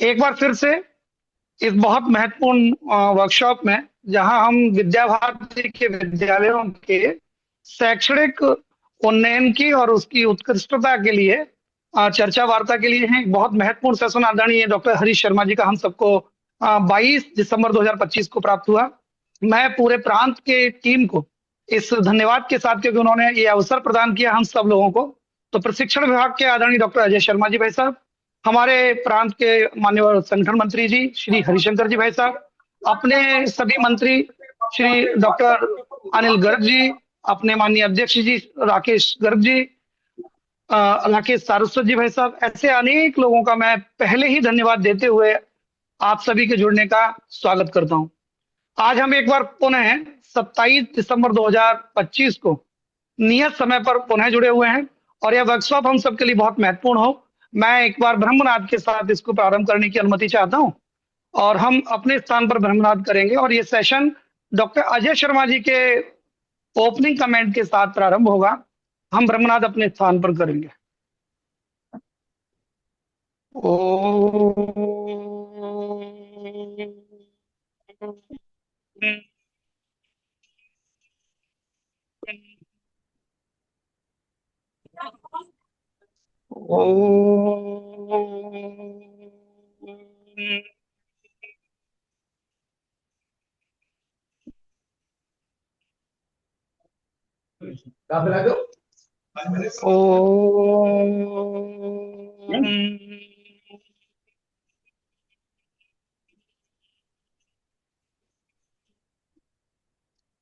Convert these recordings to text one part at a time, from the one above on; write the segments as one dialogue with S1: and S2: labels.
S1: एक बार फिर से इस बहुत महत्वपूर्ण वर्कशॉप में, जहां हम विद्या भारती के विद्यालयों के शैक्षणिक उन्नयन की और उसकी उत्कृष्टता के लिए चर्चा वार्ता के लिए हैं। एक बहुत महत्वपूर्ण सेशन आदरणीय डॉक्टर हरीश शर्मा जी का हम सबको 22 दिसंबर 2025 को प्राप्त हुआ। मैं पूरे प्रांत के टीम को इस धन्यवाद के साथ, क्योंकि उन्होंने ये अवसर प्रदान किया हम सब लोगों को। तो प्रशिक्षण विभाग के आदरणीय डॉक्टर अजय शर्मा जी भाई साहब, हमारे प्रांत के माननीय संगठन मंत्री जी श्री हरिशंकर जी भाई साहब, अपने सभी मंत्री श्री डॉक्टर अनिल गर्ग जी, अपने माननीय अध्यक्ष जी राकेश गर्ग जी, राकेश सारस्वत जी भाई साहब, ऐसे अनेक लोगों का मैं पहले ही धन्यवाद देते हुए आप सभी के जुड़ने का स्वागत करता हूं। आज हम एक बार पुनः 27 दिसंबर 2025 को नियत समय पर पुनः जुड़े हुए हैं, और यह वर्कशॉप हम सबके लिए बहुत महत्वपूर्ण हो। मैं एक बार ब्रह्मनाद के साथ इसको प्रारंभ करने की अनुमति चाहता हूं, और हम अपने स्थान पर ब्रह्मनाद करेंगे, और ये सेशन डॉक्टर अजय शर्मा जी के ओपनिंग कमेंट के साथ प्रारंभ होगा। हम ब्रह्मनाद अपने स्थान पर करेंगे। ओ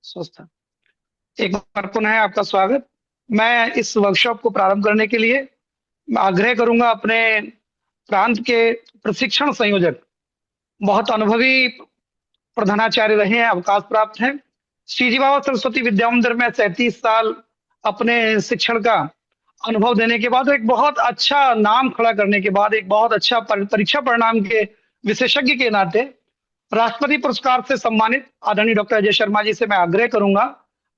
S1: स्वस्थ। एक बार पुनः आपका स्वागत। मैं इस वर्कशॉप को प्रारंभ करने के लिए आग्रह करूंगा अपने प्रांत के प्रशिक्षण संयोजक, बहुत अनुभवी प्रधानाचार्य रहे हैं, अवकाश प्राप्त हैं, श्री जी बाबा सरस्वती विद्या मंदिर में 37 साल अपने शिक्षण का अनुभव देने के बाद, एक बहुत अच्छा नाम खड़ा करने के बाद, एक बहुत अच्छा परीक्षा परिणाम के विशेषज्ञ के नाते राष्ट्रपति पुरस्कार से सम्मानित आदरणीय डॉक्टर अजय शर्मा जी से मैं आग्रह करूंगा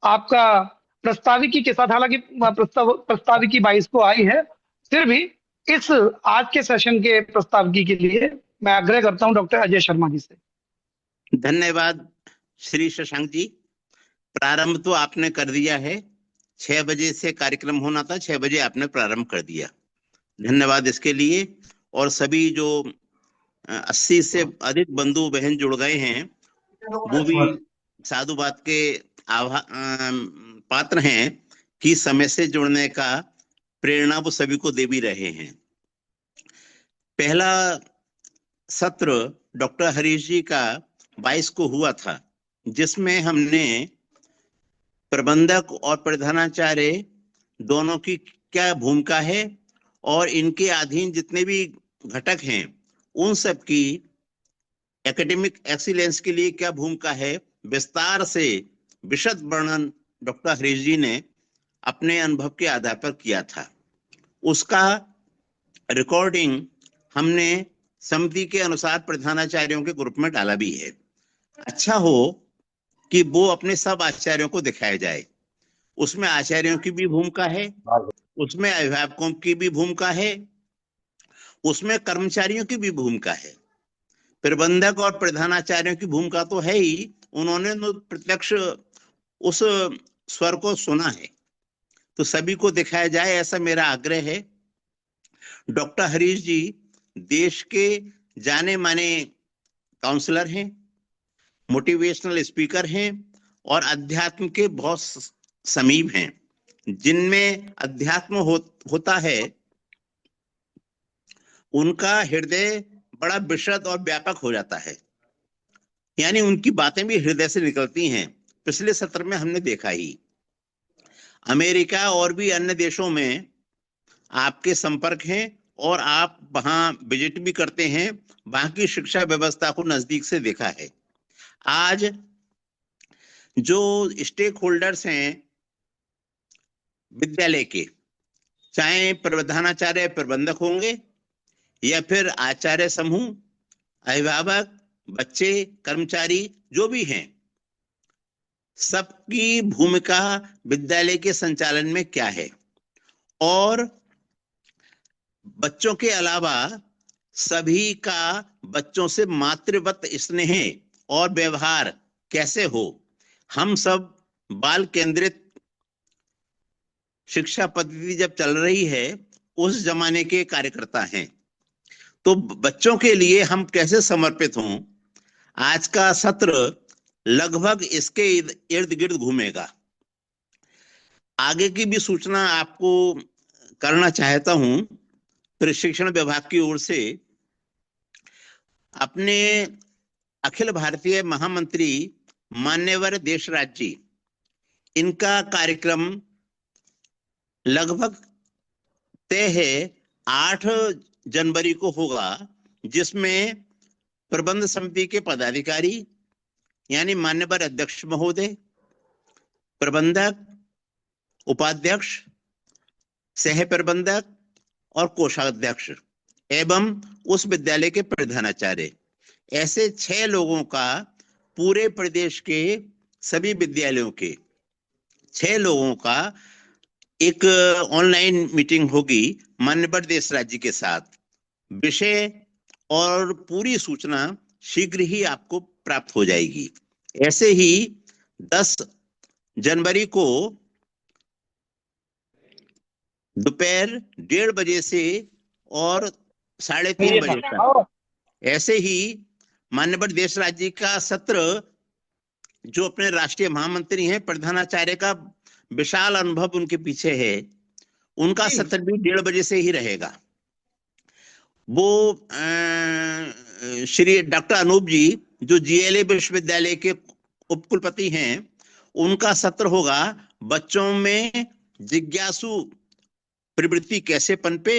S1: आपका प्रस्ताविकी के साथ, हालांकि प्रस्ताविकी 22 को आई है, फिर भी इस आज के सेशन के प्रस्ताविकी के लिए मैं आग्रह करता हूं डॉक्टर अजय शर्मा जी से।
S2: धन्यवाद श्री शशांक जी। प्रारंभ तो आपने कर दिया है। 6 बजे से कार्यक्रम होना था, 6 बजे आपने प्रारंभ कर दिया, धन्यवाद इसके लिए। और सभी जो 80 से अधिक बंधु बहन जुड़ गए हैं, वो भी साधुवाद के पात्र हैं कि समय से जुड़ने का प्रेरणा वो सभी को दे भी रहे हैं। पहला सत्र डॉक्टर हरीश जी का 22 को हुआ था, जिसमें हमने प्रबंधक और प्रधानाचार्य दोनों की क्या भूमिका है और इनके अधीन जितने भी घटक हैं उन सब की एकेडमिक एक्सीलेंस के लिए क्या भूमिका है, विस्तार से विशद वर्णन डॉक्टर हरीश जी ने अपने अनुभव के आधार पर किया था। उसका रिकॉर्डिंग हमने समिति के अनुसार प्रधानाचार्यों के ग्रुप में डाला भी है। अच्छा हो कि वो अपने सब आचार्यों को दिखाया जाए। उसमें आचार्यों की भी भूमिका है, उसमें अभिभावकों की भी भूमिका है, उसमें कर्मचारियों की भी भूमिका है, प्रबंधक और प्रधानाचार्यों की भूमिका तो है ही, उन्होंने तो प्रत्यक्ष उस स्वर को सुना है, तो सभी को दिखाया जाए, ऐसा मेरा आग्रह है। डॉक्टर हरीश जी देश के जाने माने काउंसलर हैं, मोटिवेशनल स्पीकर हैं और अध्यात्म के बहुत समीप हैं। जिनमें अध्यात्म होता है उनका हृदय बड़ा विशद और व्यापक हो जाता है, यानी उनकी बातें भी हृदय से निकलती हैं। पिछले सत्र में हमने देखा ही, अमेरिका और भी अन्य देशों में आपके संपर्क हैं और आप वहां विजिट भी करते हैं, वहां की शिक्षा व्यवस्था को नजदीक से देखा है। आज जो स्टेक होल्डर्स हैं विद्यालय के, चाहे प्रधानाचार्य प्रबंधक होंगे या फिर आचार्य समूह, अभिभावक, बच्चे, कर्मचारी जो भी हैं, सबकी भूमिका विद्यालय के संचालन में क्या है। और बच्चों के अलावा सभी का बच्चों से मातृवत स्नेह और व्यवहार कैसे हो। हम सब बाल केंद्रित शिक्षा पद्धति जब चल रही है, उस जमाने के कार्यकर्ता हैं। तो बच्चों के लिए हम कैसे समर्पित हों, आज का सत्र लगभग इसके इर्द गिर्द घूमेगा। आगे की भी सूचना आपको करना चाहता हूं। प्रशिक्षण विभाग की ओर से अपने अखिल भारतीय महामंत्री मान्यवर देशराज जी, इनका कार्यक्रम लगभग तय है 8 जनवरी को होगा, जिसमें प्रबंध समिति के पदाधिकारी यानी मान्यवर अध्यक्ष महोदय, प्रबंधक, उपाध्यक्ष, सह प्रबंधक और कोषाध्यक्ष एवं उस विद्यालय के प्रधानाचार्य, ऐसे 6 लोगों का पूरे प्रदेश के सभी विद्यालयों के 6 लोगों का एक ऑनलाइन मीटिंग होगी मान्यवर देशराज जी के साथ। विषय और पूरी सूचना शीघ्र ही आपको प्राप्त हो जाएगी। ऐसे ही 10 जनवरी को दोपहर 1:30 बजे से और 3:30 बजे तक, ऐसे ही मान्यवर देशराज जी का सत्र, जो अपने राष्ट्रीय महामंत्री हैं, प्रधानाचार्य का विशाल अनुभव उनके पीछे है, उनका सत्र भी 1:30 बजे से ही रहेगा। वो श्री डॉक्टर अनूप जी, जो जीएलए विश्वविद्यालय के उपकुलपति हैं, उनका सत्र होगा बच्चों में जिज्ञासु प्रवृत्ति कैसे पनपे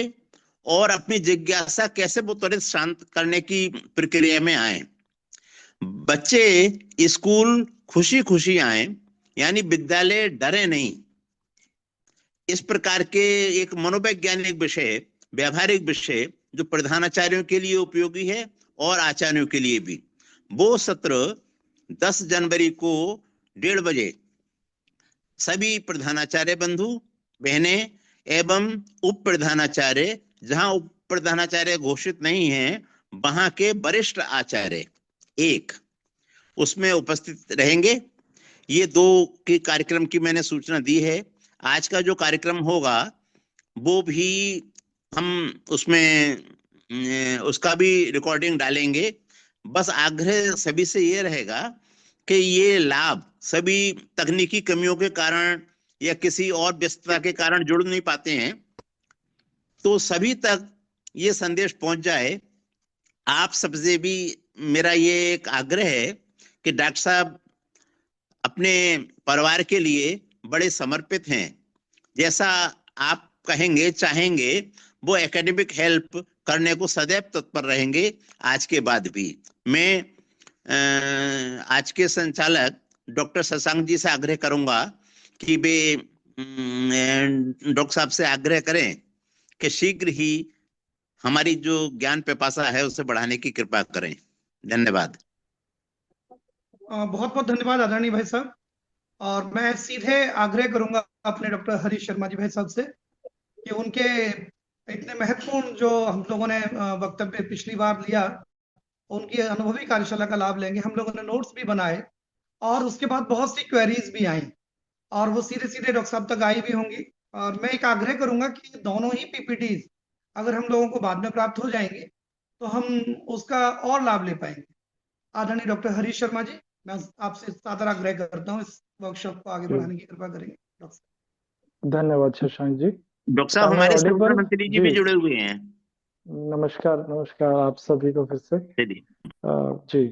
S2: और अपनी जिज्ञासा कैसे वो त्वरित शांत करने की प्रक्रिया में आए। बच्चे स्कूल खुशी खुशी आए, यानी विद्यालय डरे नहीं। इस प्रकार के एक मनोवैज्ञानिक विषय, व्यवहारिक विषय, जो प्रधानाचार्यों के लिए उपयोगी है और आचार्यों के लिए भी, वो सत्र 10 जनवरी को 1:30 बजे सभी प्रधानाचार्य बंधु बहने एवं उप प्रधानाचार्य, जहां उप प्रधानाचार्य घोषित नहीं है, वहां के वरिष्ठ आचार्य एक उसमें उपस्थित रहेंगे। ये 2 के कार्यक्रम की मैंने सूचना दी है। आज का जो कार्यक्रम होगा वो भी हम उसमें उसका भी रिकॉर्डिंग डालेंगे। बस आग्रह सभी से ये रहेगा कि ये लाभ सभी तकनीकी कमियों के कारण या किसी और व्यस्तता के कारण जुड़ नहीं पाते हैं, तो सभी तक ये संदेश पहुंच जाए। आप सबसे भी मेरा ये एक आग्रह है कि डॉक्टर साहब अपने परिवार के लिए बड़े समर्पित हैं। जैसा आप कहेंगे, चाहेंगे, वो एकेडमिक हेल्प करने को सदैव तत्पर रहेंगे। आज के बाद भी मैं आज के संचालक डॉक्टर शशांक जी से आग्रह करूंगा कि वे डॉक्टर साहब से आग्रह करें कि शीघ्र ही हमारी जो ज्ञान पिपासा है उसे बढ़ाने की कृपा करें। धन्यवाद।
S1: बहुत बहुत धन्यवाद आदरणीय भाई साहब। और मैं सीधे आग्रह करूंगा अपने डॉक्टर हरीश शर्मा जी भाई साहब से कि उनके इतने महत्वपूर्ण जो हम लोगों ने वक्तव्य पिछली बार लिया, उनकी अनुभवी कार्यशाला का लाभ लेंगे। हम लोगों ने नोट्स भी बनाए और उसके बाद बहुत सी क्वेरीज भी आई और वो सीधे सीधे डॉक्टर साहब तक आई भी होंगी। और मैं एक आग्रह करूंगा कि दोनों ही पीपीटीज अगर हम लोगों को बाद में प्राप्त हो जाएंगे तो हम उसका और लाभ ले पाएंगे। आदरणीय डॉक्टर हरीश शर्मा जी, मैं आपसे सादर आग्रह करता हूँ इस वर्कशॉप को आगे बढ़ाने की कृपा करेंगे।
S3: धन्यवाद शशांक जी।
S2: डॉक्टर साहब, हमारे सूचना मंत्री जी भी जुड़े हुए हैं।
S3: नमस्कार, नमस्कार आप सभी को फिर से। जी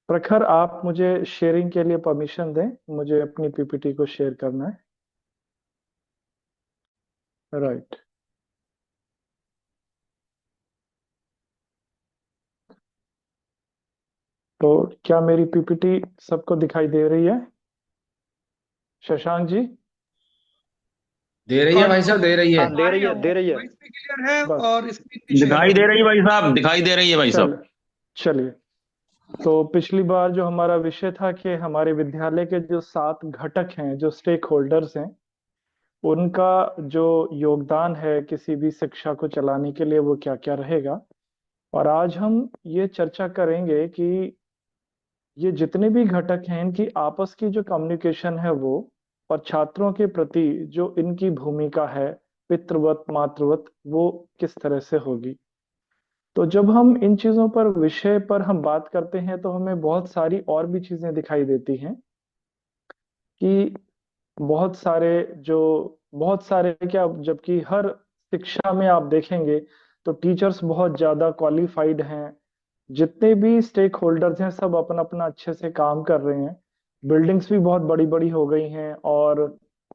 S3: प्रखर, आप मुझे शेयरिंग के लिए परमिशन दें, मुझे अपनी पीपीटी को शेयर करना है। राइट। तो क्या मेरी पीपीटी सबको दिखाई दे रही है? शशांक जी?
S4: दे रही है भाई साहब, दे रही है।
S3: दे रही है, दे रही है।
S1: क्लियर है और
S4: दिखाई दे रही है भाई साहब, दिखाई दे रही है भाई साहब।
S3: चलिए, तो पिछली बार जो हमारा विषय था कि हमारे विद्यालय के जो 7 घटक हैं, जो स्टेक होल्डर्स हैं, उनका जो योगदान है किसी भी शिक्षा को चलाने के लिए वो क्या क्या रहेगा। और आज हम ये चर्चा करेंगे कि ये जितने भी घटक हैं इनकी आपस की जो कम्युनिकेशन है वो, और छात्रों के प्रति जो इनकी भूमिका है पितृवत मातृवत, वो किस तरह से होगी। तो जब हम इन चीजों पर विषय पर हम बात करते हैं तो हमें बहुत सारी और भी चीजें दिखाई देती हैं कि बहुत सारे जो बहुत सारे क्या, जबकि हर शिक्षा में आप देखेंगे तो टीचर्स बहुत ज्यादा क्वालिफाइड हैं। जितने भी स्टेक होल्डर्स हैं सब अपना अपना अच्छे से काम कर रहे हैं। बिल्डिंग्स भी बहुत बड़ी बड़ी हो गई हैं और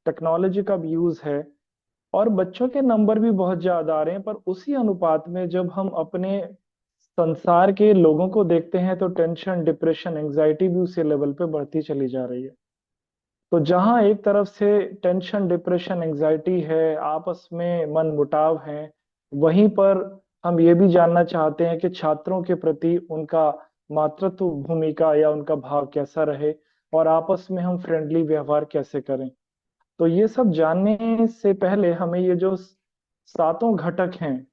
S3: टेक्नोलॉजी का भी यूज है, और बच्चों के नंबर भी बहुत ज्यादा आ रहे हैं। पर उसी अनुपात में जब हम अपने संसार के लोगों को देखते हैं तो टेंशन डिप्रेशन एंजाइटी भी उसी लेवल पे बढ़ती चली जा रही है। तो जहां एक तरफ से टेंशन डिप्रेशन एंजाइटी है, आपस में मन मुटाव है, वहीं पर हम ये भी जानना चाहते हैं कि छात्रों के प्रति उनका मातृत्व भूमिका या उनका भाव कैसा रहे, और आपस में हम फ्रेंडली व्यवहार कैसे करें। तो ये सब जानने से पहले हमें ये जो सातों घटक हैं,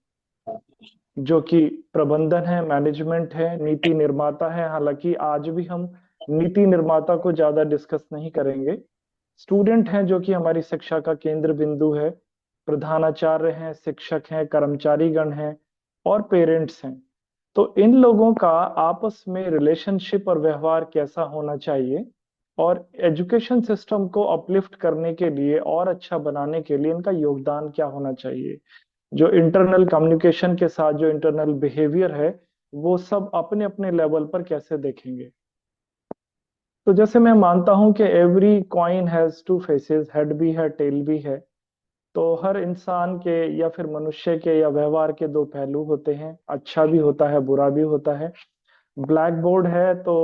S3: जो कि प्रबंधन है, मैनेजमेंट है, नीति निर्माता है, हालांकि आज भी हम नीति निर्माता को ज्यादा डिस्कस नहीं करेंगे। स्टूडेंट हैं जो कि हमारी शिक्षा का केंद्र बिंदु है, प्रधानाचार्य हैं, शिक्षक हैं, कर्मचारीगण हैं, और पेरेंट्स हैं। तो इन लोगों का आपस में रिलेशनशिप और व्यवहार कैसा होना चाहिए, और एजुकेशन सिस्टम को अपलिफ्ट करने के लिए और अच्छा बनाने के लिए इनका योगदान क्या होना चाहिए। जो इंटरनल कम्युनिकेशन के साथ जो इंटरनल बिहेवियर है, वो सब अपने अपने लेवल पर कैसे देखेंगे। तो जैसे मैं मानता हूं कि every coin has two faces, head भी है टेल भी है। तो हर इंसान के या फिर मनुष्य के या व्यवहार के दो पहलू होते हैं, अच्छा भी होता है बुरा भी होता है। ब्लैक बोर्ड है तो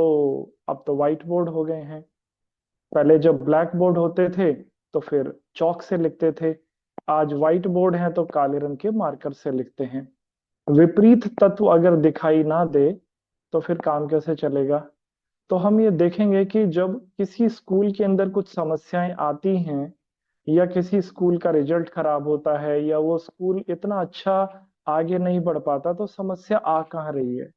S3: अब तो व्हाइट बोर्ड हो गए हैं। पहले जब ब्लैक बोर्ड होते थे तो फिर चौक से लिखते थे, आज व्हाइट बोर्ड है तो काले रंग के मार्कर से लिखते हैं। विपरीत तत्व अगर दिखाई ना दे तो फिर काम कैसे चलेगा। तो हम ये देखेंगे कि जब किसी स्कूल के अंदर कुछ समस्याएं आती हैं, या किसी स्कूल का रिजल्ट खराब होता है, या वो स्कूल इतना अच्छा आगे नहीं बढ़ पाता, तो समस्या आ कहाँ रही है।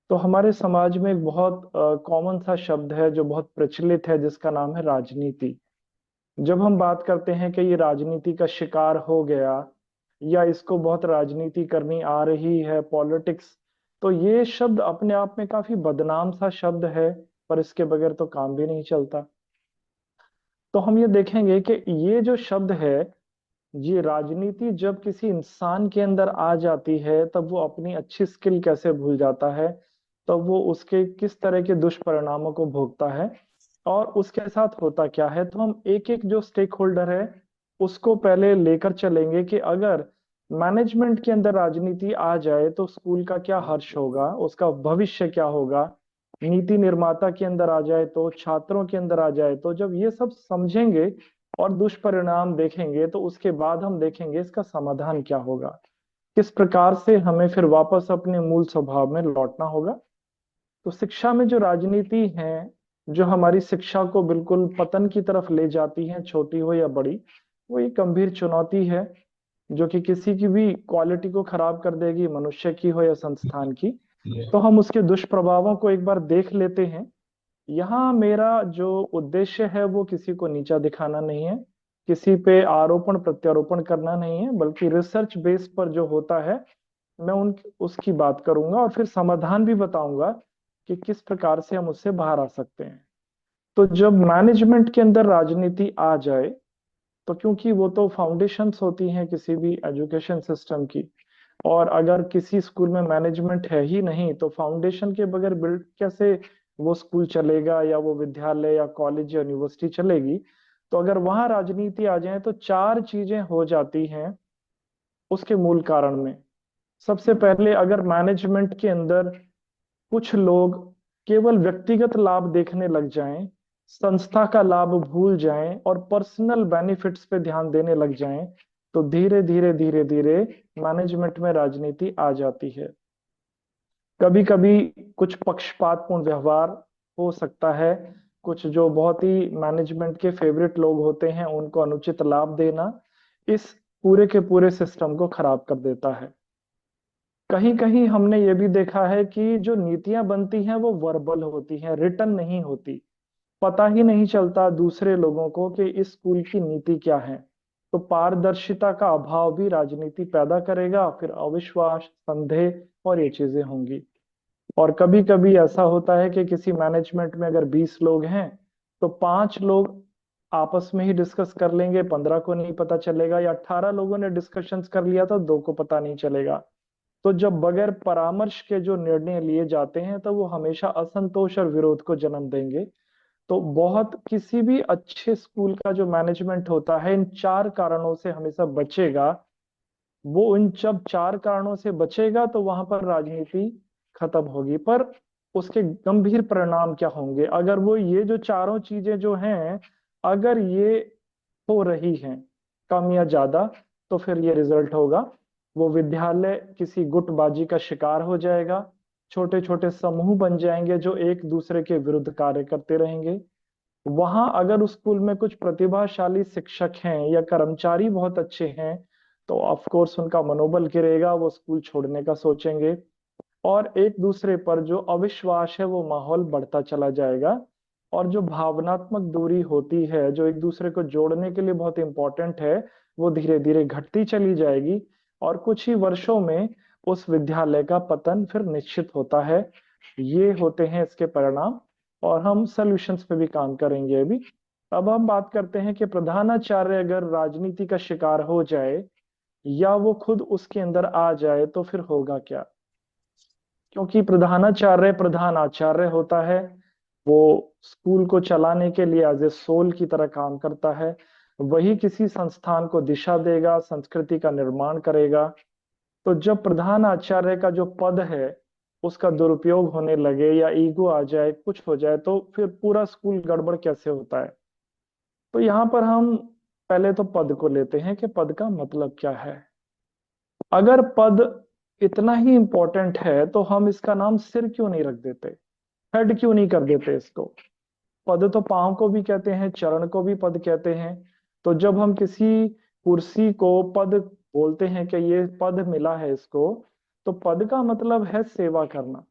S3: तो हमारे समाज में एक बहुत कॉमन सा शब्द है जो बहुत प्रचलित है, जिसका नाम है राजनीति। जब हम बात करते हैं कि ये राजनीति का शिकार हो गया, या इसको बहुत राजनीति करनी आ रही है, पॉलिटिक्स, तो ये शब्द अपने आप में काफी बदनाम सा शब्द है, पर इसके बगैर तो काम भी नहीं चलता। तो हम ये देखेंगे कि ये जो शब्द है, ये राजनीति जब किसी इंसान के अंदर आ जाती है तब वो अपनी अच्छी स्किल कैसे भूल जाता है, तब वो उसके किस तरह के दुष्परिणामों को भोगता है, और उसके साथ होता क्या है। तो हम एक एक जो स्टेक होल्डर है उसको पहले लेकर चलेंगे कि अगर मैनेजमेंट के अंदर राजनीति आ जाए तो स्कूल का क्या हर्ष होगा, उसका भविष्य क्या होगा। नीति निर्माता के अंदर आ जाए तो, छात्रों के अंदर आ जाए तो, जब ये सब समझेंगे और दुष्परिणाम देखेंगे तो उसके बाद हम देखेंगे इसका समाधान क्या होगा, किस प्रकार से हमें फिर वापस अपने मूल स्वभाव में लौटना होगा। तो शिक्षा में जो राजनीति है, जो हमारी शिक्षा को बिल्कुल पतन की तरफ ले जाती है, छोटी हो या बड़ी, वो एक गंभीर चुनौती है जो कि किसी की भी क्वालिटी को खराब कर देगी, मनुष्य की हो या संस्थान की। तो हम उसके दुष्प्रभावों को एक बार देख लेते हैं। यहाँ मेरा जो उद्देश्य है वो किसी को नीचा दिखाना नहीं है, किसी पे आरोपण प्रत्यारोपण करना नहीं है, बल्कि रिसर्च बेस पर जो होता है मैं उन उसकी बात करूंगा, और फिर समाधान भी बताऊंगा कि किस प्रकार से हम उससे बाहर आ सकते हैं। तो जब मैनेजमेंट के अंदर राजनीति आ जाए, तो क्योंकि वो तो फाउंडेशंस होती हैं किसी भी एजुकेशन सिस्टम की, और अगर किसी स्कूल में मैनेजमेंट है ही नहीं तो फाउंडेशन के बगैर बिल्ड कैसे वो स्कूल चलेगा, या वो विद्यालय या कॉलेज या यूनिवर्सिटी चलेगी। तो अगर वहां राजनीति आ जाए तो चार चीजें हो जाती हैं उसके मूल कारण में। सबसे पहले, अगर मैनेजमेंट के अंदर कुछ लोग केवल व्यक्तिगत लाभ देखने लग जाएं, संस्था का लाभ भूल जाएं और पर्सनल बेनिफिट्स पे ध्यान देने लग जाएं, तो धीरे धीरे धीरे धीरे मैनेजमेंट में राजनीति आ जाती है। कभी कभी कुछ पक्षपातपूर्ण व्यवहार हो सकता है, कुछ जो बहुत ही मैनेजमेंट के फेवरेट लोग होते हैं उनको अनुचित लाभ देना इस पूरे के पूरे सिस्टम को खराब कर देता है। कहीं कहीं हमने ये भी देखा है कि जो नीतियां बनती हैं वो वर्बल होती हैं, रिटन नहीं होती। पता ही नहीं चलता दूसरे लोगों को कि इस स्कूल की नीति क्या है। तो पारदर्शिता का अभाव भी राजनीति पैदा करेगा, फिर अविश्वास, संदेह और ये चीजें होंगी। और कभी कभी ऐसा होता है कि किसी मैनेजमेंट में अगर 20 लोग हैं तो 5 लोग आपस में ही डिस्कस कर लेंगे, 15 को नहीं पता चलेगा, या 18 लोगों ने डिस्कशंस कर लिया तो 2 को पता नहीं चलेगा। तो जब बगैर परामर्श के जो निर्णय लिए जाते हैं तो वो हमेशा असंतोष और विरोध को जन्म देंगे। तो बहुत किसी भी अच्छे स्कूल का जो मैनेजमेंट होता है इन 4 कारणों से हमेशा बचेगा। वो इन जब 4 कारणों से बचेगा तो वहां पर राजनीति खत्म होगी। पर उसके गंभीर परिणाम क्या होंगे अगर वो ये जो चारों चीजें जो हैं अगर ये हो रही हैं कम या ज्यादा, तो फिर ये रिजल्ट होगा वो विद्यालय किसी गुटबाजी का शिकार हो जाएगा। छोटे छोटे समूह बन जाएंगे जो एक दूसरे के विरुद्ध कार्य करते रहेंगे। वहां अगर उस स्कूल में कुछ प्रतिभाशाली शिक्षक हैं या कर्मचारी बहुत अच्छे हैं तो ऑफ कोर्स उनका मनोबल गिरेगा, वो स्कूल छोड़ने का सोचेंगे। और एक दूसरे पर जो अविश्वास है वो माहौल बढ़ता चला जाएगा। और जो भावनात्मक दूरी होती है जो एक दूसरे को जोड़ने के लिए बहुत इंपॉर्टेंट है वो धीरे धीरे घटती चली जाएगी। और कुछ ही वर्षों में उस विद्यालय का पतन फिर निश्चित होता है। ये होते हैं इसके परिणाम। और हम सॉल्यूशंस पे भी काम करेंगे अभी। अब हम बात करते हैं कि प्रधानाचार्य अगर राजनीति का शिकार हो जाए या वो खुद उसके अंदर आ जाए तो फिर होगा क्या। क्योंकि प्रधानाचार्य प्रधान आचार्य होता है, वो स्कूल को चलाने के लिए एज ए सोल की तरह काम करता है। वही किसी संस्थान को दिशा देगा, संस्कृति का निर्माण करेगा। तो जब प्रधान आचार्य का जो पद है उसका दुरुपयोग होने लगे या ईगो आ जाए, कुछ हो जाए, तो फिर पूरा स्कूल गड़बड़ कैसे होता है। तो यहाँ पर हम पहले तो पद को लेते हैं कि पद का मतलब क्या है। अगर पद इतना ही इंपॉर्टेंट है तो हम इसका नाम सिर क्यों नहीं रख देते, हेड क्यों नहीं कर देते इसको। पद तो पांव को भी कहते हैं, चरण को भी पद कहते हैं। तो जब हम किसी कुर्सी को पद बोलते हैं कि ये पद मिला है इसको, तो पद का मतलब है सेवा करना।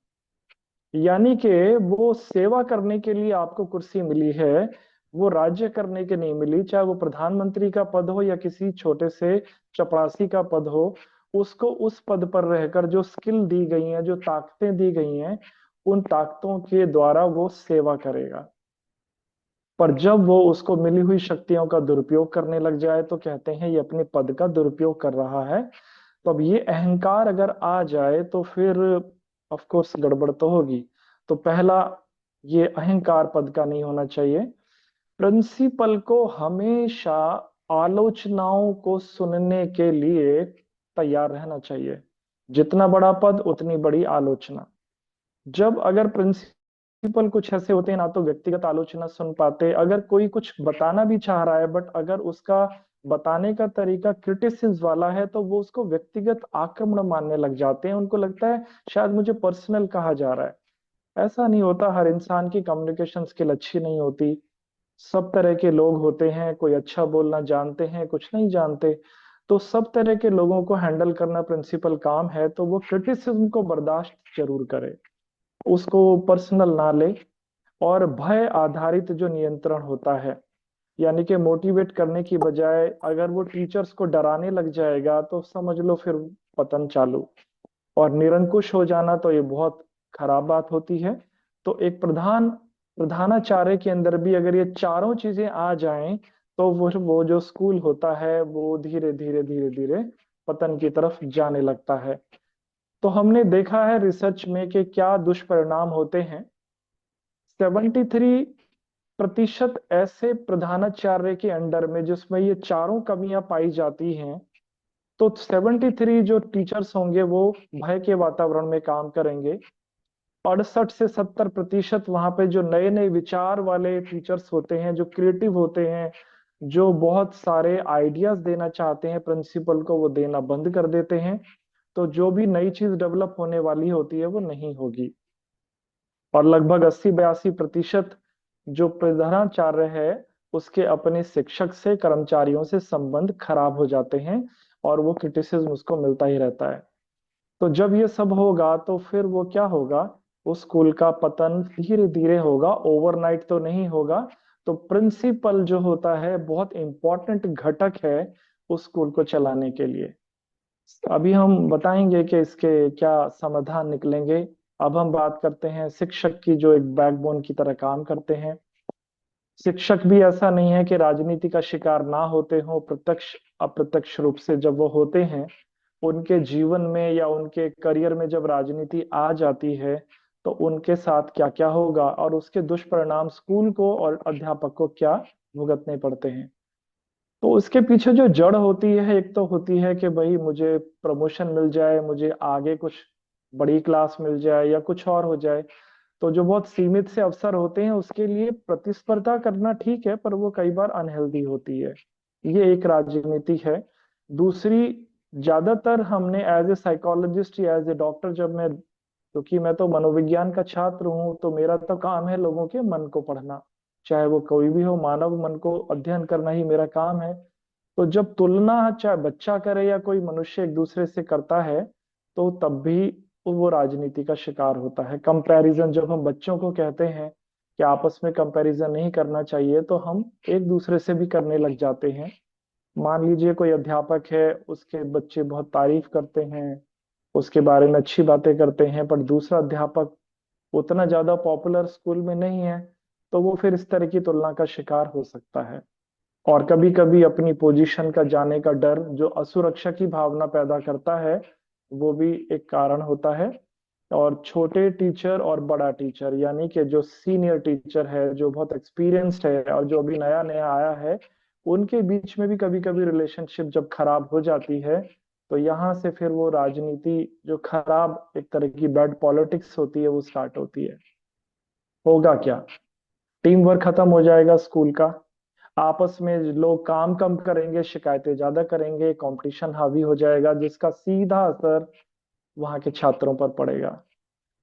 S3: यानी कि वो सेवा करने के लिए आपको कुर्सी मिली है, वो राज्य करने के नहीं मिली। चाहे वो प्रधानमंत्री का पद हो या किसी छोटे से चपरासी का पद हो, उसको उस पद पर रहकर जो स्किल दी गई हैं, जो ताकतें दी गई हैं, उन ताकतों के द्वारा वो सेवा करेगा। पर जब वो उसको मिली हुई शक्तियों का दुरुपयोग करने लग जाए तो कहते हैं ये अपने पद का दुरुपयोग कर रहा है। तो अब ये अहंकार अगर आ जाए तो फिर ऑफ कोर्स गड़बड़ तो होगी। तो पहला, ये अहंकार पद का नहीं होना चाहिए। प्रिंसिपल को हमेशा आलोचनाओं को सुनने के लिए तैयार रहना चाहिए। जितना बड़ा पद उतनी बड़ी आलोचना। जब अगर प्रिंसिपल कुछ ऐसे होते हैं ना तो व्यक्तिगत आलोचना सुन पाते, अगर कोई कुछ बताना भी चाह रहा है बट अगर उसका बताने का तरीका क्रिटिसिज्म वाला है तो वो उसको व्यक्तिगत आक्रमण मानने लग जाते हैं। उनको लगता है शायद मुझे पर्सनल कहा जा रहा है। ऐसा नहीं होता। हर इंसान की कम्युनिकेशन स्किल अच्छी नहीं होती। सब तरह के लोग होते हैं, कोई अच्छा बोलना जानते हैं, कुछ नहीं जानते। तो सब तरह के लोगों को हैंडल करना प्रिंसिपल काम है। तो वो क्रिटिसिज्म को बर्दाश्त जरूर करे, उसको पर्सनल ना ले। और भय आधारित जो नियंत्रण होता है, यानी कि मोटिवेट करने की बजाय अगर वो टीचर्स को डराने लग जाएगा तो समझ लो फिर पतन चालू। और निरंकुश हो जाना तो ये बहुत खराब बात होती है। तो एक प्रधानाचार्य के अंदर भी अगर ये चारों चीजें आ जाएं तो वो जो स्कूल होता है वो धीरे धीरे धीरे धीरे पतन की तरफ जाने लगता है। तो हमने देखा है रिसर्च में कि क्या दुष्परिणाम होते हैं। 73% ऐसे प्रधानाचार्य के अंडर में जिसमें ये चारों कमियां पाई जाती हैं, तो 73 जो टीचर्स होंगे वो भय के वातावरण में काम करेंगे। 68 से 70% वहां पे जो नए नए विचार वाले टीचर्स होते हैं, जो क्रिएटिव होते हैं, जो बहुत सारे आइडियाज देना चाहते हैं प्रिंसिपल को, वो देना बंद कर देते हैं। तो जो भी नई चीज डेवलप होने वाली होती है वो नहीं होगी। और लगभग 80-82% जो प्रधानाचार्य है उसके अपने शिक्षक से, कर्मचारियों से संबंध खराब हो जाते हैं और वो क्रिटिसिज्म उसको मिलता ही रहता है। तो जब ये सब होगा तो फिर वो क्या होगा, उस स्कूल का पतन धीरे धीरे होगा, ओवरनाइट तो नहीं होगा। तो प्रिंसिपल जो होता है बहुत इंपॉर्टेंट घटक है उस स्कूल को चलाने के लिए। अभी हम बताएंगे कि इसके क्या समाधान निकलेंगे। अब हम बात करते हैं शिक्षक की, जो एक बैकबोन की तरह काम करते हैं। शिक्षक भी ऐसा नहीं है कि राजनीति का शिकार ना होते हो, प्रत्यक्ष अप्रत्यक्ष रूप से जब वो होते हैं, उनके जीवन में या उनके करियर में जब राजनीति आ जाती है तो उनके साथ क्या क्या होगा और उसके दुष्परिणाम स्कूल को और अध्यापक को क्या भुगतने पड़ते हैं। तो उसके पीछे जो जड़ होती है, एक तो होती है कि भाई मुझे प्रमोशन मिल जाए, मुझे आगे कुछ बड़ी क्लास मिल जाए या कुछ और हो जाए। तो जो बहुत सीमित से अवसर होते हैं उसके लिए प्रतिस्पर्धा करना ठीक है, पर वो कई बार अनहेल्दी होती है। ये एक राजनीति है। दूसरी, ज्यादातर हमने एज ए साइकोलॉजिस्ट या एज ए डॉक्टर, जब मैं, क्योंकि मैं तो मनोविज्ञान का छात्र हूँ, तो मेरा तो काम है लोगों के मन को पढ़ना, चाहे वो कोई भी हो, मानव मन को अध्ययन करना ही मेरा काम है। तो जब तुलना चाहे बच्चा करे या कोई मनुष्य एक दूसरे से करता है, तो तब भी वो राजनीति का शिकार होता है। कंपैरिजन, जब हम बच्चों को कहते हैं कि आपस में कंपैरिजन नहीं करना चाहिए, तो हम एक दूसरे से भी करने लग जाते हैं। मान लीजिए कोई अध्यापक है, उसके बच्चे बहुत तारीफ करते हैं, उसके बारे में अच्छी बातें करते हैं, पर दूसरा अध्यापक उतना ज्यादा पॉपुलर स्कूल में नहीं है, तो वो फिर इस तरह की तुलना का शिकार हो सकता है। और कभी कभी अपनी पोजीशन का जाने का डर जो असुरक्षा की भावना पैदा करता है, वो भी एक कारण होता है। और छोटे टीचर और बड़ा टीचर, यानी कि जो सीनियर टीचर है, जो बहुत एक्सपीरियंस्ड है और जो अभी नया नया आया है, उनके बीच में भी कभी कभी रिलेशनशिप जब खराब हो जाती है, तो यहाँ से फिर वो राजनीति, जो खराब एक तरह की बैड पॉलिटिक्स होती है, वो स्टार्ट होती है। होगा क्या, टीम वर्क खत्म हो जाएगा स्कूल का, आपस में लोग काम कम करेंगे, शिकायतें ज्यादा करेंगे, कंपटीशन हावी हो जाएगा, जिसका सीधा असर वहां के छात्रों पर पड़ेगा।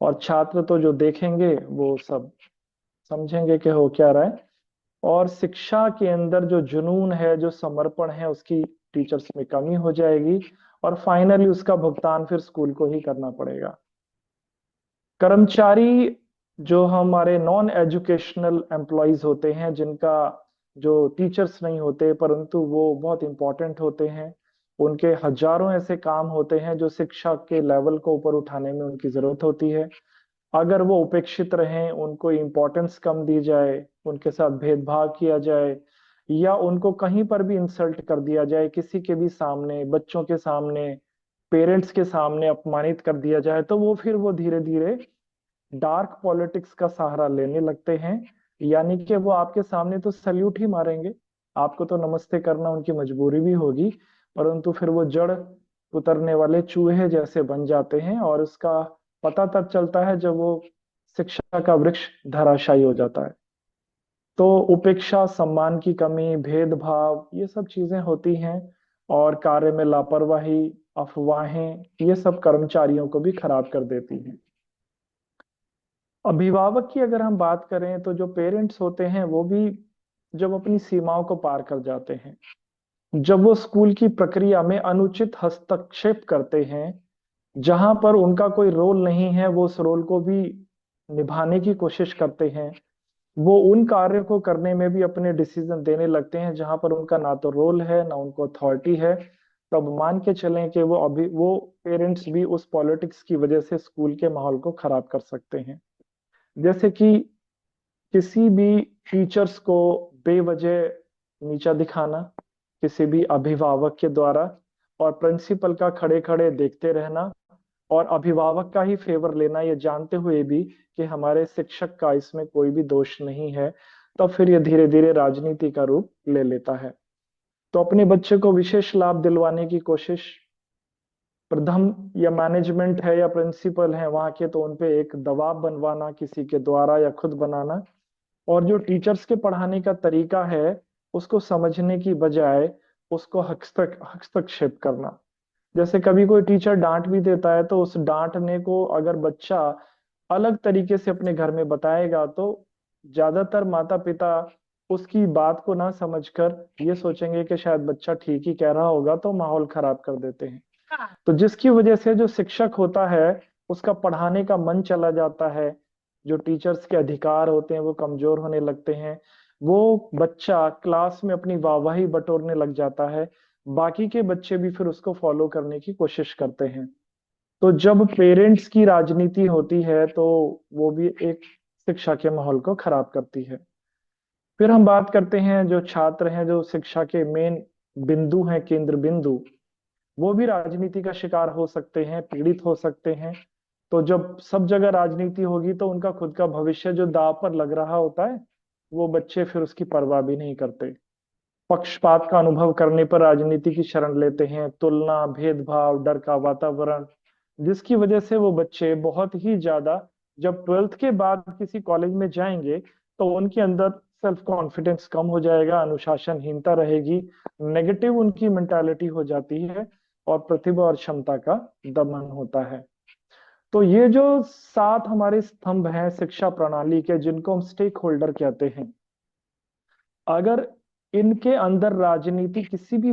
S3: और छात्र तो जो देखेंगे वो सब समझेंगे कि हो क्या रहा है। और शिक्षा के अंदर जो जुनून है, जो समर्पण है, उसकी टीचर्स में कमी हो जाएगी और फाइनली उसका भुगतान फिर स्कूल को ही करना पड़ेगा। कर्मचारी, जो हमारे नॉन एजुकेशनल एम्प्लॉयज होते हैं, जिनका, जो टीचर्स नहीं होते परंतु वो बहुत इंपॉर्टेंट होते हैं, उनके हजारों ऐसे काम होते हैं जो शिक्षा के लेवल को ऊपर उठाने में उनकी जरूरत होती है। अगर वो उपेक्षित रहें, उनको इम्पोर्टेंस कम दी जाए, उनके साथ भेदभाव किया जाए, या उनको कहीं पर भी इंसल्ट कर दिया जाए, किसी के भी सामने, बच्चों के सामने, पेरेंट्स के सामने अपमानित कर दिया जाए, तो वो फिर वो धीरे धीरे डार्क पॉलिटिक्स का सहारा लेने लगते हैं। यानी कि वो आपके सामने तो सल्यूट ही मारेंगे, आपको तो नमस्ते करना उनकी मजबूरी भी होगी, परंतु फिर वो जड़ उतरने वाले चूहे जैसे बन जाते हैं और उसका पता तब चलता है जब वो शिक्षा का वृक्ष धराशायी हो जाता है। तो उपेक्षा, सम्मान की कमी, भेदभाव, ये सब चीजें होती हैं। और कार्य में लापरवाही, अफवाहें, ये सब कर्मचारियों को भी खराब कर देती हैं। अभिभावक की अगर हम बात करें, तो जो पेरेंट्स होते हैं वो भी जब अपनी सीमाओं को पार कर जाते हैं, जब वो स्कूल की प्रक्रिया में अनुचित हस्तक्षेप करते हैं, जहां पर उनका कोई रोल नहीं है, वो उस रोल को भी निभाने की कोशिश करते हैं, वो उन कार्य को करने में भी अपने डिसीजन देने लगते हैं जहां पर उनका ना तो रोल है ना उनको अथॉरिटी है, तब मान के चलें कि वो पेरेंट्स भी उस पॉलिटिक्स की वजह से स्कूल के माहौल को खराब कर सकते हैं। जैसे कि किसी भी टीचर्स को बेवजह नीचा दिखाना किसी भी अभिभावक के द्वारा, और प्रिंसिपल का खड़े खड़े देखते रहना, और अभिभावक का ही फेवर लेना, ये जानते हुए भी कि हमारे शिक्षक का इसमें कोई भी दोष नहीं है, तो फिर ये धीरे धीरे राजनीति का रूप ले लेता है। तो अपने बच्चे को विशेष लाभ दिलवाने की कोशिश, प्रथम या मैनेजमेंट है या प्रिंसिपल है वहां के, तो उनपे एक दबाव बनवाना किसी के द्वारा या खुद बनाना, और जो टीचर्स के पढ़ाने का तरीका है उसको समझने की बजाय उसको हस्तक्षेप करना। जैसे कभी कोई टीचर डांट भी देता है, तो उस डांटने को अगर बच्चा अलग तरीके से अपने घर में बताएगा, तो ज्यादातर माता पिता उसकी बात को ना समझकर ये सोचेंगे कि शायद बच्चा ठीक ही कह रहा होगा, तो माहौल खराब कर देते हैं। तो जिसकी वजह से जो शिक्षक होता है उसका पढ़ाने का मन चला जाता है, जो टीचर्स के अधिकार होते हैं वो कमजोर होने लगते हैं। वो बच्चा क्लास में अपनी वाहवाही बटोरने लग जाता है, बाकी के बच्चे भी फिर उसको फॉलो करने की कोशिश करते हैं। तो जब पेरेंट्स की राजनीति होती है तो वो भी एक शिक्षा के माहौल को खराब करती है। फिर हम बात करते हैं जो छात्र हैं, जो शिक्षा के मेन बिंदु हैं, केंद्र बिंदु, वो भी राजनीति का शिकार हो सकते हैं, पीड़ित हो सकते हैं। तो जब सब जगह राजनीति होगी तो उनका खुद का भविष्य जो दांव पर लग रहा होता है, वो बच्चे फिर उसकी परवाह भी नहीं करते। पक्षपात का अनुभव करने पर राजनीति की शरण लेते हैं, तुलना, भेदभाव, डर का वातावरण, जिसकी वजह से वो बच्चे बहुत ही ज्यादा, जब 12th के बाद किसी कॉलेज में जाएंगे तो उनके अंदर सेल्फ कॉन्फिडेंस कम हो जाएगा, अनुशासनहीनता रहेगी, नेगेटिव उनकी मेंटालिटी हो जाती है और प्रतिभा और क्षमता का दमन होता है। तो ये जो 7 हमारे स्तंभ हैं शिक्षा प्रणाली के, जिनको हम स्टेक होल्डर कहते हैं, अगर इनके अंदर राजनीति किसी भी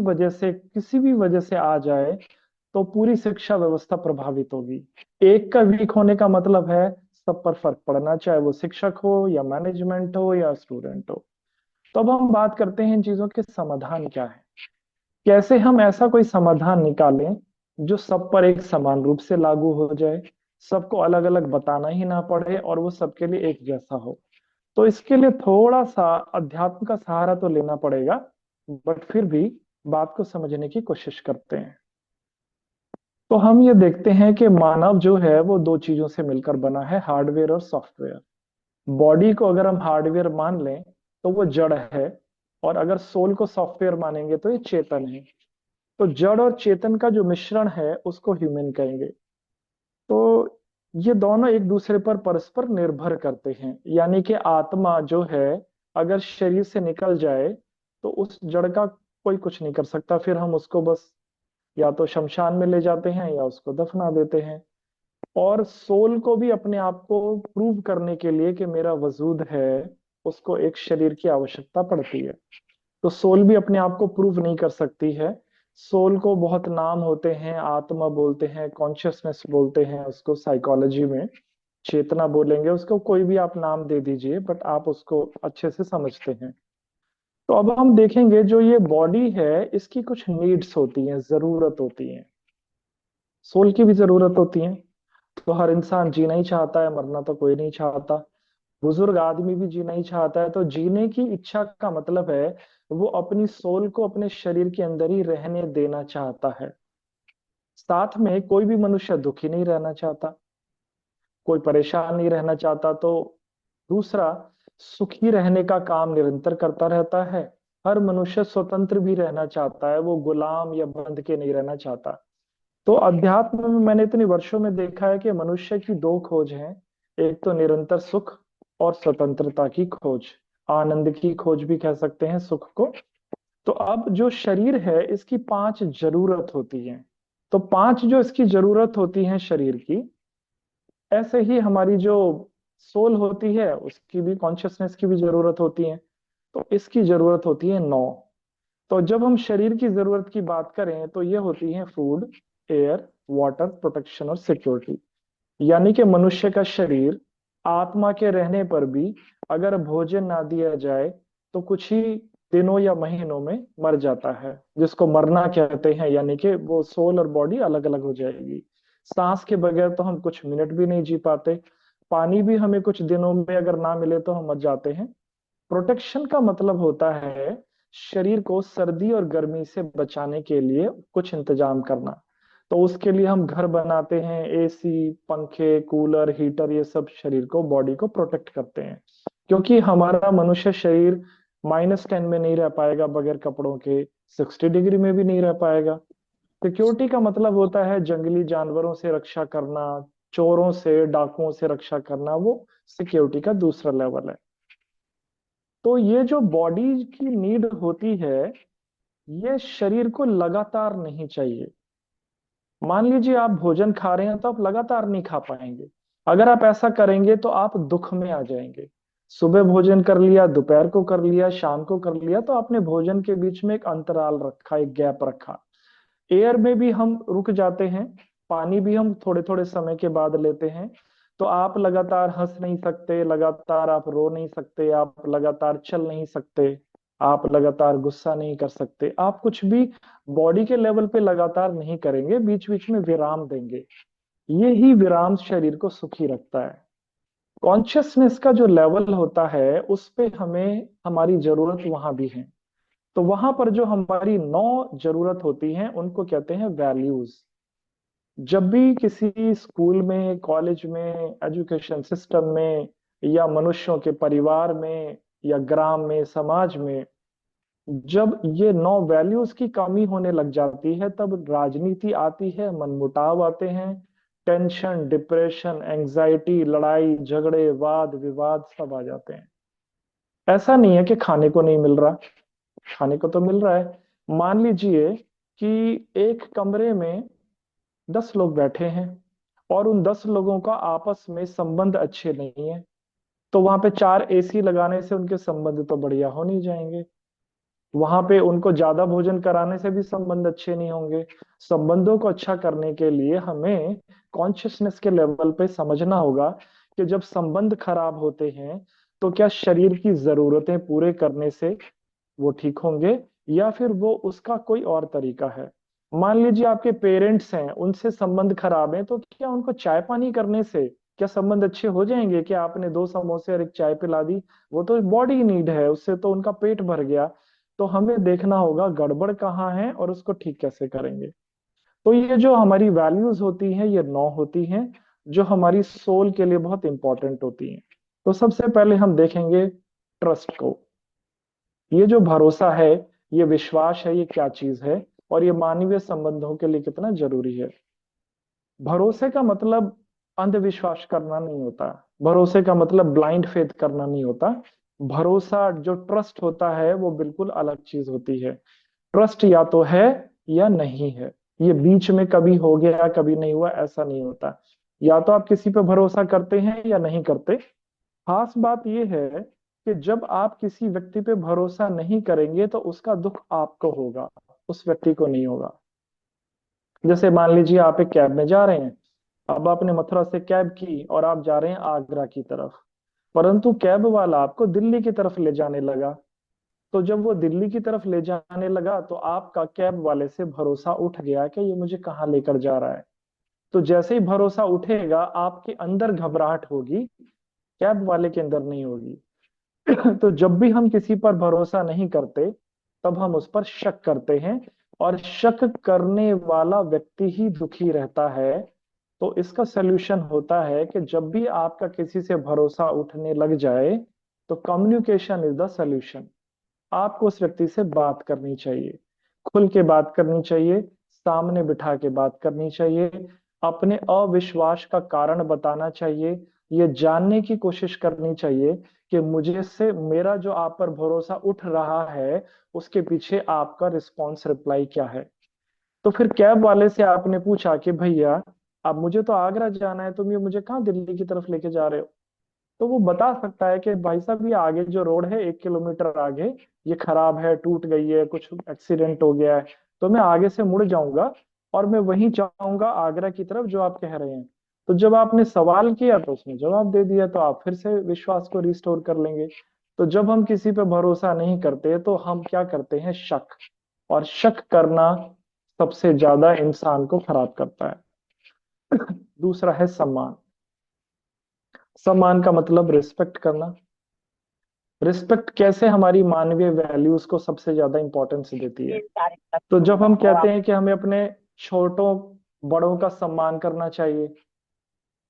S3: वजह से आ जाए तो पूरी शिक्षा व्यवस्था प्रभावित होगी। एक का वीक होने का मतलब है सब पर फर्क पड़ना, चाहे वो शिक्षक हो या मैनेजमेंट हो या स्टूडेंट हो। तो अब हम बात करते हैं इन चीजों के समाधान क्या है, कैसे हम ऐसा कोई समाधान निकालें जो सब पर एक समान रूप से लागू हो जाए, सबको अलग अलग बताना ही ना पड़े और वो सबके लिए एक जैसा हो। तो इसके लिए थोड़ा सा अध्यात्म का सहारा तो लेना पड़ेगा, बट फिर भी बात को समझने की कोशिश करते हैं। तो हम ये देखते हैं कि मानव जो है वो 2 चीजों से मिलकर बना है, हार्डवेयर और सॉफ्टवेयर। बॉडी को अगर हम हार्डवेयर मान लें तो वो जड़ है, और अगर सोल को सॉफ्टवेयर मानेंगे तो ये चेतन है। तो जड़ और चेतन का जो मिश्रण है उसको ह्यूमन कहेंगे। तो ये दोनों एक दूसरे पर परस्पर निर्भर करते हैं, यानी कि आत्मा जो है अगर शरीर से निकल जाए तो उस जड़ का कोई कुछ नहीं कर सकता, फिर हम उसको बस या तो शमशान में ले जाते हैं या उसको दफना देते हैं। और सोल को भी अपने आप को प्रूव करने के लिए कि मेरा वजूद है, उसको एक शरीर की आवश्यकता पड़ती है। तो सोल भी अपने आप को प्रूव नहीं कर सकती है। सोल को बहुत नाम होते हैं, आत्मा बोलते हैं, कॉन्शियसनेस बोलते हैं उसको, साइकोलॉजी में चेतना बोलेंगे उसको, कोई भी आप नाम दे दीजिए, बट आप उसको अच्छे से समझते हैं। तो अब हम देखेंगे जो ये बॉडी है इसकी कुछ नीड्स होती हैं, जरूरत होती हैं। सोल की भी जरूरत होती है। तो हर इंसान जीना ही चाहता है, मरना तो कोई नहीं चाहता। बुजुर्ग आदमी भी जीना ही चाहता है। तो जीने की इच्छा का मतलब है वो अपनी सोल को अपने शरीर के अंदर ही रहने देना चाहता है। साथ में कोई भी मनुष्य दुखी नहीं रहना चाहता, कोई परेशान नहीं रहना चाहता। तो दूसरा, सुखी रहने का काम निरंतर करता रहता है। हर मनुष्य स्वतंत्र भी रहना चाहता है, वो गुलाम या बंध के नहीं रहना चाहता। तो अध्यात्म में मैंने इतने वर्षों में देखा है कि मनुष्य की 2 खोज हैं, एक तो निरंतर सुख और स्वतंत्रता की खोज, आनंद की खोज भी कह सकते हैं सुख को। तो अब जो शरीर है इसकी 5 जरूरत होती है। तो 5 जो इसकी जरूरत होती है शरीर की, ऐसे ही हमारी जो सोल होती है उसकी भी, कॉन्शियसनेस की भी जरूरत होती है। तो इसकी जरूरत होती है 9। तो जब हम शरीर की जरूरत की बात करें तो ये होती है फूड, एयर, वाटर, प्रोटेक्शन और सिक्योरिटी। यानी कि मनुष्य का शरीर आत्मा के रहने पर भी अगर भोजन ना दिया जाए तो कुछ ही दिनों या महीनों में मर जाता है, जिसको मरना कहते हैं। यानी कि वो सोल और बॉडी अलग अलग हो जाएगी। सांस के बगैर तो हम कुछ मिनट भी नहीं जी पाते। पानी भी हमें कुछ दिनों में अगर ना मिले तो हम मर जाते हैं। प्रोटेक्शन का मतलब होता है शरीर को सर्दी और गर्मी से बचाने के लिए कुछ इंतजाम करना। तो उसके लिए हम घर बनाते हैं, एसी, पंखे, कूलर, हीटर, ये सब शरीर को, बॉडी को प्रोटेक्ट करते हैं। क्योंकि हमारा मनुष्य शरीर -10 में नहीं रह पाएगा बगैर कपड़ों के, 60 डिग्री में भी नहीं रह पाएगा। सिक्योरिटी का मतलब होता है जंगली जानवरों से रक्षा करना, चोरों से, डाकुओं से रक्षा करना, वो सिक्योरिटी का दूसरा लेवल है। तो ये जो बॉडी की नीड होती है, ये शरीर को लगातार नहीं चाहिए। मान लीजिए आप भोजन खा रहे हैं तो आप लगातार नहीं खा पाएंगे। अगर आप ऐसा करेंगे तो आप दुख में आ जाएंगे। सुबह भोजन कर लिया, दोपहर को कर लिया, शाम को कर लिया, तो आपने भोजन के बीच में एक अंतराल रखा, एक गैप रखा। एयर में भी हम रुक जाते हैं, पानी भी हम थोड़े थोड़े समय के बाद लेते हैं। तो आप लगातार हंस नहीं सकते, लगातार आप रो नहीं सकते, आप लगातार चल नहीं सकते, आप लगातार गुस्सा नहीं कर सकते, आप कुछ भी बॉडी के लेवल पे लगातार नहीं करेंगे, बीच बीच में विराम देंगे। ये ही विराम शरीर को सुखी रखता है। कॉन्शियसनेस का जो लेवल होता है उस पे हमें हमारी जरूरत वहां भी है। तो वहां पर जो हमारी 9 जरूरत होती हैं उनको कहते हैं वैल्यूज। जब भी किसी स्कूल में, कॉलेज में, एजुकेशन सिस्टम में, या मनुष्यों के परिवार में, या ग्राम में, समाज में, जब ये 9 वैल्यूज की कमी होने लग जाती है तब राजनीति आती है, मनमुटाव आते हैं, टेंशन, डिप्रेशन, एंजाइटी, लड़ाई झगड़े, वाद विवाद सब आ जाते हैं। ऐसा नहीं है कि खाने को नहीं मिल रहा, खाने को तो मिल रहा है। मान लीजिए कि एक कमरे में 10 लोग बैठे हैं और उन 10 लोगों का आपस में संबंध अच्छे नहीं है, तो वहां पे 4 AC लगाने से उनके संबंध तो बढ़िया हो नहीं जाएंगे। वहां पे उनको ज्यादा भोजन कराने से भी संबंध अच्छे नहीं होंगे। संबंधों को अच्छा करने के लिए हमें कॉन्शियसनेस के लेवल पे समझना होगा कि जब संबंध खराब होते हैं तो क्या शरीर की जरूरतें पूरे करने से वो ठीक होंगे, या फिर वो उसका कोई और तरीका है। मान लीजिए आपके पेरेंट्स हैं, उनसे संबंध खराब है, तो क्या उनको चाय पानी करने से क्या संबंध अच्छे हो जाएंगे? कि आपने 2 समोसे और एक चाय पिला दी, वो तो बॉडी नीड है, उससे तो उनका पेट भर गया। तो हमें देखना होगा गड़बड़ कहाँ है और उसको ठीक कैसे करेंगे। तो ये जो हमारी वैल्यूज होती हैं ये 9 होती हैं, जो हमारी सोल के लिए बहुत इंपॉर्टेंट होती हैं। तो सबसे पहले हम देखेंगे ट्रस्ट को। ये जो भरोसा है, ये विश्वास है, ये क्या चीज है और ये मानवीय संबंधों के लिए कितना जरूरी है। भरोसे का मतलब अंधविश्वास करना नहीं होता, भरोसे का मतलब ब्लाइंड फेथ करना नहीं होता। भरोसा, जो ट्रस्ट होता है, वो बिल्कुल अलग चीज होती है। ट्रस्ट या तो है या नहीं है, ये बीच में कभी हो गया कभी नहीं हुआ ऐसा नहीं होता। या तो आप किसी पे भरोसा करते हैं या नहीं करते। खास बात यह है कि जब आप किसी व्यक्ति पे भरोसा नहीं करेंगे तो उसका दुख आपको होगा, उस व्यक्ति को नहीं होगा। जैसे मान लीजिए आप एक कैब में जा रहे हैं, अब आपने मथुरा से कैब की और आप जा रहे हैं आगरा की तरफ, परंतु कैब वाला आपको दिल्ली की तरफ ले जाने लगा। तो जब वो दिल्ली की तरफ ले जाने लगा तो आपका कैब वाले से भरोसा उठ गया कि ये मुझे कहाँ लेकर जा रहा है। तो जैसे ही भरोसा उठेगा आपके अंदर घबराहट होगी, कैब वाले के अंदर नहीं होगी। तो जब भी हम किसी पर भरोसा नहीं करते तब हम उस पर शक करते हैं, और शक करने वाला व्यक्ति ही दुखी रहता है। तो इसका सलूशन होता है कि जब भी आपका किसी से भरोसा उठने लग जाए तो कम्युनिकेशन इज द सलूशन। आपको उस व्यक्ति से बात करनी चाहिए, खुल के बात करनी चाहिए, सामने बिठा के बात करनी चाहिए, अपने अविश्वास का कारण बताना चाहिए, ये जानने की कोशिश करनी चाहिए कि मुझे से मेरा जो आप पर भरोसा उठ रहा है उसके पीछे आपका रिस्पॉन्स, रिप्लाई क्या है। तो फिर कैब वाले से आपने पूछा कि भैया अब मुझे तो आगरा जाना है, तुम ये मुझे कहाँ दिल्ली की तरफ लेके जा रहे हो। तो वो बता सकता है कि भाई साहब ये आगे जो रोड है 1 किलोमीटर आगे ये खराब है, टूट गई है, कुछ एक्सीडेंट हो गया है, तो मैं आगे से मुड़ जाऊंगा और मैं वहीं जाऊंगा आगरा की तरफ जो आप कह रहे हैं। तो जब आपने सवाल किया तो उसने जवाब दे दिया, तो आप फिर से विश्वास को रिस्टोर कर लेंगे। तो जब हम किसी पे भरोसा नहीं करते तो हम क्या करते हैं, शक। और शक करना सबसे ज्यादा इंसान को खराब करता है। दूसरा है सम्मान। सम्मान का मतलब रिस्पेक्ट करना। रिस्पेक्ट कैसे हमारी मानवीय वैल्यूज को सबसे ज्यादा इंपॉर्टेंस देती है। तो जब हम कहते हैं कि हमें अपने छोटों बड़ों का सम्मान करना चाहिए,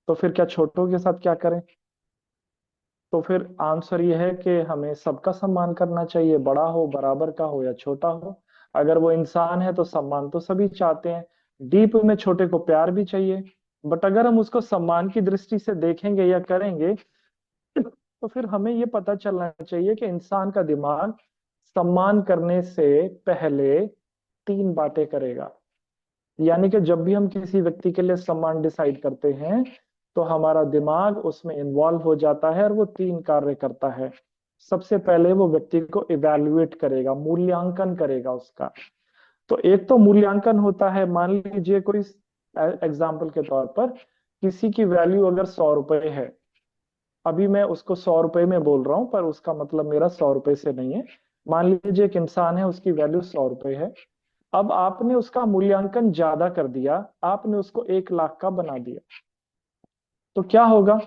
S3: तो फिर क्या छोटों के साथ क्या करें? तो फिर आंसर ये है कि हमें सबका सम्मान करना चाहिए, बड़ा हो, बराबर का हो या छोटा हो। अगर वो इंसान है तो सम्मान तो सभी चाहते हैं, डीप में छोटे को प्यार भी चाहिए। बट अगर हम उसको सम्मान की दृष्टि से देखेंगे या करेंगे तो फिर हमें ये पता चलना चाहिए कि इंसान का दिमाग सम्मान करने से पहले 3 बातें करेगा। यानी कि जब भी हम किसी व्यक्ति के लिए सम्मान डिसाइड करते हैं तो हमारा दिमाग उसमें इन्वॉल्व हो जाता है और वो 3 कार्य करता है। सबसे पहले वो व्यक्ति को इवैल्यूएट करेगा, मूल्यांकन करेगा उसका। तो एक तो मूल्यांकन होता है, मान लीजिए कोई एग्जाम्पल के तौर पर किसी की वैल्यू अगर 100 रुपए है, अभी मैं उसको 100 रुपए में बोल रहा हूं पर उसका मतलब मेरा 100 रुपए से नहीं है। मान लीजिए एक इंसान है, उसकी वैल्यू 100 रुपए है। अब आपने उसका मूल्यांकन ज्यादा कर दिया, आपने उसको 1 लाख का बना दिया, तो क्या होगा?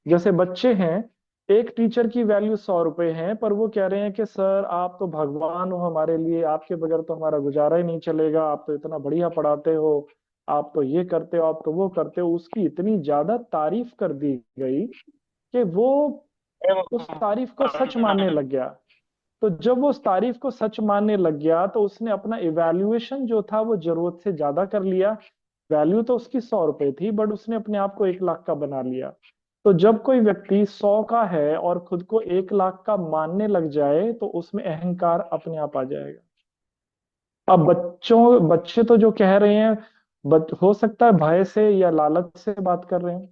S3: जैसे बच्चे हैं, एक टीचर की वैल्यू 100 रुपए है, पर वो कह रहे हैं कि सर आप तो भगवान हो हमारे लिए, आपके बगैर तो हमारा गुजारा ही नहीं चलेगा, आप तो इतना बढ़िया पढ़ाते हो, आप तो ये करते हो, आप तो वो करते हो। उसकी इतनी ज्यादा तारीफ कर दी गई कि वो उस तारीफ को सच मानने लग गया। तो जब वो उस तारीफ को सच मानने लग गया तो उसने अपना इवैल्यूएशन जो था वो जरूरत से ज्यादा कर लिया। वैल्यू तो उसकी 100 रुपए थी, बट उसने अपने आप को 1 लाख का बना लिया। तो जब कोई व्यक्ति 100 का है और खुद को 1 लाख का मानने लग जाए तो उसमें अहंकार अपने आप आ जाएगा। अब बच्चे तो जो कह रहे हैं, हो सकता है भय से या लालच से बात कर रहे हैं।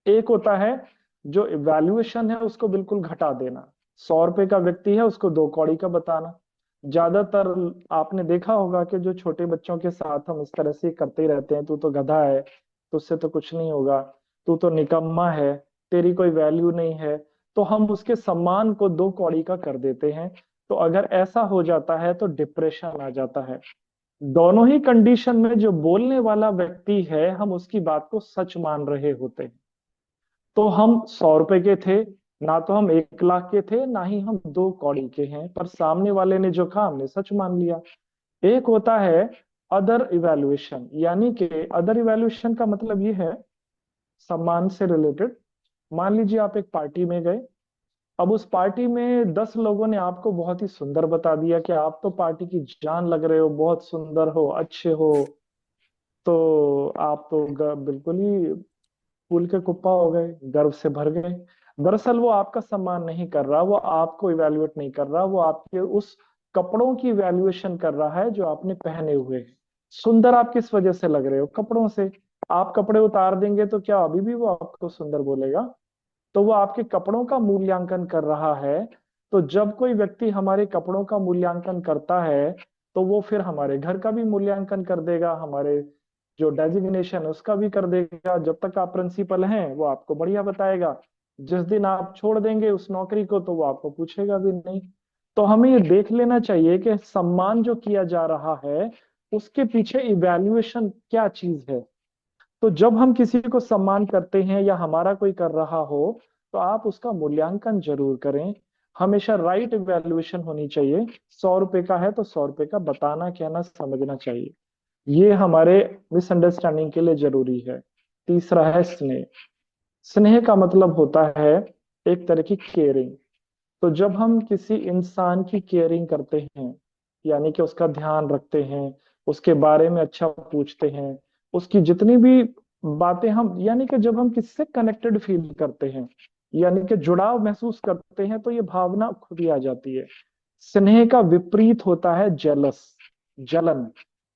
S3: एक होता है जो वैल्यूएशन है उसको बिल्कुल घटा देना, 100 रुपए का व्यक्ति है उसको 2 कौड़ी का बताना। ज्यादातर आपने देखा होगा कि जो छोटे बच्चों के साथ हम इस तरह से करते ही रहते हैं, तू तो गधा है, तुझसे तो कुछ नहीं होगा, तू तो निकम्मा है, तेरी कोई वैल्यू नहीं है। तो हम उसके सम्मान को 2 कौड़ी का कर देते हैं। तो अगर ऐसा हो जाता है तो डिप्रेशन आ जाता है। दोनों ही कंडीशन में जो बोलने वाला व्यक्ति है, हम उसकी बात को सच मान रहे होते हैं। तो हम 100 रुपए के थे, ना तो हम 1 लाख के थे, ना ही हम 2 कौड़ी के हैं, पर सामने वाले ने जो कहा हमने सच मान लिया। एक होता है अदर इवैल्यूएशन, यानी कि अदर इवैल्यूएशन का मतलब ये है सम्मान से रिलेटेड। मान लीजिए आप एक पार्टी में गए, अब उस पार्टी में 10 लोगों ने आपको बहुत ही सुंदर बता दिया कि आप तो पार्टी की जान लग रहे हो, बहुत सुंदर हो, अच्छे हो, तो आप तो बिल्कुल ही फूल के कुप्पा हो गए, गर्व से भर गए। दरअसल वो आपका सम्मान नहीं कर रहा, वो आपको इवैल्यूएट नहीं कर रहा, वो आपके उस कपड़ों की वैल्यूएशन कर रहा है जो आपने पहने हुए हैं। सुंदर आप किस वजह से लग रहे हो? कपड़ों से। आप कपड़े उतार देंगे तो क्या अभी भी वो आपको सुंदर बोलेगा? तो वो आपके कपड़ों का मूल्यांकन कर रहा है। तो जब कोई व्यक्ति हमारे कपड़ों का मूल्यांकन करता है तो वो फिर हमारे घर का भी मूल्यांकन कर देगा, हमारे जो डेजिग्नेशन है उसका भी कर देगा। जब तक आप प्रिंसिपल हैं वो आपको बढ़िया बताएगा, जिस दिन आप छोड़ देंगे उस नौकरी को तो वो आपको पूछेगा भी नहीं। तो हमें ये देख लेना चाहिए कि सम्मान जो किया जा रहा है उसके पीछे इवैल्यूएशन क्या चीज है। तो जब हम किसी को सम्मान करते हैं या हमारा कोई कर रहा हो तो आप उसका मूल्यांकन जरूर करें। हमेशा राइट इवैल्यूएशन होनी चाहिए। 100 रुपए का है तो 100 रुपए का बताना, कहना, समझना चाहिए। ये हमारे मिसअंडरस्टैंडिंग के लिए जरूरी है। तीसरा है स्नेह। स्नेह का मतलब होता है एक तरह की केयरिंग। तो जब हम किसी इंसान की केयरिंग करते हैं, यानी कि उसका ध्यान रखते हैं, उसके बारे में अच्छा पूछते हैं, उसकी जितनी भी बातें हम, यानी कि जब हम किससे कनेक्टेड फील करते हैं, यानी कि जुड़ाव महसूस करते हैं, तो ये भावना खुद ही आ जाती है। स्नेह का विपरीत होता है जेलस, जलन।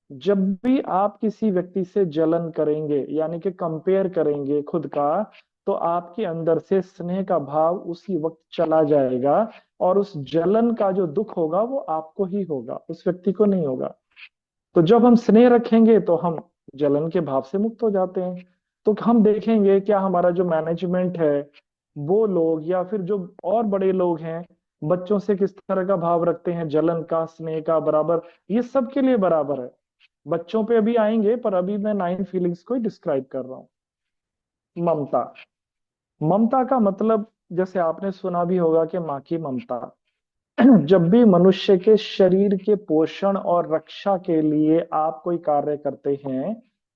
S3: जब भी आप किसी व्यक्ति से जलन करेंगे, यानी कि कंपेयर करेंगे खुद का, तो आपके अंदर से स्नेह का भाव उसी वक्त चला जाएगा और उस जलन का जो दुख होगा वो आपको ही होगा, उस व्यक्ति को नहीं होगा। तो जब हम स्नेह रखेंगे तो हम जलन के भाव से मुक्त हो जाते हैं। तो हम देखेंगे क्या हमारा जो मैनेजमेंट है, वो लोग या फिर जो और बड़े लोग हैं, बच्चों से किस तरह का भाव रखते हैं, जलन का, स्नेह का, बराबर। ये सबके लिए बराबर है। बच्चों पे अभी आएंगे, पर अभी मैं 9 फीलिंग्स को ही डिस्क्राइब कर रहा हूँ। ममता। ममता का मतलब जैसे आपने सुना भी होगा कि माँ की ममता। जब भी मनुष्य के शरीर के पोषण और रक्षा के लिए आप कोई कार्य करते हैं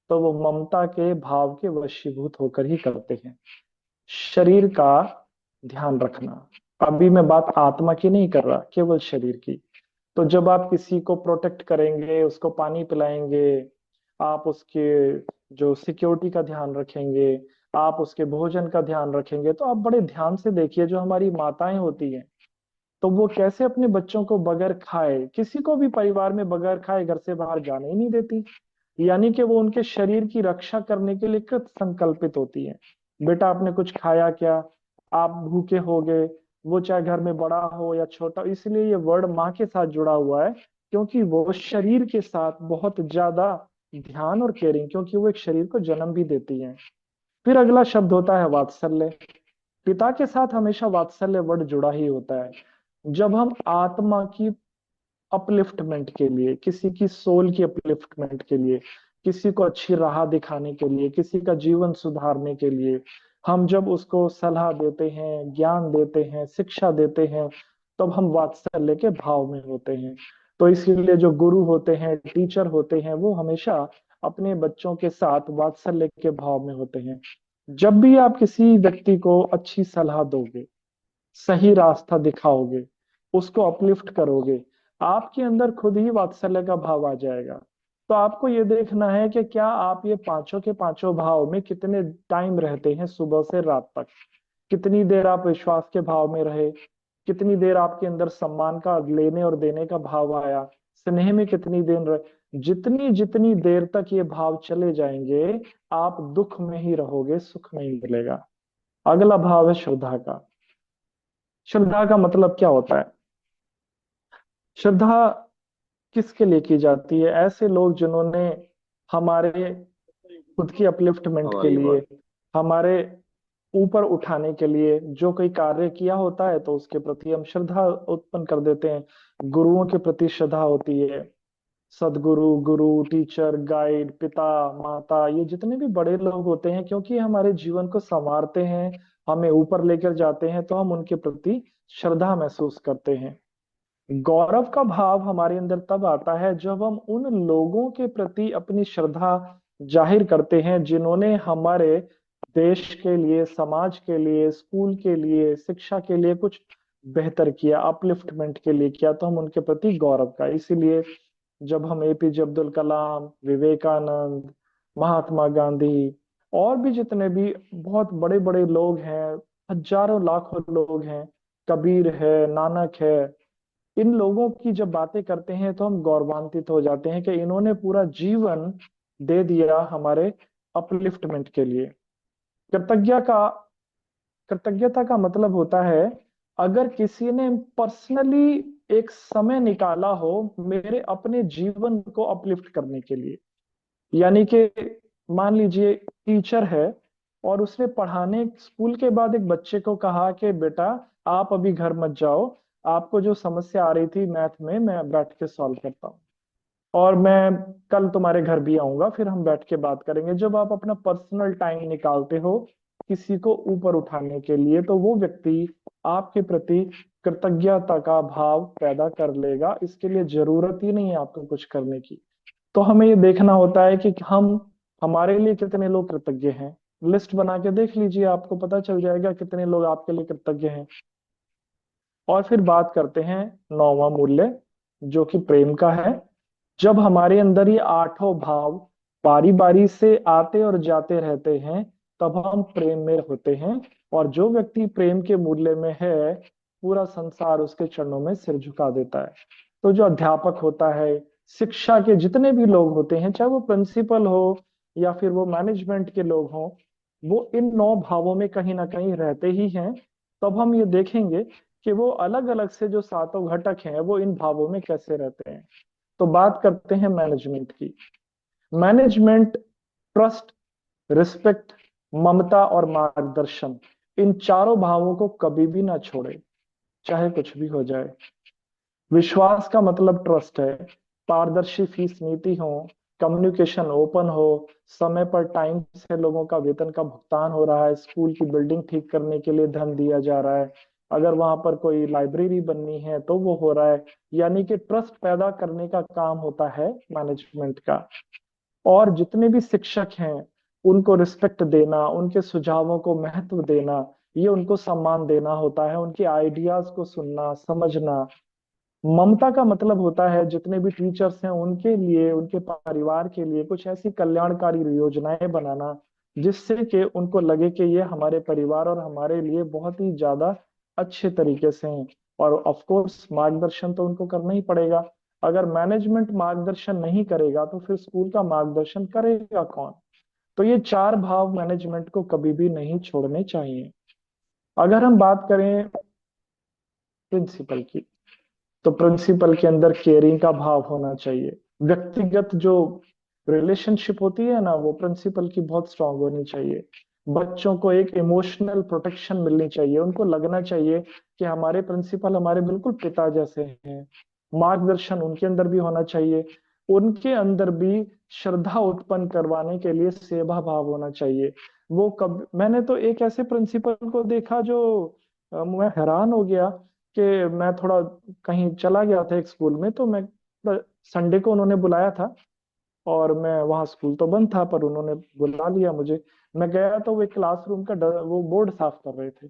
S3: तो वो ममता के भाव के वशीभूत होकर ही करते हैं। शरीर का ध्यान रखना, अभी मैं बात आत्मा की नहीं कर रहा, केवल शरीर की। तो जब आप किसी को प्रोटेक्ट करेंगे, उसको पानी पिलाएंगे, आप उसके जो सिक्योरिटी का ध्यान रखेंगे, आप उसके भोजन का ध्यान रखेंगे, तो आप बड़े ध्यान से देखिए जो हमारी माताएं होती हैं, तो वो कैसे अपने बच्चों को बगैर खाए, किसी को भी परिवार में बगैर खाए घर से बाहर जाने ही नहीं देती। यानी कि वो उनके शरीर की रक्षा करने के लिए कृत संकल्पित होती है। बेटा आपने कुछ खाया क्या, आप भूखे हो गए, वो चाहे घर में बड़ा हो या छोटा। इसलिए ये वर्ड माँ के साथ जुड़ा हुआ है, क्योंकि वो शरीर के साथ बहुत ज्यादा ध्यान और केयरिंग, क्योंकि वो एक शरीर को जन्म भी देती है। फिर अगला शब्द होता है वात्सल्य। पिता के साथ हमेशा वात्सल्य वर्ड जुड़ा ही होता है। जब हम आत्मा की अपलिफ्टमेंट के लिए, किसी की सोल की अपलिफ्टमेंट के लिए, किसी को अच्छी राह दिखाने के लिए, किसी का जीवन सुधारने के लिए हम जब उसको सलाह देते हैं, ज्ञान देते हैं, शिक्षा देते हैं, तब हम वात्सल्य के भाव में होते हैं। तो इसीलिए जो गुरु होते हैं, टीचर होते हैं, वो हमेशा अपने बच्चों के साथ वात्सल्य के भाव में होते हैं। जब भी आप किसी व्यक्ति को अच्छी सलाह दोगे, सही रास्ता दिखाओगे, उसको अपलिफ्ट करोगे, आपके अंदर खुद ही वात्सल्य का भाव आ जाएगा। तो आपको ये देखना है कि क्या आप ये पांचों के पांचों भाव में कितने टाइम रहते हैं, सुबह से रात तक। कितनी देर आप विश्वास के भाव में रहे, कितनी देर आपके अंदर सम्मान का लेने और देने का भाव आया, स्नेह में कितनी देर रहे। जितनी जितनी देर तक ये भाव चले जाएंगे, आप दुख में ही रहोगे, सुख नहीं मिलेगा। अगला भाव है श्रद्धा का। श्रद्धा का मतलब क्या होता है? श्रद्धा किसके लिए की जाती है? ऐसे लोग जिन्होंने हमारे खुद की अपलिफ्टमेंट के लिए, हमारे ऊपर उठाने के लिए जो कोई कार्य किया होता है, तो उसके प्रति हम श्रद्धा उत्पन्न कर देते हैं। गुरुओं के प्रति श्रद्धा होती है। सदगुरु, गुरु, टीचर, गाइड, पिता, माता, ये जितने भी बड़े लोग होते हैं, क्योंकि हमारे जीवन को संवारते हैं, हमें ऊपर लेकर जाते हैं, तो हम उनके प्रति श्रद्धा महसूस करते हैं। गौरव का भाव हमारे अंदर तब आता है जब हम उन लोगों के प्रति अपनी श्रद्धा जाहिर करते हैं जिन्होंने हमारे देश के लिए, समाज के लिए, स्कूल के लिए, शिक्षा के लिए कुछ बेहतर किया, अपलिफ्टमेंट के लिए किया, तो हम उनके प्रति गौरव का। इसीलिए जब हम एपीजे अब्दुल कलाम, विवेकानंद, महात्मा गांधी और भी जितने भी बहुत बड़े बड़े लोग हैं, हजारों लाखों लोग हैं, कबीर है, नानक है, इन लोगों की जब बातें करते हैं तो हम गौरवान्वित हो जाते हैं कि इन्होंने पूरा जीवन दे दिया हमारे अपलिफ्टमेंट के लिए। कृतज्ञता का कृतज्ञता का मतलब होता है, अगर किसी ने पर्सनली एक समय निकाला हो मेरे अपने जीवन को अपलिफ्ट करने के लिए। यानी कि मान लीजिए टीचर है और उसने पढ़ाने स्कूल के बाद एक बच्चे को कहा कि बेटा आप अभी घर मत जाओ, आपको जो समस्या आ रही थी मैथ में, मैं बैठ के सॉल्व करता हूँ और मैं कल तुम्हारे घर भी आऊंगा, फिर हम बैठ के बात करेंगे। जब आप अपना पर्सनल टाइम निकालते हो किसी को ऊपर उठाने के लिए, तो वो व्यक्ति आपके प्रति कृतज्ञता का भाव पैदा कर लेगा। इसके लिए जरूरत ही नहीं है आपको कुछ करने की। तो हमें ये देखना होता है कि हम, हमारे लिए कितने लोग कृतज्ञ हैं। लिस्ट बना के देख लीजिए, आपको पता चल जाएगा कितने लोग आपके लिए कृतज्ञ हैं। और फिर बात करते हैं नौवां मूल्य, जो कि प्रेम का है। जब हमारे अंदर ये आठों भाव बारी बारी से आते और जाते रहते हैं, तब हम प्रेम में होते हैं। और जो व्यक्ति प्रेम के मूल्य में है, पूरा संसार उसके चरणों में सिर झुका देता है। तो जो अध्यापक होता है, शिक्षा के जितने भी लोग होते हैं, चाहे वो प्रिंसिपल हो या फिर वो मैनेजमेंट के लोग हों, वो इन नौ भावों में कहीं ना कहीं रहते ही हैं। तब हम ये देखेंगे कि वो अलग अलग से जो सातों घटक हैं, वो इन भावों में कैसे रहते हैं। तो बात करते हैं मैनेजमेंट की। मैनेजमेंट ट्रस्ट, रिस्पेक्ट, ममता और मार्गदर्शन, इन चारों भावों को कभी भी ना छोड़े, चाहे कुछ भी हो जाए। विश्वास का मतलब ट्रस्ट है। पारदर्शी फीस नीति हो, कम्युनिकेशन ओपन हो, समय पर टाइम से लोगों का वेतन का भुगतान हो रहा है, स्कूल की बिल्डिंग ठीक करने के लिए धन दिया जा रहा है, अगर वहां पर कोई लाइब्रेरी बननी है तो वो हो रहा है। यानी कि ट्रस्ट पैदा करने का काम होता है मैनेजमेंट का। और जितने भी शिक्षक हैं, उनको रिस्पेक्ट देना, उनके सुझावों को महत्व देना, ये उनको सम्मान देना होता है, उनके आइडियाज को सुनना, समझना। ममता का मतलब होता है जितने भी टीचर्स हैं उनके लिए, उनके परिवार के लिए कुछ ऐसी कल्याणकारी योजनाएं बनाना जिससे कि उनको लगे कि ये हमारे परिवार और हमारे लिए बहुत ही ज्यादा अच्छे तरीके से हैं। और ऑफ कोर्स मार्गदर्शन तो उनको करना ही पड़ेगा। अगर मैनेजमेंट मार्गदर्शन नहीं करेगा तो फिर स्कूल का मार्गदर्शन करेगा कौन? तो ये 4 भाव मैनेजमेंट को कभी भी नहीं छोड़ने चाहिए। अगर हम बात करें प्रिंसिपल की, तो प्रिंसिपल के अंदर केयरिंग का भाव होना चाहिए। व्यक्तिगत जो रिलेशनशिप होती है ना, वो प्रिंसिपल की बहुत स्ट्रांग होनी चाहिए। बच्चों को एक इमोशनल प्रोटेक्शन मिलनी चाहिए, उनको लगना चाहिए कि हमारे प्रिंसिपल हमारे बिल्कुल पिता जैसे हैं। मार्गदर्शन उनके अंदर भी होना चाहिए। उनके अंदर भी श्रद्धा उत्पन्न करवाने के लिए सेवा भाव होना चाहिए। वो कब मैंने तो एक ऐसे प्रिंसिपल को देखा जो मैं हैरान हो गया कि मैं थोड़ा कहीं चला गया था एक स्कूल में, तो मैं संडे को उन्होंने बुलाया था और मैं वहाँ, स्कूल तो बंद था पर उन्होंने बुला लिया मुझे। मैं गया तो वो क्लासरूम का वो बोर्ड साफ कर रहे थे।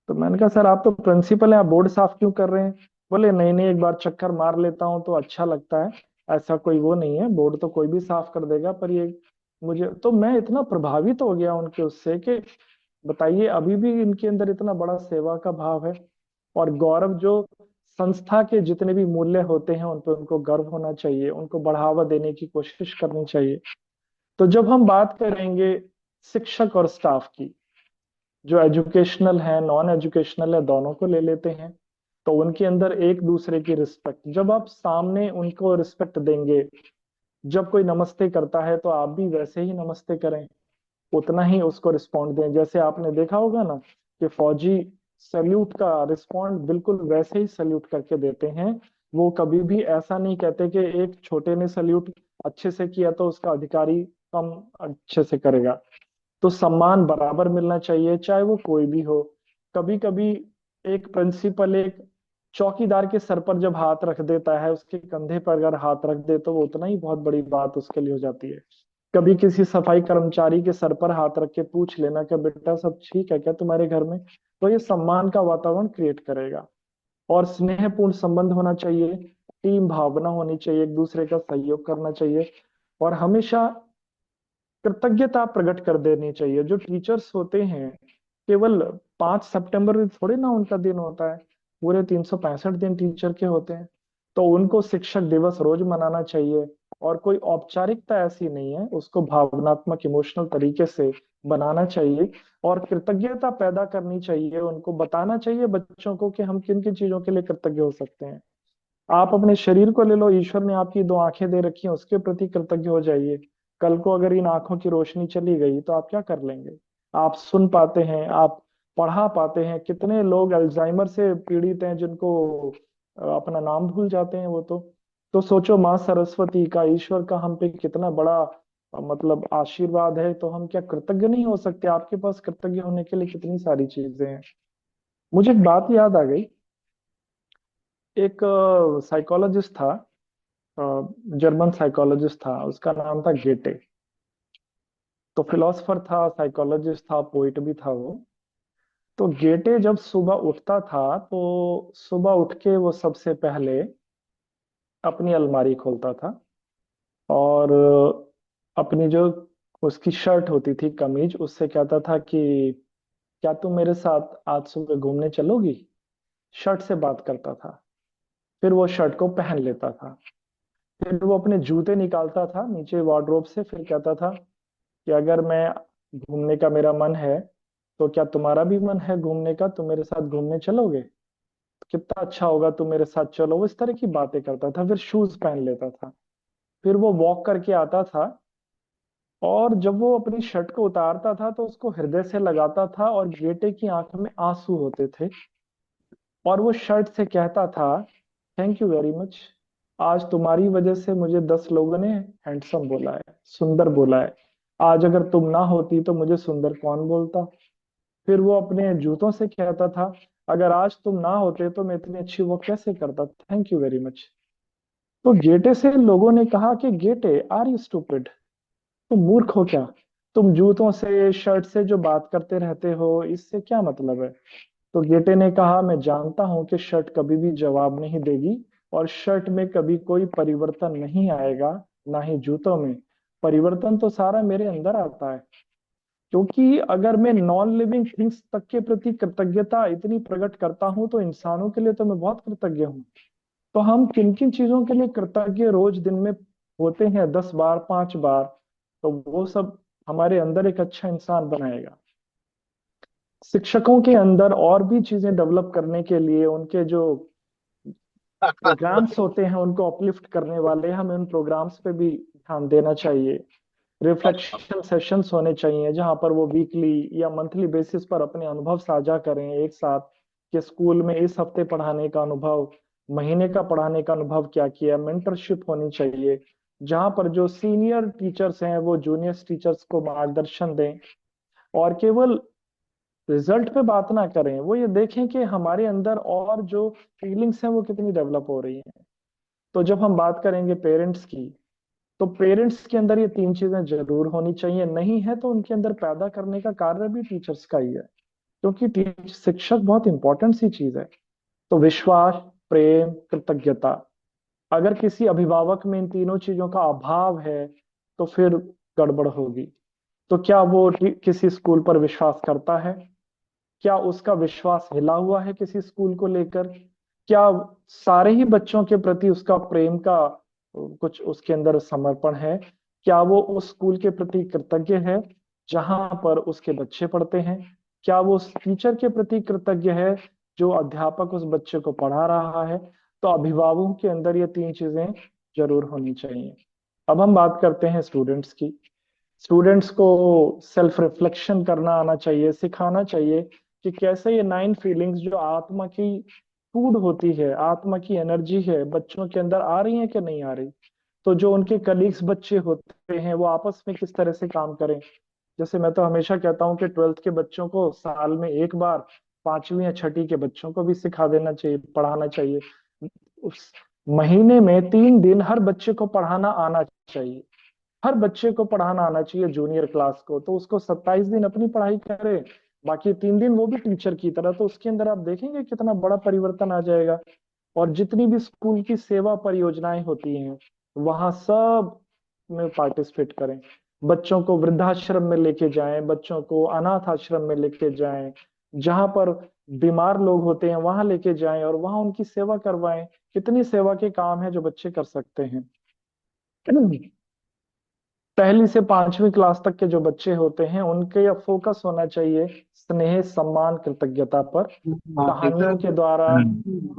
S3: तो मैंने कहा सर आप तो प्रिंसिपल हैं, आप बोर्ड साफ क्यों कर रहे हैं? बोले नहीं नहीं, एक बार चक्कर मार लेता हूँ तो अच्छा लगता है, ऐसा कोई वो नहीं है, बोर्ड तो कोई भी साफ कर देगा, पर ये मुझे तो मैं इतना प्रभावित हो गया उनके उससे कि बताइए अभी भी इनके अंदर इतना बड़ा सेवा का भाव है। और गौरव जो संस्था के जितने भी मूल्य होते हैं उन पर उनको गर्व होना चाहिए, उनको बढ़ावा देने की कोशिश करनी चाहिए। तो जब हम बात करेंगे शिक्षक और स्टाफ की, जो एजुकेशनल है नॉन एजुकेशनल है दोनों को ले लेते हैं, तो उनके अंदर एक दूसरे की रिस्पेक्ट, जब आप सामने उनको रिस्पेक्ट देंगे, जब कोई नमस्ते करता है तो आप भी वैसे ही नमस्ते करें, उतना ही उसको रिस्पॉन्ड दें। जैसे आपने देखा होगा ना कि फौजी सल्यूट का रिस्पॉन्ड बिल्कुल वैसे ही सल्यूट करके देते हैं। वो कभी भी ऐसा नहीं कहते कि एक छोटे ने सल्यूट अच्छे से किया तो उसका अधिकारी कम अच्छे से करेगा। तो सम्मान बराबर मिलना चाहिए चाहे वो कोई भी हो। कभी कभी एक प्रिंसिपल एक चौकीदार के सर पर जब हाथ रख देता है, उसके कंधे पर अगर हाथ रख दे तो वो उतना ही बहुत बड़ी बात उसके लिए हो जाती है। कभी किसी सफाई कर्मचारी के सर पर हाथ रख के पूछ लेना कि बेटा सब ठीक है क्या तुम्हारे घर में, तो ये सम्मान का वातावरण क्रिएट करेगा। और स्नेहपूर्ण संबंध होना चाहिए, टीम भावना होनी चाहिए, एक दूसरे का सहयोग करना चाहिए, और हमेशा कृतज्ञता प्रकट कर देनी चाहिए। जो टीचर्स होते हैं, केवल 5 सितंबर में थोड़े ना उनका दिन होता है, पूरे 365 दिन टीचर के होते हैं। तो उनको शिक्षक दिवस रोज मनाना चाहिए, और कोई औपचारिकता ऐसी नहीं है, उसको भावनात्मक इमोशनल तरीके से बनाना चाहिए, और कृतज्ञता पैदा करनी चाहिए। उनको बताना चाहिए बच्चों को कि हम किन किन चीजों के लिए कृतज्ञ हो सकते हैं। आप अपने शरीर को ले लो, ईश्वर ने आपकी 2 आंखें दे रखी हैं, उसके प्रति कृतज्ञ हो जाइए। कल को अगर इन आंखों की रोशनी चली गई तो आप क्या कर लेंगे? आप सुन पाते हैं, आप पढ़ा पाते हैं। कितने लोग अल्जाइमर से पीड़ित हैं जिनको अपना नाम भूल जाते हैं वो तो सोचो माँ सरस्वती का, ईश्वर का हम पे कितना बड़ा मतलब आशीर्वाद है। तो हम क्या कृतज्ञ नहीं हो सकते? आपके पास कृतज्ञ होने के लिए कितनी सारी चीजें हैं। मुझे एक बात याद आ गई। एक साइकोलॉजिस्ट था, जर्मन साइकोलॉजिस्ट था, उसका नाम था गेटे। तो फिलोसफर था, साइकोलॉजिस्ट था, पोइट भी था वो। तो गेटे जब सुबह उठता था तो सुबह उठ के वो सबसे पहले अपनी अलमारी खोलता था, और अपनी जो उसकी शर्ट होती थी, कमीज, उससे कहता था कि क्या तुम मेरे साथ आज सुबह घूमने चलोगी? शर्ट से बात करता था। फिर वो शर्ट को पहन लेता था। फिर वो अपने जूते निकालता था नीचे वार्डरोब से, फिर कहता था कि अगर मैं घूमने का मेरा मन है तो क्या तुम्हारा भी मन है घूमने का, तुम मेरे साथ घूमने चलोगे? कितना अच्छा होगा तुम मेरे साथ चलो। वो इस तरह की बातें करता था। फिर शूज पहन लेता था। फिर वो वॉक करके आता था, और जब वो अपनी शर्ट को उतारता था तो उसको हृदय से लगाता था, और बेटे की आंख में आंसू होते थे। और वो शर्ट से कहता था, थैंक यू वेरी मच, आज तुम्हारी वजह से मुझे 10 लोगों ने हैंडसम बोला है, सुंदर बोला है। आज अगर तुम ना होती तो मुझे सुंदर कौन बोलता? फिर वो अपने जूतों से कहता था, अगर आज तुम ना होते तो मैं इतनी अच्छी वॉक कैसे करता? Thank you very much. तो गेटे से लोगों ने कहा कि गेटे, आर यू स्टूपिड? तुम मूर्ख हो क्या? तुम जूतों से शर्ट से जो बात करते रहते हो, इससे क्या मतलब है? तो गेटे ने कहा, मैं जानता हूं कि शर्ट कभी भी जवाब नहीं देगी, और शर्ट में कभी कोई परिवर्तन नहीं आएगा, ना ही जूतों में। परिवर्तन तो सारा मेरे अंदर आता है। क्योंकि अगर मैं नॉन लिविंग थिंग्स तक के प्रति कृतज्ञता इतनी प्रकट करता हूं, तो इंसानों के लिए तो मैं बहुत कृतज्ञ हूँ। तो हम किन किन चीजों के लिए कृतज्ञ रोज दिन में होते हैं? 10 बार, 5 बार। तो वो सब हमारे अंदर एक अच्छा इंसान बनाएगा। शिक्षकों के अंदर और भी चीजें डेवलप करने के लिए उनके जो प्रोग्राम्स होते हैं उनको अपलिफ्ट करने वाले, हमें उन प्रोग्राम्स पे भी ध्यान देना चाहिए। रिफ्लेक्शन सेशंस होने चाहिए जहां पर वो वीकली या मंथली बेसिस पर अपने अनुभव साझा करें एक साथ, कि स्कूल में इस हफ्ते पढ़ाने का अनुभव, महीने का पढ़ाने का अनुभव क्या किया। मेंटरशिप होनी चाहिए जहां पर जो सीनियर टीचर्स हैं वो जूनियर टीचर्स को मार्गदर्शन दें, और केवल रिजल्ट पे बात ना करें, वो ये देखें कि हमारे अंदर और जो फीलिंग्स हैं वो कितनी डेवलप हो रही हैं। तो जब हम बात करेंगे पेरेंट्स की, तो पेरेंट्स के अंदर ये तीन चीजें जरूर होनी चाहिए, नहीं है तो उनके अंदर पैदा करने का कार्य भी टीचर्स का ही है, क्योंकि शिक्षक बहुत इंपॉर्टेंट सी चीज है। तो विश्वास, प्रेम, कृतज्ञता, अगर किसी अभिभावक में इन तीनों चीजों का अभाव है तो फिर गड़बड़ होगी। तो क्या वो किसी स्कूल पर विश्वास करता है? क्या उसका विश्वास हिला हुआ है किसी स्कूल को लेकर? क्या सारे ही बच्चों के प्रति उसका प्रेम का कुछ उसके अंदर समर्पण है? क्या वो उस स्कूल के प्रति कृतज्ञ है जहां पर उसके बच्चे पढ़ते हैं? क्या वो उस टीचर के प्रति कृतज्ञ है जो अध्यापक उस बच्चे को पढ़ा रहा है? तो अभिभावकों के अंदर ये तीन चीजें जरूर होनी चाहिए। अब हम बात करते हैं स्टूडेंट्स की। स्टूडेंट्स को सेल्फ रिफ्लेक्शन करना आना चाहिए, सिखाना चाहिए कि कैसे ये 9 फीलिंग्स जो आत्मा की फूड होती है, आत्मा की एनर्जी है, बच्चों के अंदर आ रही है कि नहीं आ रही। तो जो उनके कलीग्स बच्चे होते हैं वो आपस में किस तरह से काम करें। जैसे मैं तो हमेशा कहता हूँ कि 12th के बच्चों को साल में एक बार 5वीं या छठी के बच्चों को भी सिखा देना चाहिए, पढ़ाना चाहिए। उस महीने में 3 दिन हर बच्चे को पढ़ाना आना चाहिए। हर बच्चे को पढ़ाना आना चाहिए जूनियर क्लास को, तो उसको 27 दिन अपनी पढ़ाई करे, बाकी 3 दिन वो भी टीचर की तरह। तो उसके अंदर आप देखेंगे कितना बड़ा परिवर्तन आ जाएगा। और जितनी भी स्कूल की सेवा परियोजनाएं होती हैं वहां सब में पार्टिसिपेट करें। बच्चों को वृद्धाश्रम में लेके जाएं, बच्चों को अनाथ आश्रम में लेके जाएं, जहां पर बीमार लोग होते हैं वहां लेके जाएं और वहां उनकी सेवा करवाएं। कितनी सेवा के काम है जो बच्चे कर सकते हैं। 1ली से 5वीं क्लास तक के जो बच्चे होते हैं उनके अब फोकस होना चाहिए स्नेह, सम्मान, कृतज्ञता पर। कहानियों के द्वारा,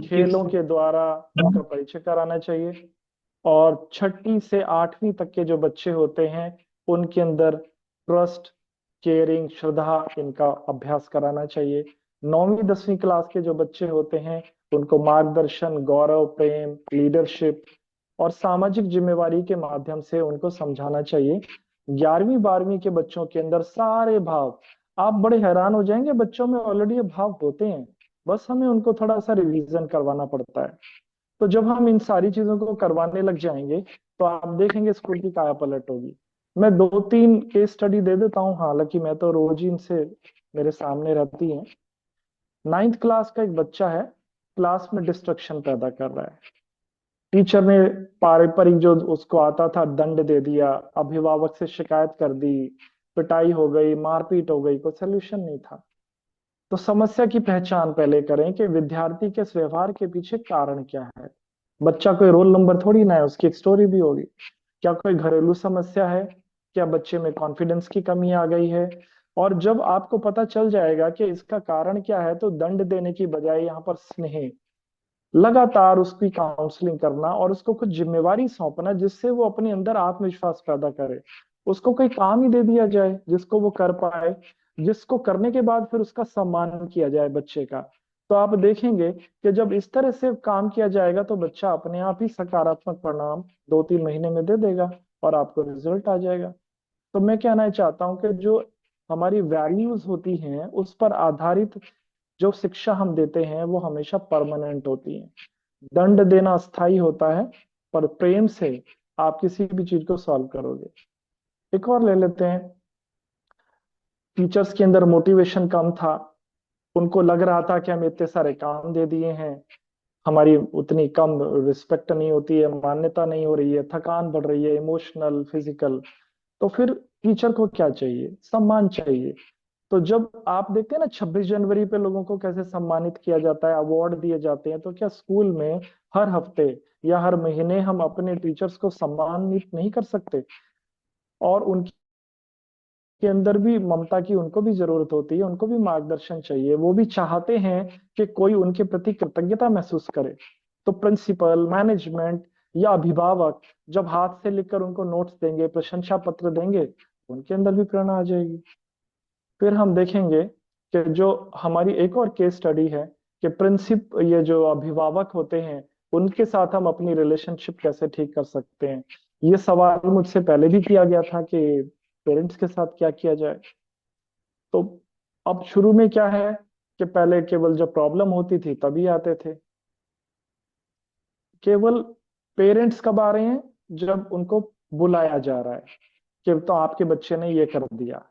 S3: खेलों के द्वारा उनका परिचय कराना चाहिए। और 6ठी से 8वीं तक के जो बच्चे होते हैं उनके अंदर ट्रस्ट, केयरिंग, श्रद्धा, इनका अभ्यास कराना चाहिए। 9वीं 10वीं क्लास के जो बच्चे होते हैं उनको मार्गदर्शन, गौरव, प्रेम, लीडरशिप और सामाजिक जिम्मेवारी के माध्यम से उनको समझाना चाहिए। 11वीं 12वीं के बच्चों के अंदर सारे भाव, आप बड़े हैरान हो जाएंगे, बच्चों में ऑलरेडी ये भाव होते हैं, बस हमें उनको थोड़ा सा रिवीजन करवाना पड़ता है। तो जब हम इन सारी चीजों को करवाने लग जाएंगे तो आप देखेंगे स्कूल की काया पलट होगी। मैं 2-3 केस स्टडी दे देता हूँ, हालांकि मैं तो रोज ही इनसे मेरे सामने रहती हैं। 9th क्लास का एक बच्चा है, क्लास में डिस्ट्रक्शन पैदा कर रहा है। टीचर ने पारंपरिक जो उसको आता था दंड दे दिया, अभिभावक से शिकायत कर दी, पिटाई हो गई, मारपीट हो गई, कोई सोल्यूशन नहीं था। तो समस्या की पहचान पहले करें कि विद्यार्थी के इस व्यवहार के पीछे कारण क्या है। बच्चा कोई रोल नंबर थोड़ी ना है, उसकी एक स्टोरी भी होगी। क्या कोई घरेलू समस्या है? क्या बच्चे में कॉन्फिडेंस की कमी आ गई है? और जब आपको पता चल जाएगा कि इसका कारण क्या है, तो दंड देने की बजाय यहाँ पर स्नेह, लगातार उसकी काउंसलिंग करना और उसको कुछ जिम्मेवारी सौंपना जिससे वो अपने अंदर आत्मविश्वास पैदा करे। उसको कोई काम ही दे दिया जाए जिसको वो कर पाए, जिसको करने के बाद फिर उसका सम्मान किया जाए बच्चे का। तो आप देखेंगे कि जब इस तरह से काम किया जाएगा तो बच्चा अपने आप ही सकारात्मक परिणाम 2-3 महीने में दे देगा और आपको रिजल्ट आ जाएगा। तो मैं कहना चाहता हूँ कि जो हमारी वैल्यूज होती हैं उस पर आधारित जो शिक्षा हम देते हैं वो हमेशा परमानेंट होती है। दंड देना अस्थाई होता है, पर प्रेम से आप किसी भी चीज को सॉल्व करोगे। एक और ले लेते हैं। टीचर्स के अंदर मोटिवेशन कम था, उनको लग रहा था कि हम इतने सारे काम दे दिए हैं, हमारी उतनी कम रिस्पेक्ट नहीं होती है, मान्यता नहीं हो रही है, थकान बढ़ रही है, इमोशनल, फिजिकल। तो फिर टीचर को क्या चाहिए? सम्मान चाहिए। तो जब आप देखते हैं ना 26 जनवरी पे लोगों को कैसे सम्मानित किया जाता है, अवार्ड दिए जाते हैं, तो क्या स्कूल में हर हफ्ते या हर महीने हम अपने टीचर्स को सम्मानित नहीं कर सकते? और उनके अंदर भी ममता की उनको भी जरूरत होती है, उनको भी मार्गदर्शन चाहिए, वो भी चाहते हैं कि कोई उनके प्रति कृतज्ञता महसूस करे। तो प्रिंसिपल, मैनेजमेंट या अभिभावक जब हाथ से लिखकर उनको नोट्स देंगे, प्रशंसा पत्र देंगे, उनके अंदर भी प्रेरणा आ जाएगी। फिर हम देखेंगे कि जो हमारी एक और केस स्टडी है कि ये जो अभिभावक होते हैं उनके साथ हम अपनी रिलेशनशिप कैसे ठीक कर सकते हैं। ये सवाल मुझसे पहले भी किया गया था कि पेरेंट्स के साथ क्या किया जाए। तो अब शुरू में क्या है कि पहले केवल जब प्रॉब्लम होती थी तभी आते थे। केवल पेरेंट्स कब आ रहे हैं? जब उनको बुलाया जा रहा है कि तो आपके बच्चे ने ये कर दिया,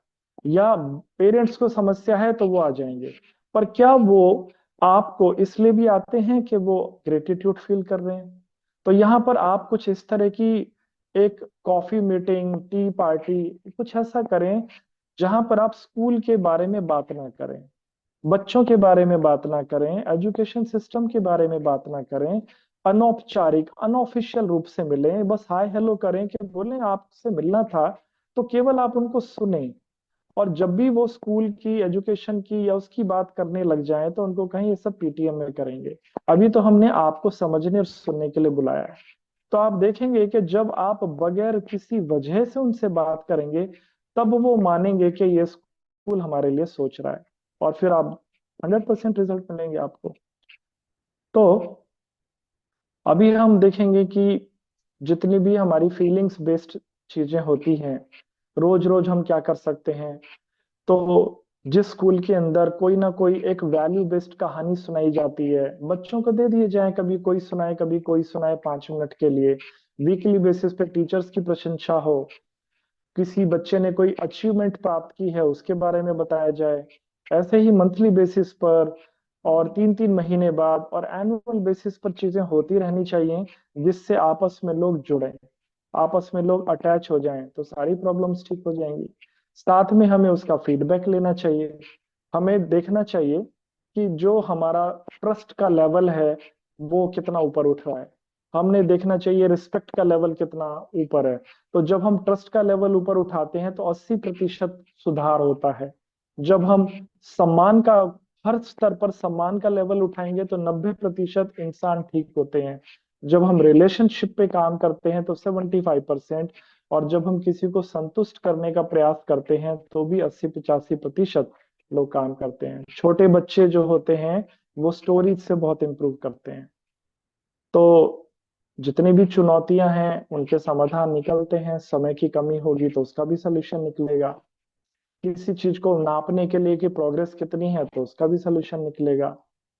S3: या पेरेंट्स को समस्या है तो वो आ जाएंगे। पर क्या वो आपको इसलिए भी आते हैं कि वो ग्रेटिट्यूड फील कर रहे हैं? तो यहाँ पर आप कुछ इस तरह की एक कॉफी मीटिंग, टी पार्टी, कुछ ऐसा करें जहां पर आप स्कूल के बारे में बात ना करें, बच्चों के बारे में बात ना करें, एजुकेशन सिस्टम के बारे में बात ना करें, अनौपचारिक अनऑफिशियल रूप से मिलें, बस हाय हेलो करें कि बोले आपसे मिलना था। तो केवल आप उनको सुने, और जब भी वो स्कूल की, एजुकेशन की या उसकी बात करने लग जाए तो उनको कहीं ये सब पीटीएम में करेंगे। अभी तो हमने आपको समझने और सुनने के लिए बुलाया है। तो आप देखेंगे कि जब आप बगैर किसी वजह से उनसे बात करेंगे तब वो मानेंगे कि ये स्कूल हमारे लिए सोच रहा है, और फिर आप 100% रिजल्ट मिलेंगे आपको। तो अभी हम देखेंगे कि जितनी भी हमारी फीलिंग्स बेस्ड चीजें होती हैं, रोज रोज हम क्या कर सकते हैं। तो जिस स्कूल के अंदर कोई ना कोई एक वैल्यू बेस्ड कहानी सुनाई जाती है, बच्चों को दे दिए जाए, कभी कोई सुनाए कभी कोई सुनाए 5 मिनट के लिए। वीकली बेसिस पे टीचर्स की प्रशंसा हो, किसी बच्चे ने कोई अचीवमेंट प्राप्त की है उसके बारे में बताया जाए। ऐसे ही मंथली बेसिस पर और 3-3 महीने बाद और एनुअल बेसिस पर चीजें होती रहनी चाहिए, जिससे आपस में लोग जुड़े, आपस में लोग अटैच हो जाएं, तो सारी प्रॉब्लम्स ठीक हो जाएंगी। साथ में हमें उसका फीडबैक लेना चाहिए। हमें देखना चाहिए कि जो हमारा ट्रस्ट का लेवल है वो कितना ऊपर उठ रहा है। हमने देखना चाहिए रिस्पेक्ट का लेवल कितना ऊपर है। तो जब हम ट्रस्ट का लेवल ऊपर उठाते हैं तो 80% सुधार होता है। जब हम सम्मान का, हर स्तर पर सम्मान का लेवल उठाएंगे तो 90% इंसान ठीक होते हैं। जब हम रिलेशनशिप पे काम करते हैं तो 75%, और जब हम किसी को संतुष्ट करने का प्रयास करते हैं तो भी 80-85% लोग काम करते हैं। छोटे बच्चे जो होते हैं वो स्टोरीज से बहुत इंप्रूव करते हैं। तो जितनी भी चुनौतियां हैं उनके समाधान निकलते हैं। समय की कमी होगी तो उसका भी सलूशन निकलेगा। किसी चीज को नापने के लिए कि प्रोग्रेस कितनी है तो उसका भी सलूशन निकलेगा।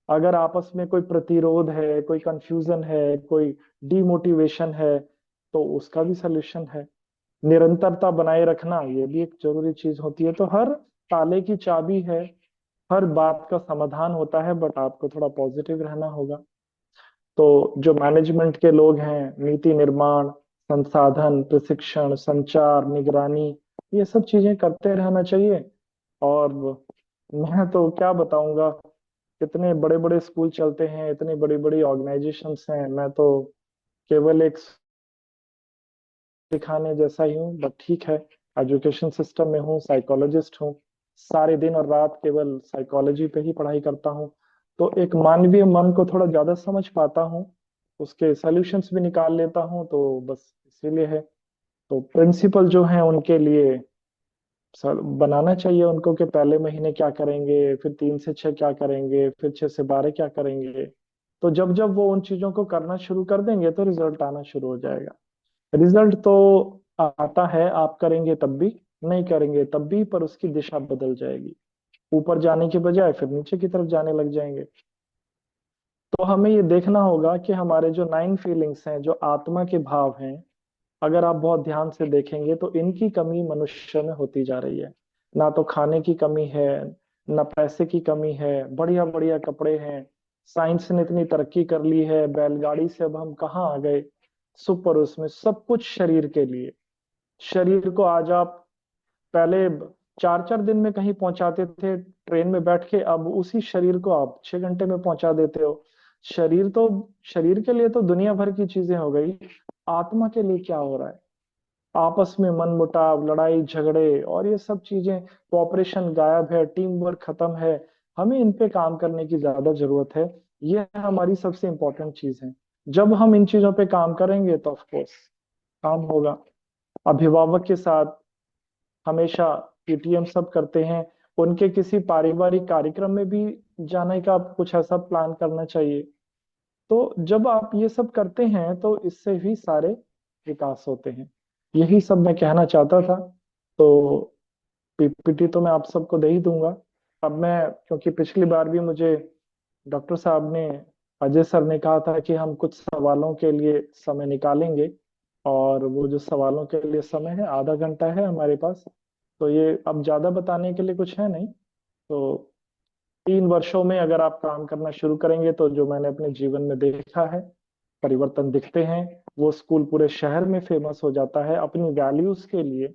S3: अगर आपस में कोई प्रतिरोध है, कोई कंफ्यूजन है, कोई डिमोटिवेशन है, तो उसका भी सलूशन है। निरंतरता बनाए रखना ये भी एक जरूरी चीज होती है। तो हर ताले की चाबी है, हर बात का समाधान होता है, बट आपको थोड़ा पॉजिटिव रहना होगा। तो जो मैनेजमेंट के लोग हैं, नीति निर्माण, संसाधन, प्रशिक्षण, संचार, निगरानी, ये सब चीजें करते रहना चाहिए। और मैं तो क्या बताऊंगा, इतने बड़े बड़े स्कूल चलते हैं, इतनी बड़ी बड़ी ऑर्गेनाइजेशंस हैं, मैं तो केवल एक दिखाने जैसा ही हूँ, बट ठीक है। एजुकेशन सिस्टम में हूँ, साइकोलॉजिस्ट हूँ, सारे दिन और रात केवल साइकोलॉजी पे ही पढ़ाई करता हूँ। तो एक मानवीय मन को थोड़ा ज्यादा समझ पाता हूँ, उसके सॉल्यूशंस भी निकाल लेता हूँ, तो बस इसीलिए है। तो प्रिंसिपल जो हैं उनके लिए सर बनाना चाहिए उनको कि पहले महीने क्या करेंगे, फिर 3 से 6 क्या करेंगे, फिर 6 से 12 क्या करेंगे। तो जब जब वो उन चीजों को करना शुरू कर देंगे तो रिजल्ट आना शुरू हो जाएगा। रिजल्ट तो आता है, आप करेंगे तब भी, नहीं करेंगे तब भी, पर उसकी दिशा बदल जाएगी। ऊपर जाने के बजाय फिर नीचे की तरफ जाने लग जाएंगे। तो हमें ये देखना होगा कि हमारे जो 9 फीलिंग्स हैं, जो आत्मा के भाव हैं, अगर आप बहुत ध्यान से देखेंगे तो इनकी कमी मनुष्य में होती जा रही है। ना तो खाने की कमी है, ना पैसे की कमी है, बढ़िया बढ़िया कपड़े हैं, साइंस ने इतनी तरक्की कर ली है, बैलगाड़ी से अब हम कहाँ आ गए, सुपर, उसमें सब कुछ शरीर के लिए। शरीर को आज आप, पहले 4-4 दिन में कहीं पहुंचाते थे ट्रेन में बैठ के, अब उसी शरीर को आप 6 घंटे में पहुंचा देते हो। शरीर तो, शरीर के लिए तो दुनिया भर की चीजें हो गई, आत्मा के लिए क्या हो रहा है? आपस में मनमुटाव, लड़ाई झगड़े और ये सब चीजें, कोऑपरेशन गायब है, टीम वर्क खत्म है। हमें इन पे काम करने की ज्यादा जरूरत है। ये हमारी सबसे इम्पोर्टेंट चीज है। जब हम इन चीजों पे काम करेंगे तो ऑफ कोर्स काम होगा। अभिभावक के साथ हमेशा पीटीएम सब करते हैं, उनके किसी पारिवारिक कार्यक्रम में भी जाने का कुछ ऐसा प्लान करना चाहिए। तो जब आप ये सब करते हैं तो इससे भी सारे विकास होते हैं। यही सब मैं कहना चाहता था। तो पीपीटी तो मैं आप सबको दे ही दूंगा। अब मैं, क्योंकि पिछली बार भी मुझे डॉक्टर साहब ने, अजय सर ने कहा था कि हम कुछ सवालों के लिए समय निकालेंगे, और वो जो सवालों के लिए समय है, आधा घंटा है हमारे पास। तो ये अब ज्यादा बताने के लिए कुछ है नहीं। तो 3 वर्षों में अगर आप काम करना शुरू करेंगे तो जो मैंने अपने जीवन में देखा है, परिवर्तन दिखते हैं। वो स्कूल पूरे शहर में फेमस हो जाता है अपनी वैल्यूज के लिए,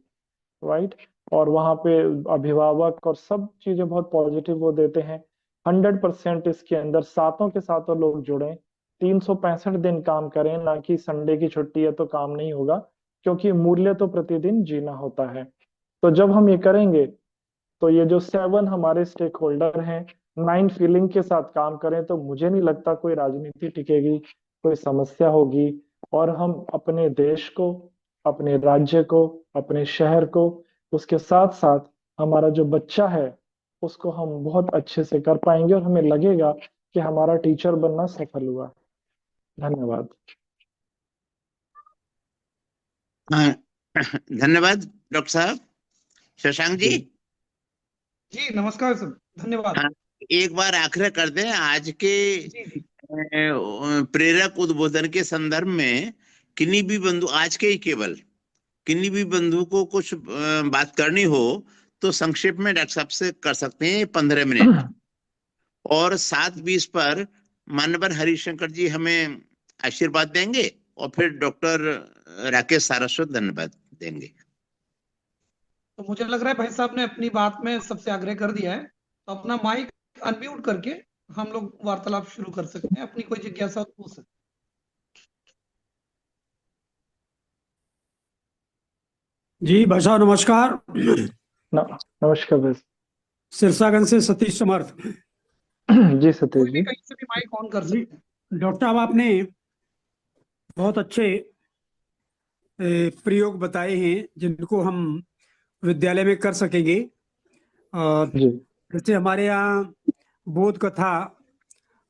S3: राइट। और वहाँ पे अभिभावक और सब चीजें बहुत पॉजिटिव वो देते हैं। 100% इसके अंदर सातों के सातों लोग जुड़े, 365 दिन काम करें, ना कि संडे की छुट्टी है तो काम नहीं होगा। क्योंकि मूल्य तो प्रतिदिन जीना होता है। तो जब हम ये करेंगे तो ये जो 7 हमारे स्टेक होल्डर हैं, 9 फीलिंग के साथ काम करें तो मुझे नहीं लगता कोई राजनीति टिकेगी, कोई समस्या होगी। और हम अपने देश को, अपने राज्य को, अपने शहर को, उसके साथ साथ हमारा जो बच्चा है उसको हम बहुत अच्छे से कर पाएंगे, और हमें लगेगा कि हमारा टीचर बनना सफल हुआ। धन्यवाद।
S2: हाँ, धन्यवाद डॉक्टर साहब। शशांक जी।
S3: जी।
S1: जी नमस्कार सर, धन्यवाद।
S2: हाँ, एक बार आग्रह कर दें आज के
S1: जी जी।
S2: प्रेरक उद्बोधन के संदर्भ में, किन्हीं भी बंधु, आज के ही केवल किन्हीं भी बंधु को कुछ बात करनी हो तो संक्षेप में डॉक्टर साहब से कर सकते हैं, 15 मिनट। और 7:20 पर मानवर हरिशंकर जी हमें आशीर्वाद देंगे, और फिर डॉक्टर राकेश सारस्वत धन्यवाद देंगे।
S1: तो मुझे लग रहा है भाई साहब ने अपनी बात में सबसे आग्रह कर दिया है, तो अपना माइक अनम्यूट करके हम लोग वार्तालाप शुरू कर सकते हैं, अपनी कोई जिज्ञासा तो पूछ सकते
S5: जी भाई साहब नमस्कार।
S3: नमस्कार भाई।
S5: सिरसागंज से सतीश समर्थ।
S3: जी
S1: हैं।
S3: सतीश
S1: कोई भी
S3: जी।
S1: कहीं से भी माइक ऑन कर
S5: जी
S1: सकते हैं।
S5: डॉक्टर साहब, आपने बहुत अच्छे प्रयोग बताए हैं जिनको हम विद्यालय में कर सकेंगे। और
S3: जी
S5: जैसे हमारे यहाँ बोध कथा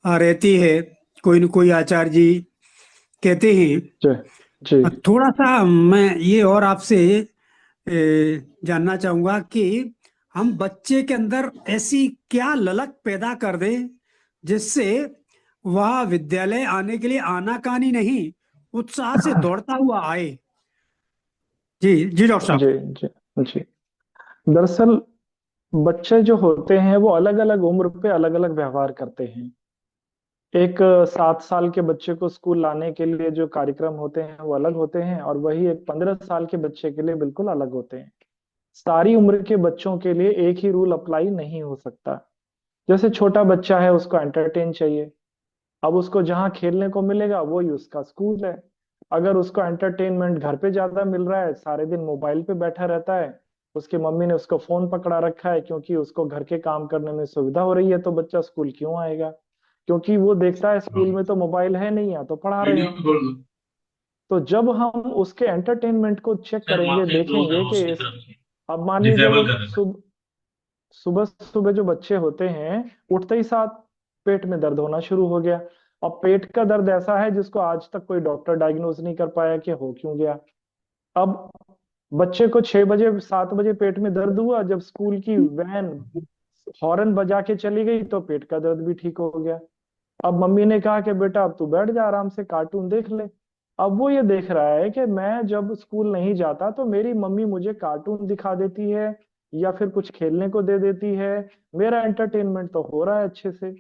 S5: रहती है, कोई न कोई आचार्य जी कहते हैं।
S3: जी जी।
S5: थोड़ा सा मैं ये और आपसे जानना चाहूंगा कि हम बच्चे के अंदर ऐसी क्या ललक पैदा कर दें जिससे वह विद्यालय आने के लिए आनाकानी नहीं, उत्साह से दौड़ता हुआ आए। जी जी डॉक्टर साहब।
S3: जी जी जी। दरअसल बच्चे जो होते हैं वो अलग अलग उम्र पे अलग अलग व्यवहार करते हैं। एक 7 साल के बच्चे को स्कूल लाने के लिए जो कार्यक्रम होते हैं वो अलग होते हैं, और वही एक 15 साल के बच्चे के लिए बिल्कुल अलग होते हैं। सारी उम्र के बच्चों के लिए एक ही रूल अप्लाई नहीं हो सकता। जैसे छोटा बच्चा है, उसको एंटरटेन चाहिए। अब उसको जहाँ खेलने को मिलेगा वही उसका स्कूल है। अगर उसको एंटरटेनमेंट घर पे ज्यादा मिल रहा है, सारे दिन मोबाइल पे बैठा रहता है, उसकी मम्मी ने उसको फोन पकड़ा रखा है क्योंकि उसको घर के काम करने में सुविधा हो रही है, तो बच्चा स्कूल क्यों आएगा? क्योंकि वो देखता है स्कूल में तो मोबाइल है नहीं, या तो पढ़ा रहे हैं। तो जब हम उसके एंटरटेनमेंट को चेक करेंगे, देखेंगे कि अब मान लीजिए वो सुबह सुबह जो बच्चे होते हैं, उठते ही साथ पेट में दर्द होना शुरू हो गया। अब पेट का दर्द ऐसा है जिसको आज तक कोई डॉक्टर डायग्नोज नहीं कर पाया कि हो क्यों गया। अब बच्चे को 6 बजे 7 बजे पेट में दर्द हुआ, जब स्कूल की वैन हॉर्न बजा के चली गई तो पेट का दर्द भी ठीक हो गया। अब मम्मी ने कहा कि बेटा अब तू बैठ जा, आराम से कार्टून देख ले। अब वो ये देख रहा है कि मैं जब स्कूल नहीं जाता तो मेरी मम्मी मुझे कार्टून दिखा देती है या फिर कुछ खेलने को दे देती है, मेरा एंटरटेनमेंट तो हो रहा है अच्छे से।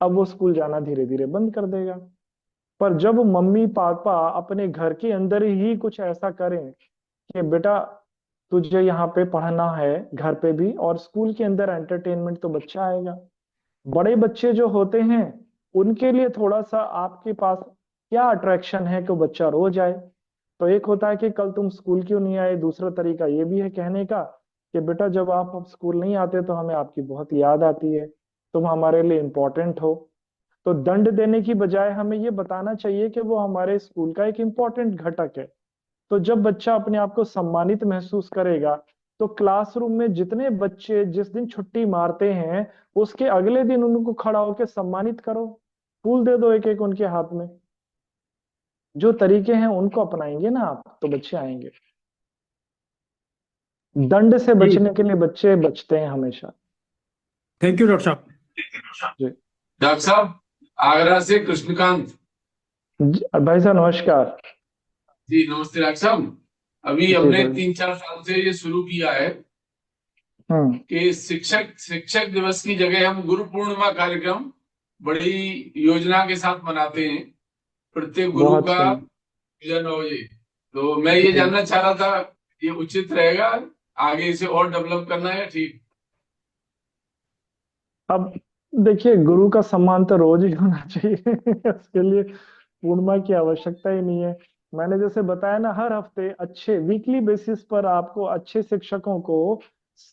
S3: अब वो स्कूल जाना धीरे धीरे बंद कर देगा। पर जब मम्मी पापा अपने घर के अंदर ही कुछ ऐसा करें कि बेटा तुझे यहाँ पे पढ़ना है घर पे भी, और स्कूल के अंदर एंटरटेनमेंट, तो बच्चा आएगा। बड़े बच्चे जो होते हैं उनके लिए थोड़ा सा आपके पास क्या अट्रैक्शन है कि बच्चा रोज आए। तो एक होता है कि कल तुम स्कूल क्यों नहीं आए, दूसरा तरीका ये भी है कहने का कि बेटा जब आप अब स्कूल नहीं आते तो हमें आपकी बहुत याद आती है, तुम हमारे लिए इम्पोर्टेंट हो। तो दंड देने की बजाय हमें ये बताना चाहिए कि वो हमारे स्कूल का एक इम्पोर्टेंट घटक है। तो जब बच्चा अपने आप को सम्मानित महसूस करेगा तो क्लासरूम में जितने बच्चे जिस दिन छुट्टी मारते हैं उसके अगले दिन उनको खड़ा होकर सम्मानित करो, फूल दे दो एक एक उनके हाथ में। जो तरीके हैं उनको अपनाएंगे ना आप तो बच्चे आएंगे। दंड से
S5: जी
S3: बचने के लिए बच्चे बचते हैं हमेशा।
S5: थैंक यू डॉक्टर साहब।
S3: जी
S4: डॉक्टर साहब, आगरा से कृष्णकांत।
S3: भाई साहब नमस्कार।
S4: जी नमस्ते डॉक्टर साहब। अभी
S3: जी
S4: हमने
S3: भाई।
S4: 3-4 साल से ये शुरू किया है
S3: हम्म।
S4: कि शिक्षक शिक्षक दिवस की जगह हम गुरु पूर्णिमा कार्यक्रम बड़ी योजना के साथ मनाते हैं। प्रत्येक गुरु
S3: बहुत
S4: का
S3: सुंदर।
S4: पूजन हो ये। तो मैं ये
S3: जी
S4: जानना चाह रहा था, ये उचित रहेगा, आगे इसे और डेवलप करना है? ठीक।
S3: अब देखिए गुरु का सम्मान तो रोज ही होना चाहिए उसके लिए पूर्णिमा की आवश्यकता ही नहीं है। मैंने जैसे बताया ना, हर हफ्ते अच्छे वीकली बेसिस पर आपको अच्छे शिक्षकों को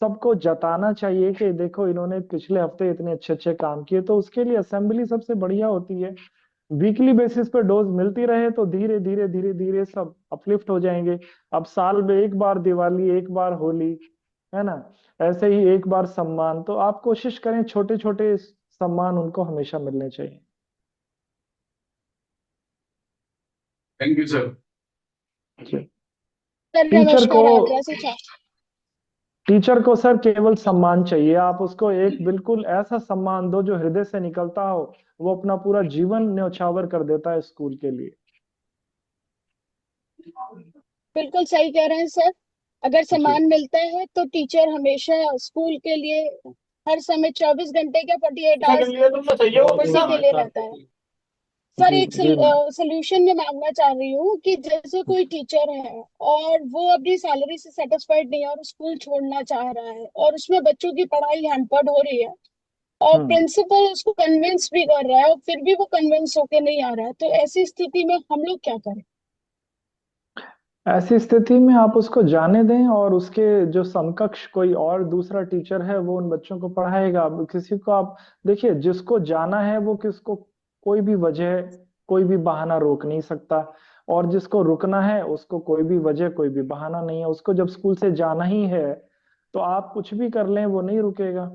S3: सबको जताना चाहिए कि देखो इन्होंने पिछले हफ्ते इतने अच्छे अच्छे काम किए। तो उसके लिए असेंबली सबसे बढ़िया होती है। वीकली बेसिस पे डोज मिलती रहे तो धीरे धीरे धीरे धीरे सब अपलिफ्ट हो जाएंगे। अब साल में एक बार दिवाली, एक बार होली, है ना, ऐसे ही एक बार सम्मान, तो आप कोशिश करें छोटे छोटे सम्मान उनको हमेशा मिलने चाहिए।
S4: Thank you sir.
S3: जी।
S6: सर
S3: टीचर को
S6: नमस्कार, आगरा से
S3: टीचर को सर केवल सम्मान चाहिए। आप उसको एक बिल्कुल ऐसा सम्मान दो जो हृदय से निकलता हो, वो अपना पूरा जीवन न्यौछावर कर देता है स्कूल के लिए।
S6: बिल्कुल सही कह रहे हैं सर। अगर
S3: जी
S6: सम्मान मिलता है तो टीचर हमेशा स्कूल के लिए हर समय 24 घंटे का 48 आवर्स उसी के लिए रहता है। सर
S3: जी
S6: एक
S3: जी
S6: सोल्यूशन मैं मांगना चाह रही हूँ कि जैसे कोई टीचर है और वो अपनी सैलरी से सेटिस्फाइड नहीं है और स्कूल छोड़ना चाह रहा है और उसमें बच्चों की पढ़ाई हैम्पर्ड हो रही है और
S3: हम्म।
S6: प्रिंसिपल उसको कन्विंस भी कर रहा है और फिर भी वो कन्विंस होके नहीं आ रहा है, तो ऐसी स्थिति में हम लोग क्या करें?
S3: ऐसी स्थिति में आप उसको जाने दें और उसके जो समकक्ष कोई और दूसरा टीचर है वो उन बच्चों को पढ़ाएगा। अब किसी को आप देखिए, जिसको जाना है वो किसको कोई भी वजह, कोई भी बहाना रोक नहीं सकता, और जिसको रुकना है उसको कोई भी वजह, कोई भी बहाना नहीं है। उसको जब स्कूल से जाना ही है तो आप कुछ भी कर लें वो नहीं रुकेगा।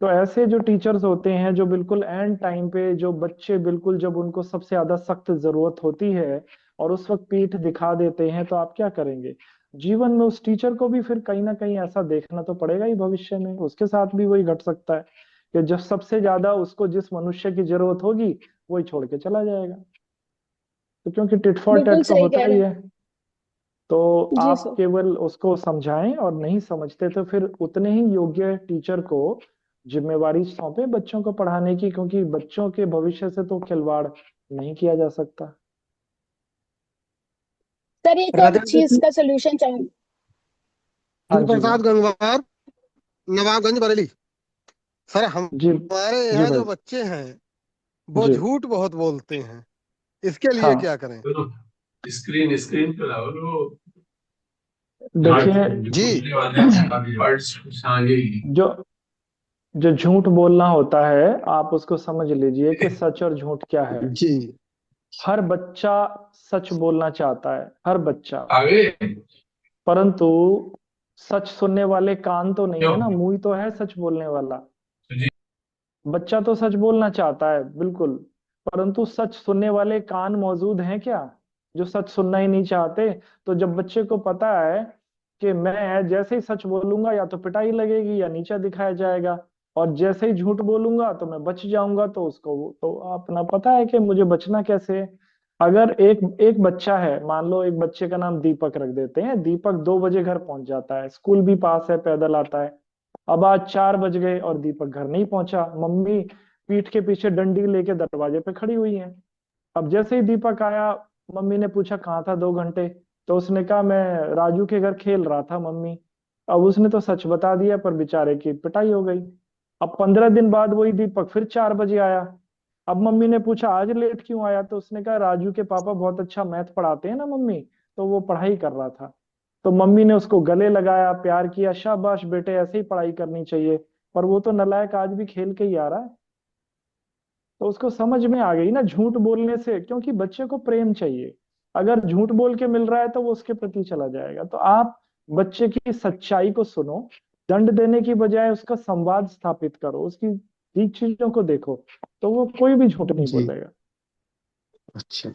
S3: तो ऐसे जो टीचर्स होते हैं जो बिल्कुल एंड टाइम पे, जो बच्चे बिल्कुल जब उनको सबसे ज्यादा सख्त जरूरत होती है और उस वक्त पीठ दिखा देते हैं, तो आप क्या करेंगे? जीवन में उस टीचर को भी फिर कहीं ना कहीं ऐसा देखना तो पड़ेगा ही, भविष्य में उसके साथ भी वही घट सकता है कि जब सबसे ज्यादा उसको जिस मनुष्य की जरूरत होगी वही छोड़ के चला जाएगा। तो क्योंकि टिट फॉर
S6: बिल्कुल
S3: टैट तो
S6: सही
S3: होता
S6: कह
S3: ही
S6: रहे
S3: है। तो
S6: हैं जी
S3: आप
S6: सर।
S3: केवल उसको समझाएं, और नहीं समझते तो फिर उतने ही योग्य टीचर को जिम्मेवारी सौंपे बच्चों को पढ़ाने की, क्योंकि बच्चों के भविष्य से तो खिलवाड़ नहीं किया जा सकता।
S6: सर एक और
S7: राजेंद्र
S6: चीज का सोल्यूशन चाहिए।
S3: हाँ जी भाई।
S7: प्रसाद गंगवार, नवाबगंज बरेली। सर
S3: जी
S7: हमारे
S3: जी
S7: यहाँ
S3: भाई।
S7: जो बच्चे हैं वो
S3: जी
S7: झूठ बहुत बोलते हैं, इसके लिए
S3: हाँ।
S7: क्या करें?
S4: चलो, स्क्रीन स्क्रीन पे लाओ लो।
S3: देखिए
S7: जी
S4: बोलने वाले वर्ड्स। हाँ यही।
S3: जो जो झूठ बोलना होता है, आप उसको समझ लीजिए कि सच और झूठ क्या है।
S7: जी
S3: हर बच्चा सच बोलना चाहता है, हर बच्चा,
S4: आगे
S3: परंतु सच सुनने वाले कान तो नहीं है
S4: क्यों?
S3: ना, मुंह ही तो है सच बोलने वाला।
S4: जी।
S3: बच्चा तो सच बोलना चाहता है बिल्कुल, परंतु सच सुनने वाले कान मौजूद हैं क्या, जो सच सुनना ही नहीं चाहते? तो जब बच्चे को पता है कि मैं जैसे ही सच बोलूंगा या तो पिटाई लगेगी या नीचा दिखाया जाएगा, और जैसे ही झूठ बोलूंगा तो मैं बच जाऊंगा, तो उसको तो अपना पता है कि मुझे बचना कैसे है। अगर एक एक बच्चा है, मान लो एक बच्चे का नाम दीपक रख देते हैं, दीपक 2 बजे घर पहुंच जाता है, स्कूल भी पास है, पैदल आता है। अब आज 4 बज गए और दीपक घर नहीं पहुंचा, मम्मी पीठ के पीछे डंडी लेके दरवाजे पे खड़ी हुई है। अब जैसे ही दीपक आया, मम्मी ने पूछा कहाँ था 2 घंटे, तो उसने कहा मैं राजू के घर खेल रहा था मम्मी। अब उसने तो सच बता दिया, पर बेचारे की पिटाई हो गई। अब 15 दिन बाद वही दीपक फिर 4 बजे आया। अब मम्मी ने पूछा आज लेट क्यों आया, तो उसने कहा राजू के पापा बहुत अच्छा मैथ पढ़ाते हैं ना मम्मी, तो वो पढ़ाई कर रहा था, तो मम्मी ने उसको गले लगाया, प्यार किया, शाबाश बेटे ऐसे ही पढ़ाई करनी चाहिए, पर वो तो नालायक आज भी खेल के ही आ रहा है। तो उसको समझ में आ गई ना झूठ बोलने से, क्योंकि बच्चे को प्रेम चाहिए, अगर झूठ बोल के मिल रहा है तो वो उसके प्रति चला जाएगा। तो आप बच्चे की सच्चाई को सुनो, दंड देने की बजाय उसका संवाद स्थापित करो, उसकी ठीक चीजों को देखो, तो वो कोई भी झूठ नहीं
S2: जी।
S3: बोलेगा।
S2: अच्छा,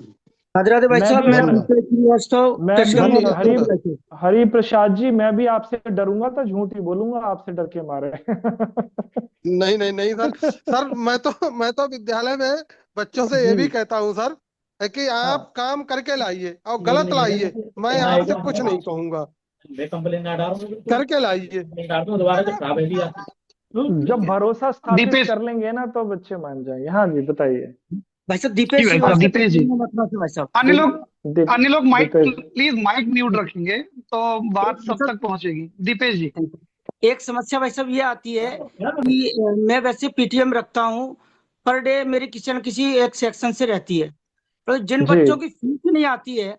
S8: राधे राधे भाई
S3: मैं
S8: साहब,
S3: भी
S8: मैं
S3: हरि
S8: पंकज श्रीवास्तव
S3: मैं भी
S8: कृष्णा
S7: धन्यवाद
S3: हरि
S7: सर।
S3: हरि प्रसाद जी, मैं भी आपसे डरूंगा तो झूठ ही बोलूंगा आपसे डर के मारे।
S7: नहीं नहीं नहीं सर, सर मैं तो विद्यालय में बच्चों से ये
S3: जी
S7: भी कहता हूँ सर, है कि
S3: हाँ।
S7: आप काम करके लाइए और गलत लाइए, मैं आपसे कुछ नहीं कहूंगा, करके लाइए।
S3: जब भरोसा स्थापित
S1: दीपेश
S3: कर लेंगे ना तो बच्चे मान जाएंगे। हाँ जी बताइए।
S8: भाई साहब,
S1: जी
S8: दीपेश
S1: भाई साहब,
S8: श्रीवास्तव
S1: दीपेश जी,
S8: मथुरा से भाई साहब।
S1: अन्य लोग अन्य लोग mike
S3: Deepesh
S1: please mike mute रखेंगे तो बात
S8: एक
S1: सब तक पहुंचेगी। दीपेश जी।
S8: एक समस्या भाई साहब ये आती है कि मैं वैसे पीटीएम रखता हूँ, पर डे मेरी किसी न किसी एक सेक्शन से रहती है, तो जिन
S3: जी
S8: बच्चों की फीस नहीं आती है,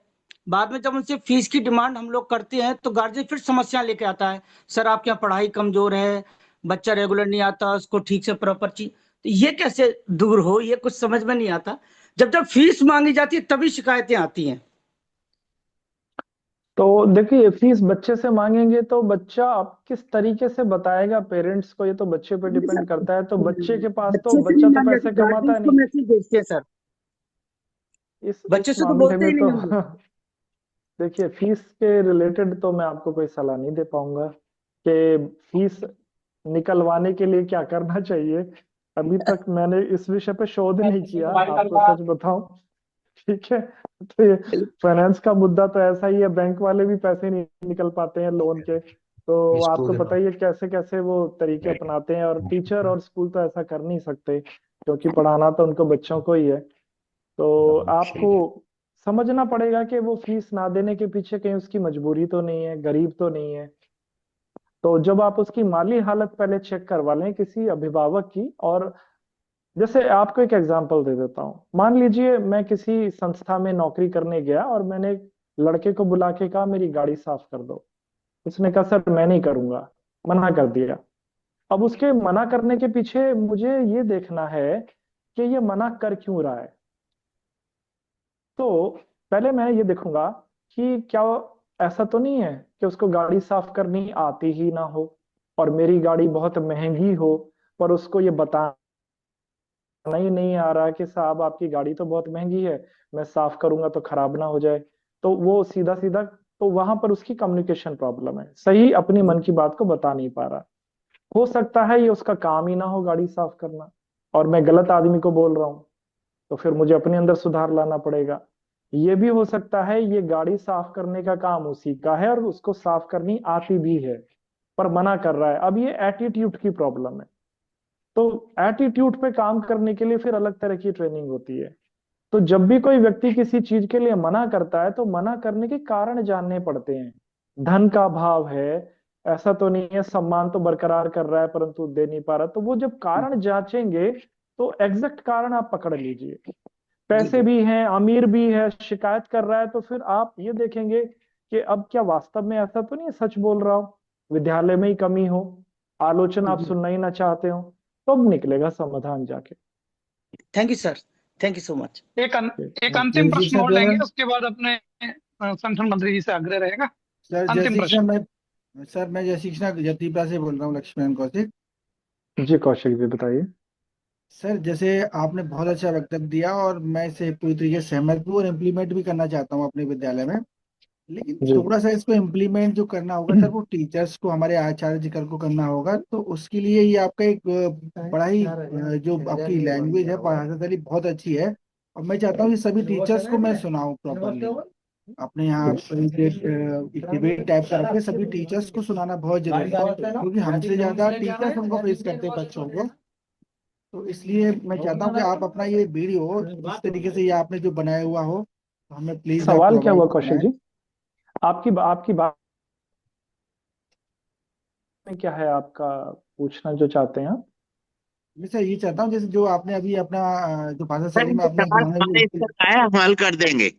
S8: बाद में जब उनसे फीस की डिमांड हम लोग करते हैं तो गार्जियन फिर समस्या लेके आता है, सर आपके यहाँ पढ़ाई कमजोर है, बच्चा रेगुलर नहीं आता, उसको ठीक से प्रॉपर चीज, तो ये कैसे दूर हो, ये कुछ समझ में नहीं आता। जब जब फीस मांगी जाती है तभी शिकायतें आती हैं।
S3: तो देखिए, फीस बच्चे से मांगेंगे तो बच्चा अब किस तरीके से बताएगा पेरेंट्स को, ये तो बच्चे पे डिपेंड करता है। तो बच्चे के पास तो
S8: बच्चे से
S3: बच्चा
S8: नहीं
S3: तो
S8: मांगी
S3: पैसे
S8: जाती,
S3: कमाता
S8: गार्जियन को
S3: नहीं
S8: मैसेज भेजते हैं सर, बच्चे
S3: इस
S8: से तो
S3: मामले
S8: बोलते
S3: में
S8: ही
S3: तो
S8: नहीं हम लोग।
S3: देखिए, फीस के रिलेटेड तो मैं आपको कोई सलाह नहीं दे पाऊंगा कि फीस निकलवाने के लिए क्या करना चाहिए। अभी तक मैंने इस विषय पे शोध नहीं किया, आपको सच बताऊं। ठीक है, तो ये फाइनेंस का मुद्दा तो ऐसा ही है, बैंक वाले भी पैसे नहीं निकल पाते हैं लोन के, तो आपको पता ही है कैसे कैसे वो तरीके अपनाते हैं। और टीचर और स्कूल तो ऐसा कर नहीं सकते, क्योंकि पढ़ाना तो उनको बच्चों को ही है। तो आपको समझना पड़ेगा कि वो फीस ना देने के पीछे कहीं उसकी मजबूरी तो नहीं है, गरीब तो नहीं है। तो जब आप उसकी माली हालत पहले चेक करवा लें किसी अभिभावक की, और जैसे आपको एक एग्जांपल दे देता हूँ, मान लीजिए मैं किसी संस्था में नौकरी करने गया और मैंने एक लड़के को बुला के कहा मेरी गाड़ी साफ कर दो। उसने कहा सर मैं नहीं करूंगा, मना कर दिया। अब उसके मना करने के पीछे मुझे ये देखना है कि ये मना कर क्यों रहा है। तो पहले मैं ये देखूंगा कि क्या ऐसा तो नहीं है कि उसको गाड़ी साफ करनी आती ही ना हो, और मेरी गाड़ी बहुत महंगी हो पर उसको ये बताना ही नहीं आ रहा कि साहब आपकी गाड़ी तो बहुत महंगी है, मैं साफ करूंगा तो खराब ना हो जाए। तो वो सीधा सीधा, तो वहां पर उसकी कम्युनिकेशन प्रॉब्लम है, सही अपनी मन की बात को बता नहीं पा रहा। हो सकता है ये उसका काम ही ना हो गाड़ी साफ करना, और मैं गलत आदमी को बोल रहा हूँ, तो फिर मुझे अपने अंदर सुधार लाना पड़ेगा। ये भी हो सकता है ये गाड़ी साफ करने का काम उसी का है और उसको साफ करनी आती भी है, पर मना कर रहा है। अब ये एटीट्यूड की प्रॉब्लम है। तो एटीट्यूड पे काम करने के लिए फिर अलग तरह की ट्रेनिंग होती है। तो जब भी कोई व्यक्ति किसी चीज के लिए मना करता है तो मना करने के कारण जानने पड़ते हैं। धन का अभाव है, ऐसा तो नहीं है, सम्मान तो बरकरार कर रहा है परंतु दे नहीं पा रहा, तो वो जब कारण जांचेंगे तो एग्जैक्ट कारण आप पकड़ लीजिए।
S8: जी
S3: पैसे
S8: जी।
S3: भी हैं, अमीर भी है, शिकायत कर रहा है, तो फिर आप ये देखेंगे कि अब क्या वास्तव में ऐसा तो नहीं है सच बोल रहा हूँ, विद्यालय में ही कमी हो, आलोचना आप सुनना ही ना चाहते हो, तो अब निकलेगा समाधान जाके।
S8: Thank you sir, thank you so much.
S1: एक अंतिम प्रश्न और लेंगे, उसके बाद अपने संगठन मंत्री जी से आग्रह रहेगा।
S9: सर जय
S1: अंतिम
S9: श्री
S1: प्रश्न।
S9: कृष्ण। सर मैं जय श्री कृष्ण जतीपा से बोल रहा हूँ, लक्ष्मण कौशिक।
S3: जी कौशिक जी बताइए।
S9: सर जैसे आपने बहुत अच्छा वक्तव्य दिया और मैं इससे पूरी तरीके से सहमत हूँ और इम्प्लीमेंट भी करना चाहता हूँ अपने विद्यालय में। लेकिन
S3: जी
S9: थोड़ा सा इसको इम्प्लीमेंट जो करना होगा सर, वो टीचर्स को, हमारे आचार्य जी को करना होगा। तो उसके लिए ये आपका एक बड़ा ही जो आपकी लैंग्वेज है भाषा शैली बहुत अच्छी है, और मैं चाहता हूँ कि सभी टीचर्स को मैं सुनाऊँ प्रॉपरली। अपने यहाँ डिबेट टाइप का रखे, सभी टीचर्स को सुनाना बहुत जरूरी है, क्योंकि हमसे ज्यादा टीचर्स हमको फेस करते हैं बच्चों को। तो इसलिए मैं चाहता हूँ कि आप अपना ये वीडियो इस तरीके से ये आपने जो बनाया हुआ हो, तो हमें प्लीज आप
S3: सवाल क्या हुआ
S9: प्रोवाइड
S3: कौशिक
S9: कराएं।
S3: जी? आपकी बात में क्या है, आपका पूछना जो चाहते हैं आप?
S9: मैं सर ये चाहता हूँ जैसे जो आपने अभी अपना जो भाषा
S2: सर
S9: शैली में
S2: ये
S9: आपने
S2: सवाल
S9: बनाया
S2: हमारे इस पर आया, हम हल कर देंगे।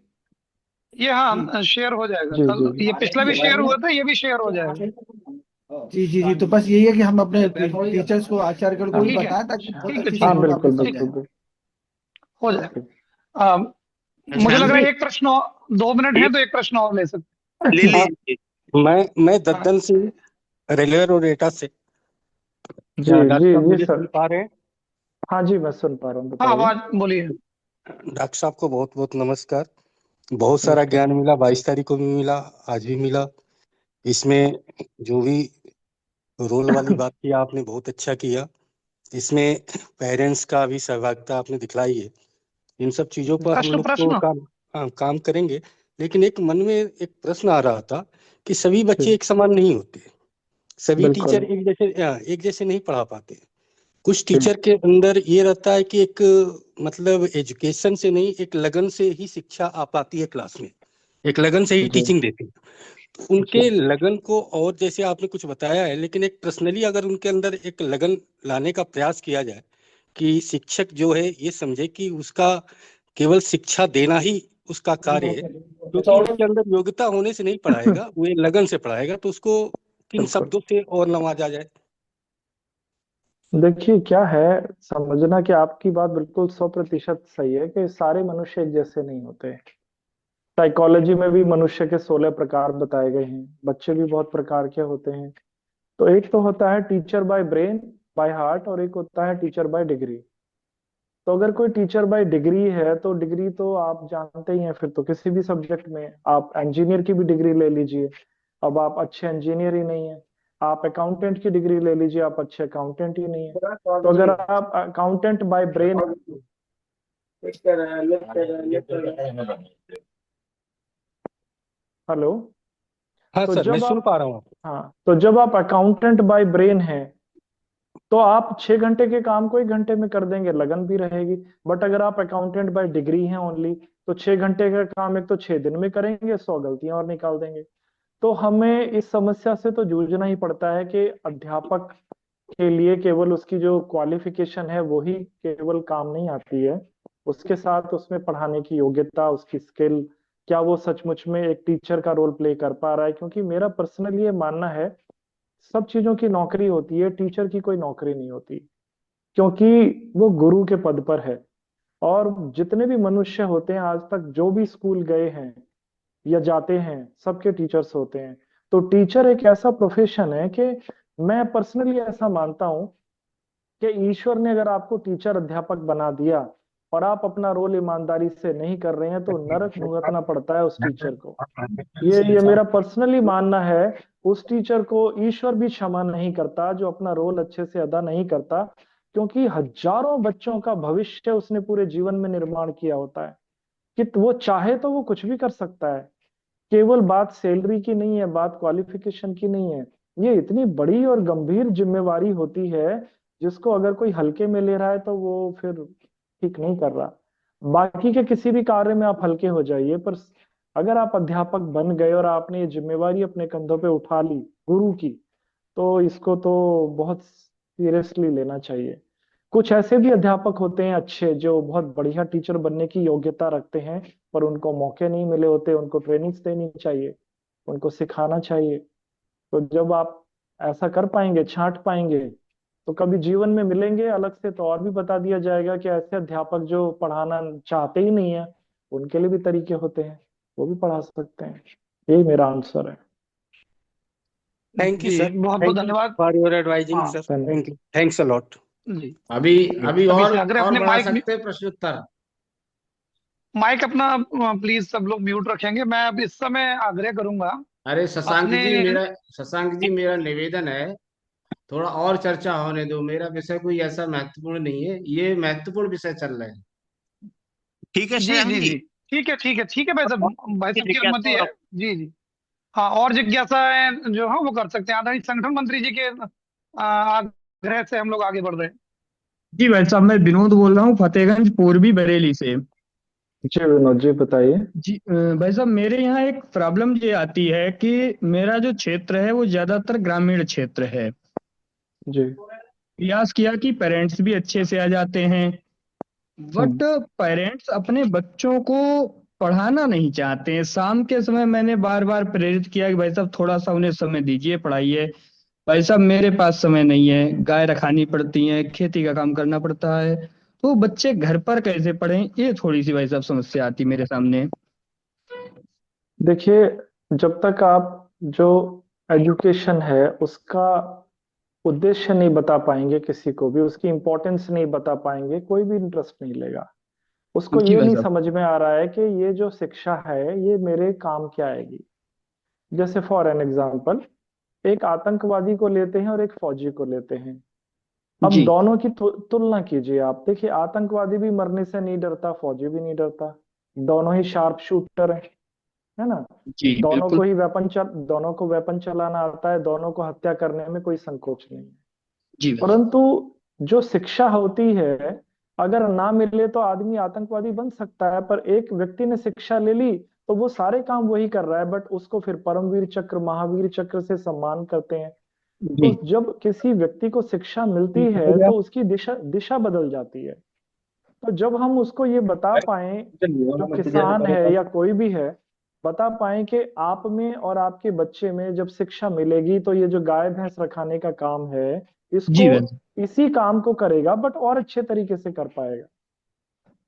S1: ये हाँ शेयर हो जाएगा
S3: जी
S1: कल,
S3: जी
S1: ये पिछला भी शेयर हुआ था, ये भी शेयर हो जाएगा।
S9: जी जी जी, तो बस यही है कि हम अपने टीचर्स को, आचार्यगण को भी
S1: ठीक है,
S9: बताएं ताकि बहुत
S1: ठीक है,
S9: अच्छी
S1: ठीक
S3: हाँ
S1: है,
S9: शुभकामनाएं
S3: बिल्कुल
S9: दी
S1: ठीक है,
S3: बिल्कुल
S9: जाए।
S1: हो जाएगा। मुझे लग रहा है एक प्रश्न 2 मिनट है तो एक प्रश्न और ले सकते
S2: ले
S3: हाँ
S2: लीजिए।
S10: मैं
S1: हैं।
S10: दद्दन सिंह, रेलवे रोड एटा से।
S3: जी
S10: क्या डॉक्टर
S3: जी
S10: साहब
S3: जी
S10: मुझे
S3: सर।
S10: सुन पा रहे हैं?
S3: हाँ जी मैं सुन पा रहा हूँ,
S1: हाँ
S3: बताइए।
S1: आवाज बोलिए।
S10: डॉक्टर साहब को बहुत बहुत नमस्कार। बहुत सारा
S3: नमस्कार।
S10: ज्ञान मिला, 22 तारीख को भी मिला, आज भी मिला। इसमें जो भी रोल वाली बात की आपने बहुत अच्छा किया। इसमें पेरेंट्स का भी सहभागिता आपने दिखलाई है। इन सब चीजों पर हम
S1: प्रश्न
S10: लोग तो
S1: प्रश्न
S10: काम करेंगे। लेकिन एक मन में एक प्रश्न आ रहा था कि सभी बच्चे
S3: जी
S10: एक समान नहीं होते, सभी टीचर
S3: बिल्कुल।
S10: एक जैसे नहीं पढ़ा पाते। कुछ
S3: जी
S10: टीचर के अंदर ये रहता है कि एक मतलब एजुकेशन से नहीं, एक लगन से ही शिक्षा आ पाती है क्लास में, एक लगन से ही
S3: जी
S10: टीचिंग देती है। तो
S3: जी
S10: उनके लगन को, और जैसे आपने कुछ बताया है, लेकिन एक पर्सनली अगर उनके अंदर एक लगन लाने का प्रयास किया जाए कि शिक्षक जो है ये समझे कि उसका केवल शिक्षा देना ही उसका कार्य है, क्योंकि उसके अंदर योग्यता होने से नहीं पढ़ाएगा, वो ये लगन से पढ़ाएगा, तो उसको किन
S3: बिल्कुल।
S10: शब्दों से और नवाजा जाए?
S3: देखिए क्या है, समझना कि आपकी बात बिल्कुल 100% सही है कि सारे मनुष्य एक जैसे नहीं होते। साइकोलॉजी में भी मनुष्य के 16 प्रकार बताए गए हैं, बच्चे भी बहुत प्रकार के होते हैं। तो एक तो होता है teacher by brain, by heart, और एक होता है टीचर बाय डिग्री। तो अगर कोई टीचर बाय डिग्री है तो डिग्री तो आप जानते ही हैं, फिर तो किसी भी सब्जेक्ट में आप इंजीनियर की भी डिग्री ले लीजिए, अब आप अच्छे इंजीनियर ही नहीं है। आप अकाउंटेंट की डिग्री ले लीजिए, आप अच्छे अकाउंटेंट ही नहीं है। तो अगर आप अकाउंटेंट बाय ब्रेन, हेलो,
S10: हाँ
S3: तो
S10: सर, मैं
S3: जब
S10: सुन
S3: आप,
S10: पा रहा हूँ।
S3: हाँ तो जब आप अकाउंटेंट बाय ब्रेन हैं तो आप 6 घंटे के काम को 1 घंटे में कर देंगे, लगन भी रहेगी। बट अगर आप अकाउंटेंट बाय डिग्री हैं ओनली, तो 6 घंटे का काम एक तो 6 दिन में करेंगे, 100 गलतियां और निकाल देंगे। तो हमें इस समस्या से तो जूझना ही पड़ता है कि अध्यापक के लिए केवल उसकी जो क्वालिफिकेशन है वो ही केवल काम नहीं आती है, उसके साथ उसमें पढ़ाने की योग्यता, उसकी स्किल, क्या वो सचमुच में एक टीचर का रोल प्ले कर पा रहा है। क्योंकि मेरा पर्सनली ये मानना है, सब चीजों की नौकरी होती है, टीचर की कोई नौकरी नहीं होती, क्योंकि वो गुरु के पद पर है। और जितने भी मनुष्य होते हैं आज तक, जो भी स्कूल गए हैं या जाते हैं, सबके टीचर्स होते हैं। तो टीचर एक ऐसा प्रोफेशन है कि मैं पर्सनली ऐसा मानता हूं कि ईश्वर ने अगर आपको टीचर अध्यापक बना दिया और आप अपना रोल ईमानदारी से नहीं कर रहे हैं, तो नरक भुगतना पड़ता है उस टीचर को। ये मेरा पर्सनली मानना है। उस टीचर को ईश्वर भी क्षमा नहीं करता जो अपना रोल अच्छे से अदा नहीं करता, क्योंकि हजारों बच्चों का भविष्य उसने पूरे जीवन में निर्माण किया होता है। कि वो चाहे तो वो कुछ भी कर सकता है। केवल बात सैलरी की नहीं है, बात क्वालिफिकेशन की नहीं है। ये इतनी बड़ी और गंभीर जिम्मेवारी होती है, जिसको अगर कोई हल्के में ले रहा है तो वो फिर ठीक नहीं कर रहा। बाकी के किसी भी कार्य में आप हल्के हो जाइए, पर अगर आप अध्यापक बन गए और आपने ये जिम्मेवारी अपने कंधों पे उठा ली गुरु की, तो इसको तो बहुत सीरियसली लेना चाहिए। कुछ ऐसे भी अध्यापक होते हैं अच्छे, जो बहुत बढ़िया टीचर बनने की योग्यता रखते हैं, पर उनको मौके नहीं मिले होते। उनको ट्रेनिंग्स देनी चाहिए, उनको सिखाना चाहिए। तो जब आप ऐसा कर पाएंगे, छांट पाएंगे, तो कभी जीवन में मिलेंगे अलग से तो और भी बता दिया जाएगा कि ऐसे अध्यापक जो पढ़ाना चाहते ही नहीं है, उनके लिए भी तरीके होते हैं, वो भी पढ़ा सकते हैं। यही मेरा आंसर है।
S10: थैंक यू
S1: जी
S10: सर,
S1: बहुत बहुत
S10: थैंक यू
S1: धन्यवाद।
S10: फॉर योर एडवाइजिंग
S1: हाँ
S10: सर,
S3: धन्यवाद।
S10: Thank you, thanks a lot.
S1: जी
S11: अभी अभी
S1: अभी
S11: और
S1: सागर अपने
S11: बढ़ा
S1: माइक
S11: सकते हैं प्रश्न उत्तर।
S1: माइक अपना प्लीज सब लोग म्यूट रखेंगे। मैं अब इस समय आग्रह करूंगा
S11: अरे
S1: अपने,
S11: शशांक जी मेरा निवेदन है, थोड़ा और चर्चा होने दो। मेरा विषय कोई ऐसा महत्वपूर्ण नहीं है, ये महत्वपूर्ण विषय चल रहे हैं।
S2: ठीक है
S1: जी
S2: शशांक
S1: जी
S2: जी।
S1: जी ठीक है, ठीक है, ठीक है भाई साहब की
S2: जिज्ञासा
S1: अनुमति है।
S2: और
S1: जी जी हाँ, और जिज्ञासाएं जो है वो कर सकते हैं। आदरणीय संगठन मंत्री जी के आग्रह से हम लोग आगे बढ़ रहे हैं।
S12: जी भाई साहब, मैं विनोद बोल रहा हूँ फतेहगंज पूर्वी बरेली से।
S3: जी विनोद जी बताइए।
S12: जी भाई साहब, मेरे यहाँ एक प्रॉब्लम ये आती है कि मेरा जो क्षेत्र है वो ज्यादातर ग्रामीण क्षेत्र है।
S3: जी।
S12: प्रयास किया कि पेरेंट्स भी अच्छे से आ जाते हैं, बट
S3: हम्म।
S12: पेरेंट्स अपने बच्चों को पढ़ाना नहीं चाहते हैं। शाम के समय मैंने बार बार प्रेरित किया कि भाई साहब थोड़ा सा उन्हें समय दीजिए, पढ़ाइए। भाई साहब मेरे पास समय नहीं है, गाय रखानी पड़ती है, खेती का काम करना पड़ता है, तो बच्चे घर पर कैसे पढ़ें, ये थोड़ी सी भाई साहब समस्या आती मेरे सामने।
S3: देखिए, जब तक आप जो एजुकेशन है उसका उद्देश्य नहीं बता पाएंगे, किसी को भी उसकी इम्पोर्टेंस नहीं बता पाएंगे, कोई भी इंटरेस्ट नहीं लेगा। उसको
S12: जी
S3: ये
S12: भाई
S3: नहीं
S12: साहब।
S3: समझ में आ रहा है कि ये जो शिक्षा है ये मेरे काम क्या आएगी। जैसे फॉर एन एग्जाम्पल, एक आतंकवादी को लेते हैं और एक फौजी को लेते हैं। अब
S12: जी
S3: दोनों की तुलना कीजिए आप। देखिए, आतंकवादी भी मरने से नहीं डरता, फौजी भी नहीं डरता। दोनों ही शार्प शूटर हैं, है ना।
S12: जी बिल्कुल।
S3: दोनों को वेपन चलाना आता है, दोनों को हत्या करने में कोई संकोच नहीं है।
S12: जी भाई साहब।
S3: परंतु जो शिक्षा होती है, अगर ना मिले तो आदमी आतंकवादी बन सकता है, पर एक व्यक्ति ने शिक्षा ले ली तो वो सारे काम वही कर रहा है, बट उसको फिर परमवीर चक्र, महावीर चक्र से सम्मान करते हैं।
S12: जी
S3: तो जब किसी व्यक्ति को शिक्षा मिलती है तो उसकी दिशा दिशा बदल जाती है। तो जब हम उसको ये बता पाए, जो किसान है या कोई भी है, बता पाए कि आप में और आपके बच्चे में जब शिक्षा मिलेगी तो ये जो गाय भैंस रखाने का काम है,
S12: जी
S3: इसको
S12: भाई साहब।
S3: इसी काम को करेगा, बट और अच्छे तरीके से कर पाएगा।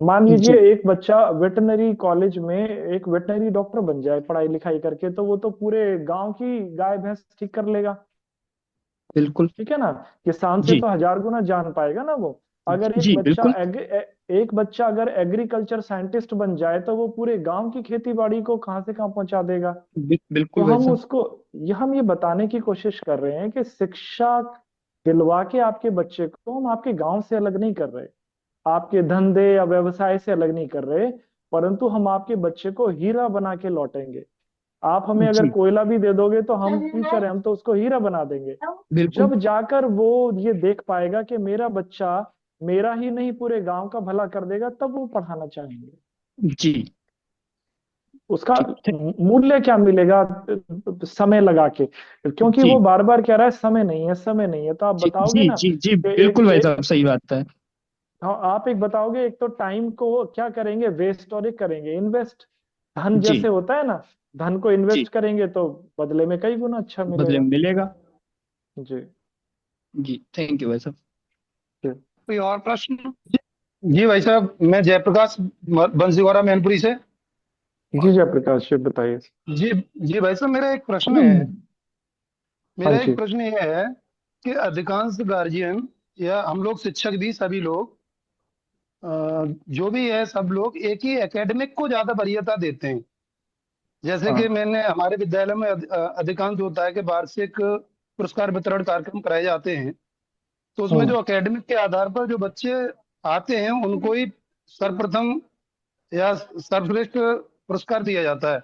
S3: मान लीजिए
S12: जी
S3: एक बच्चा वेटनरी कॉलेज में एक वेटनरी डॉक्टर बन जाए पढ़ाई लिखाई करके, तो वो तो पूरे गांव की गाय भैंस ठीक कर लेगा।
S12: बिल्कुल।
S3: ठीक है ना। किसान से
S12: जी
S3: तो हजार गुना जान पाएगा ना वो। अगर
S12: जी बिल्कुल।
S3: एक बच्चा अगर एग्रीकल्चर साइंटिस्ट बन जाए तो वो पूरे गांव की खेती बाड़ी को कहाँ से कहाँ पहुंचा देगा। तो
S12: बिल्कुल भाई
S3: हम
S12: साहब।
S3: उसको हम ये बताने की कोशिश कर रहे हैं कि शिक्षा दिलवा के आपके बच्चे को हम आपके गांव से अलग नहीं कर रहे, आपके धंधे या व्यवसाय से अलग नहीं कर रहे, परंतु हम आपके बच्चे को हीरा बना के लौटेंगे। आप हमें अगर
S12: जी
S3: कोयला भी दे दोगे तो हम टीचर हैं, हम तो उसको हीरा बना देंगे।
S12: बिल्कुल।
S3: जब जाकर वो ये देख पाएगा कि मेरा बच्चा मेरा ही नहीं पूरे गांव का भला कर देगा, तब वो पढ़ाना चाहेंगे।
S12: जी
S3: उसका
S12: ठीक है।
S3: मूल्य क्या मिलेगा समय लगा के, क्योंकि
S12: जी
S3: वो बार बार कह रहा है समय नहीं है, समय नहीं है। तो आप
S12: जी
S3: बताओगे
S12: जी
S3: ना
S12: जी जी
S3: कि
S12: बिल्कुल भाई साहब, सही बात है।
S3: हाँ, आप एक बताओगे, एक तो टाइम को क्या करेंगे वेस्ट, और एक करेंगे इन्वेस्ट। धन
S12: जी
S3: जैसे होता है ना, धन को
S12: जी
S3: इन्वेस्ट करेंगे तो बदले में कई गुना अच्छा
S12: बदले में
S3: मिलेगा।
S12: मिलेगा।
S3: जी
S12: जी थैंक यू भाई साहब।
S3: जी
S1: कोई और प्रश्न? जी भाई साहब, मैं जयप्रकाश बंसीवाड़ा मैनपुरी से।
S3: जी जयप्रकाश जी, बताइए।
S1: जी जी भाई साहब, मेरा एक प्रश्न है।
S3: हाँ
S1: मेरा एक
S3: जी।
S1: प्रश्न ये है कि अधिकांश गार्जियन या हम लोग शिक्षक भी, सभी लोग, अ, जो भी है, सब लोग एक ही एकेडमिक को ज्यादा वरीयता देते हैं। जैसे कि
S3: हाँ
S1: मैंने हमारे विद्यालय में अधिकांश होता है कि वार्षिक पुरस्कार वितरण कार्यक्रम कराए जाते हैं। तो उसमें
S3: हाँ
S1: जो एकेडमिक के आधार पर जो बच्चे आते हैं उनको ही सर्वप्रथम या सर्वश्रेष्ठ पुरस्कार दिया जाता है।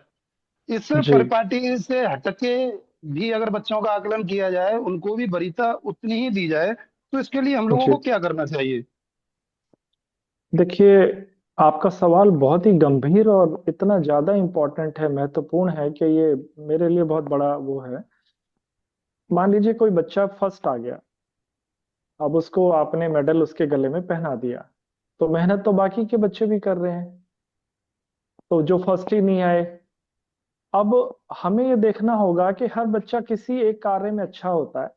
S1: इस
S3: जी।
S1: परिपाटी से हटके भी अगर बच्चों का आकलन किया जाए, उनको भी वरीयता उतनी ही दी जाए, तो इसके लिए हम लोगों
S3: जी
S1: को क्या करना चाहिए?
S3: देखिए, आपका सवाल बहुत ही गंभीर और इतना ज्यादा इम्पोर्टेंट है, महत्वपूर्ण है कि ये मेरे लिए बहुत बड़ा वो है। मान लीजिए कोई बच्चा फर्स्ट आ गया, अब उसको आपने मेडल उसके गले में पहना दिया, तो मेहनत तो बाकी के बच्चे भी कर रहे हैं, तो जो फर्स्ट ही नहीं आए। अब हमें ये देखना होगा कि हर बच्चा किसी एक कार्य में अच्छा होता है।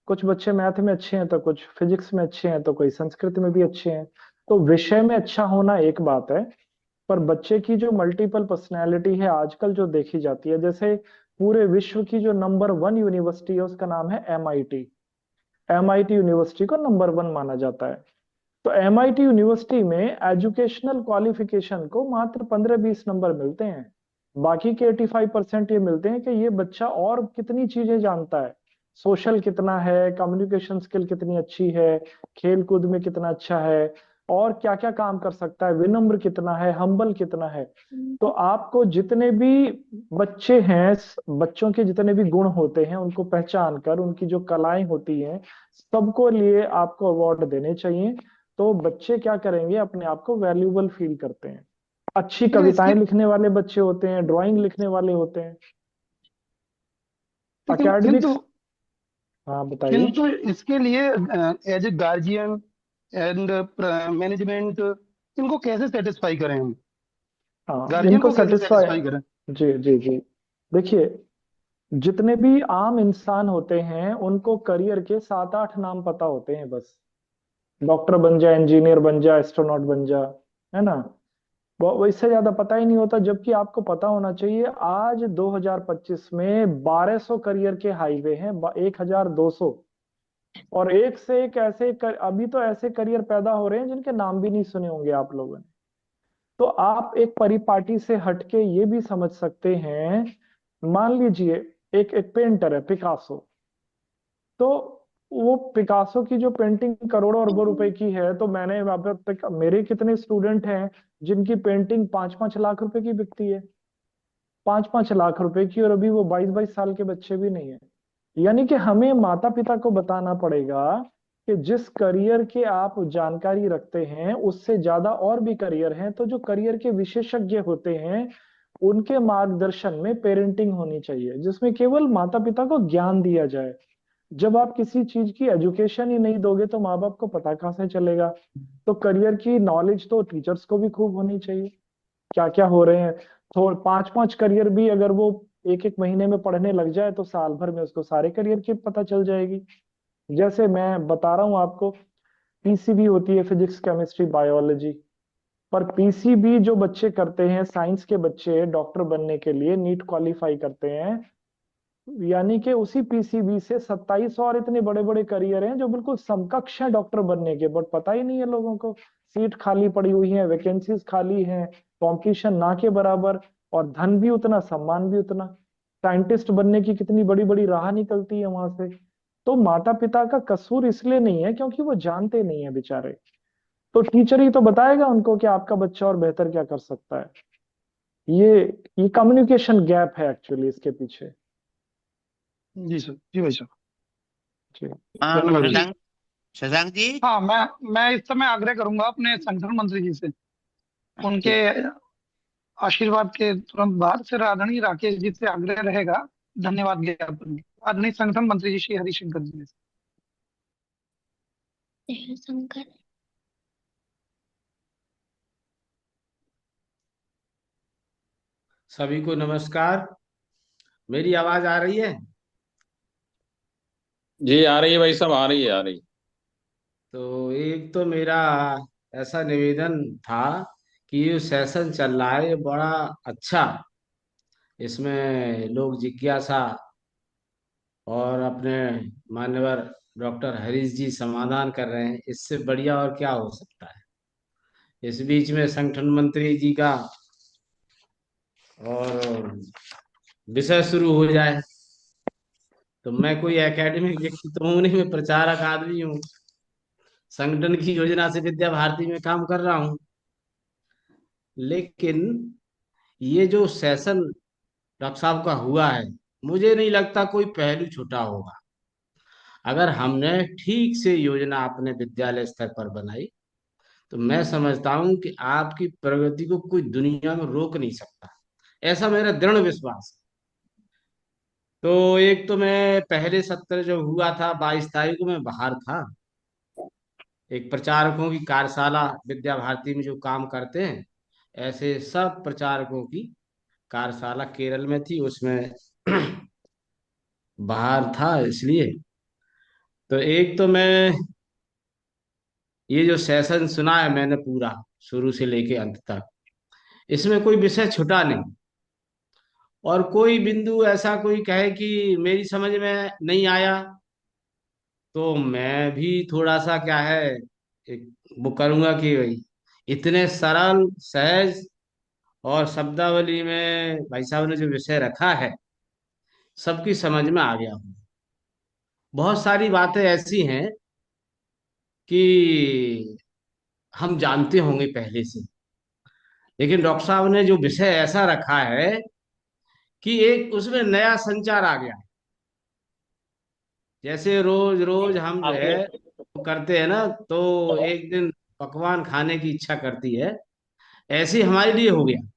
S3: कुछ बच्चे मैथ में अच्छे हैं तो कुछ फिजिक्स में अच्छे हैं तो कोई संस्कृत में भी अच्छे हैं। तो विषय में अच्छा होना एक बात है, पर बच्चे की जो मल्टीपल पर्सनैलिटी है आजकल जो देखी जाती है, जैसे पूरे विश्व की जो नंबर 1 यूनिवर्सिटी है उसका नाम है एमआईटी। एमआईटी यूनिवर्सिटी को नंबर 1 माना जाता है। तो एमआईटी यूनिवर्सिटी में एजुकेशनल क्वालिफिकेशन को मात्र 15-20 नंबर मिलते हैं। बाकी के 85% ये मिलते हैं कि ये बच्चा और कितनी चीजें जानता है, सोशल कितना है, कम्युनिकेशन स्किल कितनी अच्छी है, खेल कूद में कितना अच्छा है, और क्या क्या काम कर सकता है, विनम्र कितना है, हम्बल कितना है। तो आपको जितने भी बच्चे हैं, बच्चों के जितने भी गुण होते हैं उनको पहचान कर उनकी जो कलाएं होती हैं, सबको लिए आपको अवार्ड देने चाहिए। तो बच्चे क्या करेंगे, अपने आप को वैल्यूबल फील करते हैं। अच्छी
S1: लेकिन इसके
S3: कविताएं लिखने वाले बच्चे होते हैं, ड्राइंग लिखने वाले होते हैं,
S1: लेकिन किंतु
S3: अकेडमिक्स। हाँ बताइए।
S1: किंतु इसके लिए as a guardian and management, इनको कैसे सेटिस्फाई करें हम?
S3: हाँ,
S1: गार्जियन
S3: इनको
S1: को कैसे
S3: सेटिस्फाई।
S1: सेटिस्फाई करें?
S3: जी जी जी। देखिए, जितने भी आम इंसान होते हैं उनको करियर के 7-8 नाम पता होते हैं बस। डॉक्टर बन जा, इंजीनियर बन जा, एस्ट्रोनॉट बन जा, है ना। वो इससे ज्यादा पता ही नहीं होता, जबकि आपको पता होना चाहिए आज 2025 में 1200 करियर के हाईवे हैं, 1200। और एक से एक अभी तो ऐसे करियर पैदा हो रहे हैं जिनके नाम भी नहीं सुने होंगे आप लोगों ने। तो आप एक परिपाटी से हटके ये भी समझ सकते हैं। मान लीजिए एक एक पेंटर है पिकासो, तो वो पिकासो की जो पेंटिंग करोड़ों अरबों रुपए की है, तो मैंने अब तक मेरे कितने स्टूडेंट हैं जिनकी पेंटिंग 5-5 लाख रुपए की बिकती है, 5-5 लाख रुपए की, और अभी वो 22-22 साल के बच्चे भी नहीं है। यानी कि हमें माता पिता को बताना पड़ेगा कि जिस करियर के आप जानकारी रखते हैं उससे ज्यादा और भी करियर हैं, तो जो करियर के विशेषज्ञ होते हैं उनके मार्गदर्शन में पेरेंटिंग होनी चाहिए, जिसमें केवल माता पिता को ज्ञान दिया जाए। जब आप किसी चीज की एजुकेशन ही नहीं दोगे तो माँ बाप को पता कहाँ से चलेगा। तो करियर की नॉलेज तो टीचर्स को भी खूब होनी चाहिए, क्या क्या हो रहे हैं। तो 5-5 करियर भी अगर वो एक एक महीने में पढ़ने लग जाए तो साल भर में उसको सारे करियर की पता चल जाएगी। जैसे मैं बता रहा हूँ आपको, पीसीबी होती है, फिजिक्स केमिस्ट्री बायोलॉजी। पर पीसीबी जो बच्चे करते हैं, साइंस के बच्चे डॉक्टर बनने के लिए नीट क्वालिफाई करते हैं, यानी कि उसी पीसीबी से 27 और इतने बड़े बड़े करियर हैं जो बिल्कुल समकक्ष हैं डॉक्टर बनने के, बट पता ही नहीं है लोगों को। सीट खाली पड़ी हुई है, वैकेंसीज खाली हैं, कंपटीशन ना के बराबर, और धन भी उतना, सम्मान भी उतना। साइंटिस्ट बनने की कितनी बड़ी बड़ी राह निकलती है वहां से। तो माता पिता का कसूर इसलिए नहीं है क्योंकि वो जानते नहीं है बेचारे। तो टीचर ही तो बताएगा उनको कि आपका बच्चा और बेहतर क्या कर सकता है। ये ये कम्युनिकेशन गैप है एक्चुअली इसके पीछे।
S1: जी सर, जी भाई साहब।
S3: जी
S1: धन्यवाद जी।
S2: शशांक शशांक जी।
S1: हाँ, मैं इस समय आग्रह करूंगा अपने संगठन मंत्री जी से, उनके आशीर्वाद के तुरंत बाद फिर आदरणीय राकेश जी से आग्रह रहेगा धन्यवाद ज्ञापन। आदरणीय संगठन मंत्री जी श्री हरिशंकर जी।
S13: शंकर।
S11: सभी को नमस्कार। मेरी आवाज आ रही है?
S14: जी आ रही है भाई साहब, आ रही है, आ रही है।
S11: तो एक तो मेरा ऐसा निवेदन था कि ये सेशन चल रहा है, ये बड़ा अच्छा, इसमें लोग जिज्ञासा और अपने मान्यवर डॉक्टर हरीश जी समाधान कर रहे हैं, इससे बढ़िया और क्या हो सकता है। इस बीच में संगठन मंत्री जी का और विषय शुरू हो जाए, तो मैं कोई एकेडमिक व्यक्ति तो हूँ नहीं, मैं प्रचारक आदमी हूँ, संगठन की योजना से विद्या भारती में काम कर रहा हूँ। लेकिन ये जो सेशन डॉक्टर साहब का हुआ है, मुझे नहीं लगता कोई पहलू छूटा होगा। अगर हमने ठीक से योजना अपने विद्यालय स्तर पर बनाई तो मैं समझता हूं कि आपकी प्रगति को कोई दुनिया में रोक नहीं सकता, ऐसा मेरा दृढ़ विश्वास है। तो एक तो मैं पहले सत्र जो हुआ था 22 तारीख को, मैं बाहर था, एक प्रचारकों की कार्यशाला विद्या भारती में जो काम करते हैं ऐसे सब प्रचारकों की कार्यशाला केरल में थी, उसमें बाहर था इसलिए। तो एक तो मैं ये जो सेशन सुना है मैंने पूरा शुरू से लेके अंत तक, इसमें कोई विषय छुटा नहीं, और कोई बिंदु ऐसा कोई कहे कि मेरी समझ में नहीं आया तो मैं भी थोड़ा सा क्या है एक वो करूंगा कि भाई इतने सरल सहज और शब्दावली में भाई साहब ने जो विषय रखा है सबकी समझ में आ गया हूँ। बहुत सारी बातें ऐसी हैं कि हम जानते होंगे पहले से, लेकिन डॉक्टर साहब ने जो विषय ऐसा रखा है कि एक उसमें नया संचार आ गया। जैसे रोज रोज हम जो है वो करते हैं ना, तो एक दिन पकवान खाने की इच्छा करती है, ऐसे ही हमारे लिए हो गया।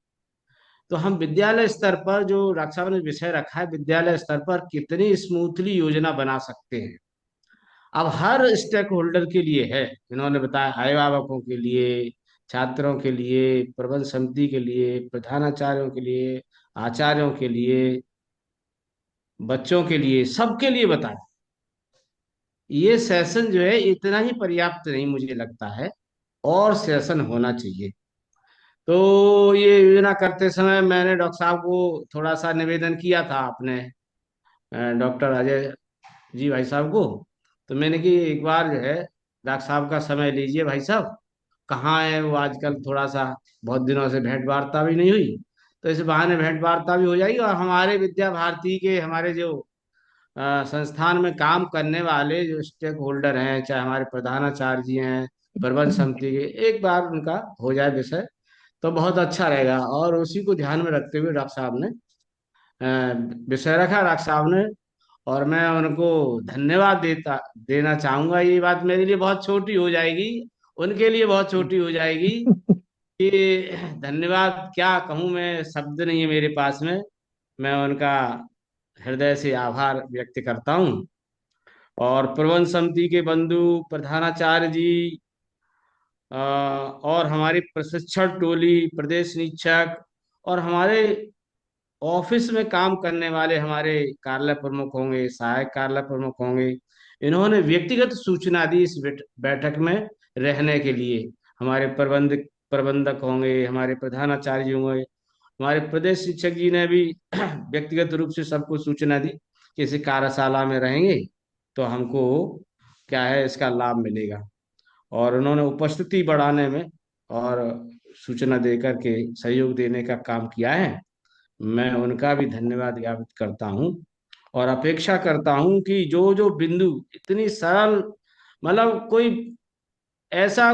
S11: तो हम विद्यालय स्तर पर जो डॉक्टर साहब ने विषय रखा है, विद्यालय स्तर पर कितनी स्मूथली योजना बना सकते हैं। अब हर स्टेक होल्डर के लिए है, इन्होंने बताया अभिभावकों के लिए, छात्रों के लिए, प्रबंध समिति के लिए, प्रधानाचार्यों के लिए, आचार्यों के लिए, बच्चों के लिए, सबके लिए बताएं। ये सेशन जो है इतना ही पर्याप्त नहीं मुझे लगता है, और सेशन होना चाहिए। तो ये योजना करते समय मैंने डॉक्टर साहब को थोड़ा सा निवेदन किया था अपने डॉक्टर अजय जी भाई साहब को। तो मैंने कि एक बार जो है डॉक्टर साहब का समय लीजिए भाई साहब, कहाँ है वो आजकल, थोड़ा सा बहुत दिनों से भेंट वार्ता भी नहीं हुई, तो इस बहाने भेंट वार्ता भी हो जाएगी, और हमारे विद्या भारती के हमारे जो संस्थान में काम करने वाले जो स्टेक होल्डर हैं, चाहे हमारे प्रधानाचार्य जी हैं, प्रबंध समिति के, एक बार उनका हो जाए विषय तो बहुत अच्छा रहेगा। और उसी को ध्यान में रखते हुए डॉक्टर साहब ने विषय रखा, डॉक्टर साहब ने, और मैं उनको धन्यवाद देना चाहूंगा। ये बात मेरे लिए बहुत छोटी हो जाएगी, उनके लिए बहुत छोटी हो जाएगी कि धन्यवाद क्या कहूँ, मैं शब्द नहीं है मेरे पास में। मैं उनका हृदय से आभार व्यक्त करता हूँ। और प्रबंध समिति के बंधु, प्रधानाचार्य जी, और हमारी प्रशिक्षण टोली, प्रदेश निरीक्षक, और हमारे ऑफिस में काम करने वाले हमारे कार्यालय प्रमुख होंगे, सहायक कार्यालय प्रमुख होंगे, इन्होंने व्यक्तिगत सूचना दी इस बैठक में रहने के लिए। हमारे प्रबंधक होंगे, हमारे प्रधानाचार्य जी होंगे, हमारे प्रदेश शिक्षक जी ने भी व्यक्तिगत रूप से सबको सूचना दी कि इस कार्यशाला में रहेंगे तो हमको क्या है इसका लाभ मिलेगा। और उन्होंने उपस्थिति बढ़ाने में और सूचना देकर के सहयोग देने का काम किया है। मैं उनका भी धन्यवाद ज्ञापित करता हूँ, और अपेक्षा करता हूँ कि जो जो बिंदु इतनी सरल, मतलब ऐसा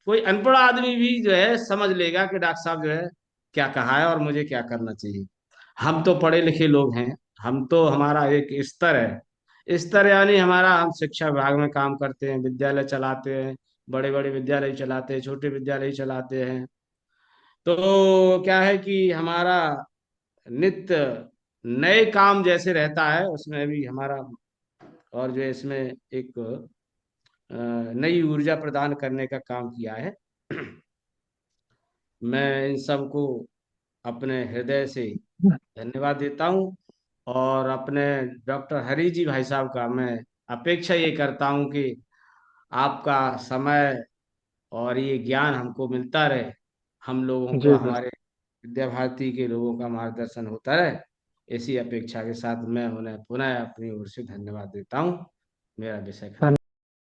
S11: कोई अनपढ़ आदमी भी जो है समझ लेगा कि डॉक्टर साहब जो है क्या कहा है और मुझे क्या करना चाहिए। हम तो पढ़े लिखे लोग हैं, हम तो, हमारा एक स्तर है, स्तर यानी हमारा, हम शिक्षा विभाग में काम करते हैं, विद्यालय चलाते हैं, बड़े बड़े विद्यालय चलाते हैं, छोटे विद्यालय चलाते हैं। तो क्या है कि हमारा नित्य नए काम जैसे रहता है, उसमें भी हमारा, और जो है इसमें एक नई ऊर्जा प्रदान करने का काम किया है। मैं इन सबको अपने हृदय से धन्यवाद देता हूँ, और अपने डॉक्टर हरी जी भाई साहब का मैं अपेक्षा ये करता हूँ कि आपका समय और ये ज्ञान हमको मिलता रहे, हम लोगों को,
S3: जी सर।
S11: हमारे विद्या भारती के लोगों का मार्गदर्शन होता रहे। इसी अपेक्षा के साथ मैं उन्हें पुनः अपनी ओर से धन्यवाद देता हूँ। मेरा विषय खत्म।